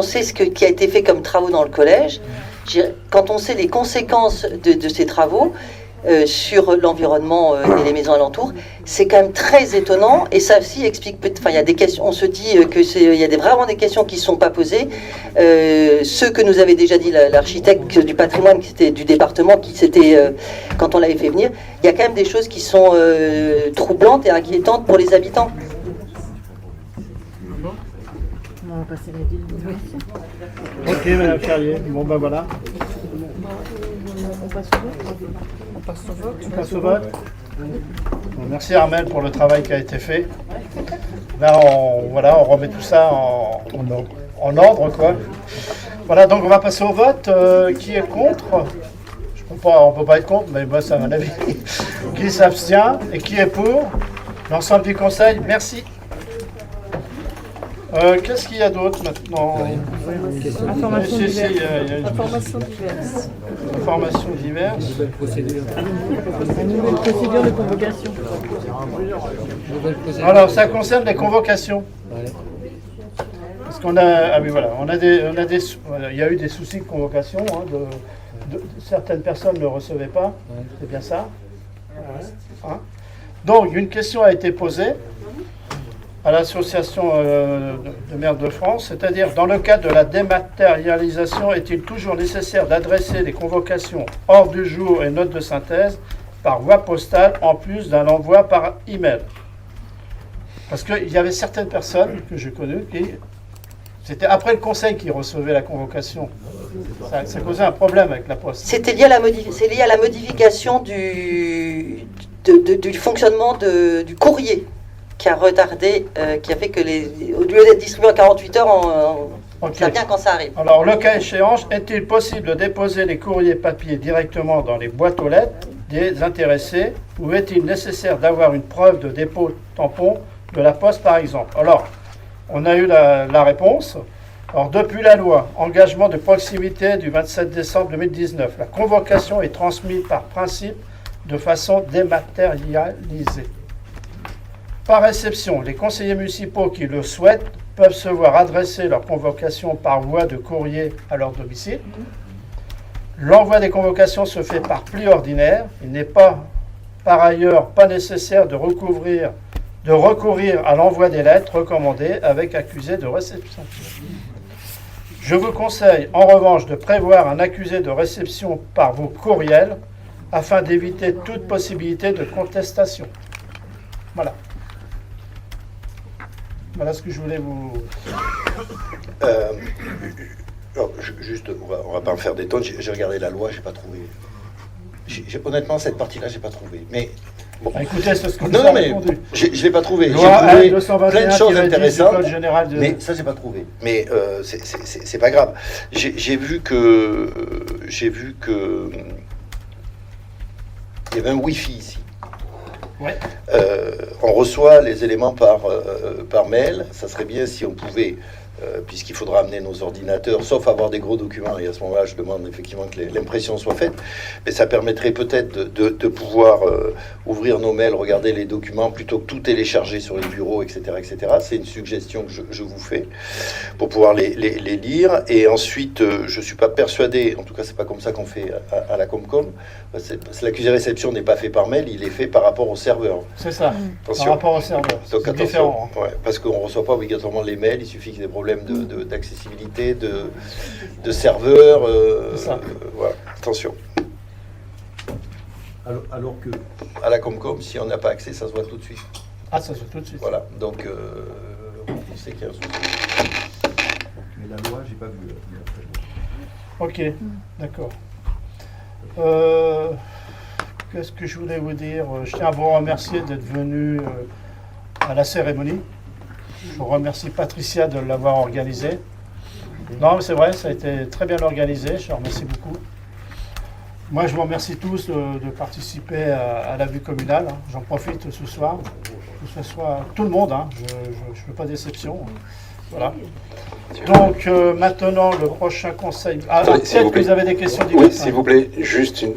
E: sait ce qui a été fait comme travaux dans le collège, quand on sait les conséquences de ces travaux sur l'environnement et les maisons alentours, c'est quand même très étonnant. Et ça aussi explique, enfin, il y a des questions. On se dit il y a vraiment des questions qui ne sont pas posées. Ceux que nous avait déjà dit l'architecte du patrimoine, qui était du département, qui s'était quand on l'avait fait venir, il y a quand même des choses qui sont troublantes et inquiétantes pour les habitants.
B: On va passer la
A: Ok, Madame Charrier. Bon, ben voilà.
B: On passe au vote.
A: On passe au vote. Bon, merci Armel pour le travail qui a été fait. Là, on remet tout ça en ordre, quoi. Voilà, donc on va passer au vote. Qui est contre? On ne peut pas être contre, mais moi, c'est à mon avis. Qui s'abstient et qui est pour? L'ensemble du conseil, merci. Qu'est-ce qu'il y a d'autre maintenant?
B: Informations diverses.
A: Informations diverses.
B: Une nouvelle procédure de convocation.
A: Alors, ça concerne les convocations. Parce qu'on a, il y a eu des soucis de convocation. Hein, certaines personnes ne recevaient pas. C'est bien ça. Hein? Donc, une question a été posée à l'association de maires de France, c'est-à-dire dans le cadre de la dématérialisation, est-il toujours nécessaire d'adresser les convocations hors du jour et notes de synthèse par voie postale en plus d'un envoi par email? Parce qu'il y avait certaines personnes que j'ai connues qui, c'était après le conseil qui recevait la convocation. Ça causait un problème avec la poste.
E: C'était lié à la modification du fonctionnement du courrier, qui a retardé, qui a fait que au lieu d'être distribué en 48 heures, ça vient quand ça arrive.
A: Alors, le cas échéant, est-il possible de déposer les courriers papier directement dans les boîtes aux lettres des intéressés, ou est-il nécessaire d'avoir une preuve de dépôt tampon de la poste, par exemple? Alors, on a eu la réponse. Alors, depuis la loi engagement de proximité du 27 décembre 2019, la convocation est transmise par principe de façon dématérialisée. Par réception, les conseillers municipaux qui le souhaitent peuvent se voir adresser leur convocation par voie de courrier à leur domicile. L'envoi des convocations se fait par pli ordinaire. Il n'est pas, par ailleurs, pas nécessaire de recourir à l'envoi des lettres recommandées avec accusé de réception. Je vous conseille en revanche de prévoir un accusé de réception par vos courriels afin d'éviter toute possibilité de contestation. Voilà. Voilà ce que je voulais vous...
I: juste, on va pas en faire des tonnes. J'ai regardé la loi, j'ai pas trouvé. Honnêtement, cette partie-là, j'ai pas trouvé. Mais Bon.
A: Écoutez, c'est ce que
I: non,
A: nous a
I: mais
A: répondu.
I: je ne l'ai pas trouvé. J'ai
A: Loi
I: trouvé
A: 221
I: plein de choses
A: qui va dire
I: intéressantes,
A: du Code général de-
I: mais ça, j'ai pas trouvé. Mais c'est pas grave. J'ai vu que il y avait un Wi-Fi ici.
A: Ouais.
I: On reçoit les éléments par mail. Ça serait bien si on pouvait, puisqu'il faudra amener nos ordinateurs, sauf avoir des gros documents, et à ce moment-là, je demande effectivement que l'impression soit faite. Mais ça permettrait peut-être de pouvoir ouvrir nos mails, regarder les documents, plutôt que tout télécharger sur les bureaux, etc. etc. C'est une suggestion que je vous fais, pour pouvoir les lire. Et ensuite, je ne suis pas persuadé, en tout cas, c'est pas comme ça qu'on fait à la Comcom. L'accusé-réception n'est pas fait par mail, il est fait par rapport au serveur.
A: C'est ça,
I: Attention.
A: par rapport au serveur.
I: Donc
A: C'est
I: attention,
A: différent.
I: ouais, parce qu'on ne reçoit pas obligatoirement les mails, il suffit qu'il y ait des problèmes d'accessibilité, de serveur. Voilà, attention.
M: Alors que...
I: À la Comcom, si on n'a pas accès, ça se voit tout de suite.
A: Ah, ça se voit tout de suite.
I: Voilà, donc on sait qu'il y a un souci.
M: Mais la loi, j'ai pas vu.
A: Ok, d'accord. Qu'est-ce que je voulais vous dire? Je tiens à vous remercier d'être venu à la cérémonie. Je remercie Patricia de l'avoir organisée. Non, mais c'est vrai, ça a été très bien organisé. Je remercie beaucoup. Moi, je vous remercie tous de participer à la vue communale. J'en profite ce soir, que ce soit tout le monde. Je ne fais pas d'exception. Voilà. Donc, maintenant, le prochain conseil. Ah, peut-être que vous avez des questions diverses.
O: Oui, s'il vous plaît, juste une.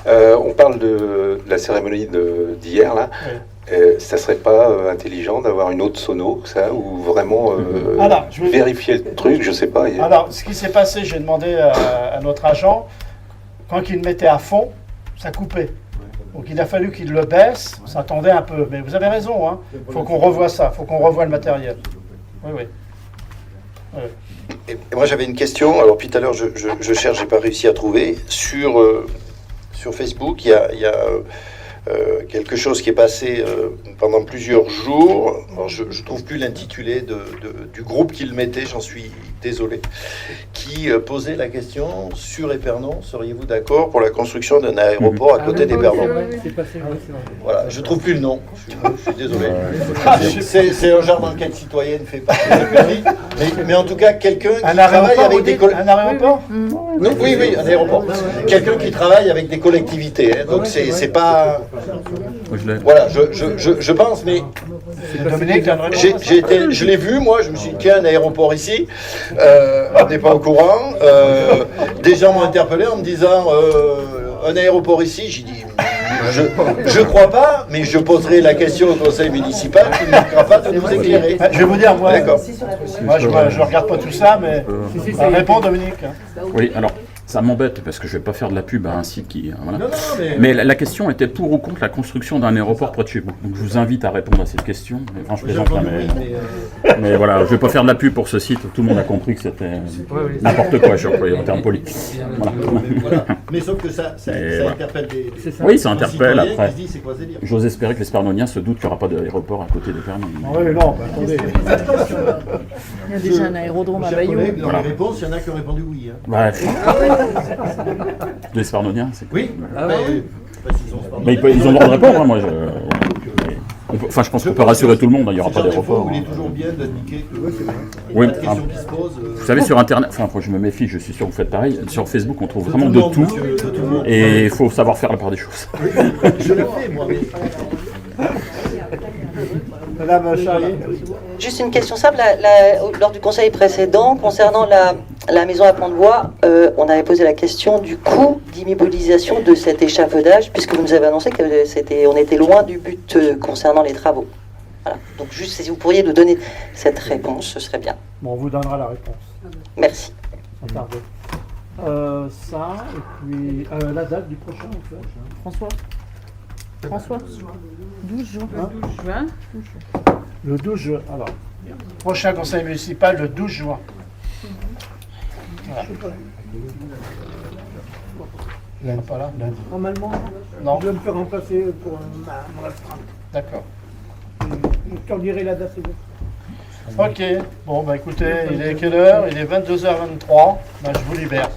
O: On parle de la cérémonie d'hier, là.
A: Oui.
O: Ça serait pas intelligent d'avoir une autre sono, ça, ou vraiment
A: Alors,
O: vérifier le truc, je sais pas.
A: Alors, ce qui s'est passé, j'ai demandé à notre agent, quand il le mettait à fond, ça coupait. Donc il a fallu qu'il le baisse, on s'attendait un peu. Mais vous avez raison, hein. Il faut qu'on revoie ça, il faut qu'on revoie le matériel. Oui, oui. Oui.
I: Et moi j'avais une question, alors puis tout à l'heure je cherche, j'ai pas réussi à trouver. Sur Facebook, il y a quelque chose qui est passé pendant plusieurs jours. Alors, je ne trouve plus l'intitulé du groupe qui le mettait, j'en suis désolé, qui posait la question: sur Épernon, seriez-vous d'accord pour la construction d'un aéroport à côté d'Épernon?
L: C'est passé, oui, c'est vrai.
I: Voilà, je trouve plus le nom, je suis désolé. C'est un genre d'enquête citoyenne fait par mais en tout cas, quelqu'un qui travaille avec des collectivités.
A: Un aéroport?
I: Non, oui, un aéroport. Quelqu'un qui travaille avec des collectivités, hein, donc c'est pas... Voilà, je pense, mais je l'ai vu, moi, je me suis dit, tiens, un aéroport ici, on n'est pas au courant. Des gens m'ont interpellé en me disant, un aéroport ici, j'ai dit, je crois pas, mais je poserai la question au conseil municipal qui ne manquera pas de nous éclairer.
A: Je vais vous dire, moi,
I: moi
A: je regarde pas tout ça, mais réponds, Dominique.
J: Oui, alors, ça m'embête parce que je vais pas faire de la pub à un site qui... Voilà.
M: Non,
J: mais la question était pour ou contre la construction d'un aéroport près de chez vous. Donc je vous invite à répondre à cette question. Mais franchement, je plaisante, mais voilà, je vais pas faire de la pub pour ce site. Tout le monde a compris que c'était n'importe quoi, je crois, en termes politiques. Voilà.
M: Mais sauf que ça interpelle des...
J: Oui, ça interpelle après.
M: Qui se disent, c'est quoi ce délire ?
J: J'ose espérer que les Spernoniens se doutent qu'il n'y aura pas d'aéroport à côté d'Épernon.
A: Oui, non, attendez.
P: Il y a déjà un aérodrome à Bayeux.
M: Dans les réponses, il y en a qui ont répondu oui.
J: Ouais. Les Spernoniens, c'est cool.
M: Oui,
J: mais ils ont le droit de répondre, hein, moi. Enfin, je pense qu'on peut rassurer tout le monde, il n'y aura pas d'aéroport.
M: Il est toujours bien d'indiquer que
J: oui,
M: la question qui se pose...
J: Vous savez, sur Internet, enfin, je me méfie, je suis sûr que vous faites pareil, sur Facebook, on trouve vraiment de tout, et il faut savoir faire la part des choses.
M: Je le fais, moi.
A: Madame Charrier.
E: Juste une question simple. Lors du conseil précédent, concernant la maison à pont de bois, on avait posé la question du coût d'immobilisation de cet échafaudage, puisque vous nous avez annoncé qu'on était loin du but concernant les travaux. Voilà. Donc juste si vous pourriez nous donner cette réponse, ce serait bien.
A: Bon, on vous donnera la réponse.
E: Merci.
A: Sans tarder. Ça, et puis la date du prochain, en fait.
P: François 12 juin.
A: Le 12 juin. Alors, prochain conseil municipal, le 12 juin. Voilà. Lundi, pas là, lundi.
N: Normalement,
A: Non.
N: je vais me faire remplacer pour mon astreinte.
A: D'accord.
N: Je te dirai la date.
A: Ok. Bon, bah écoutez, il est quelle heure? Il est 22h23. Bah, je vous libère.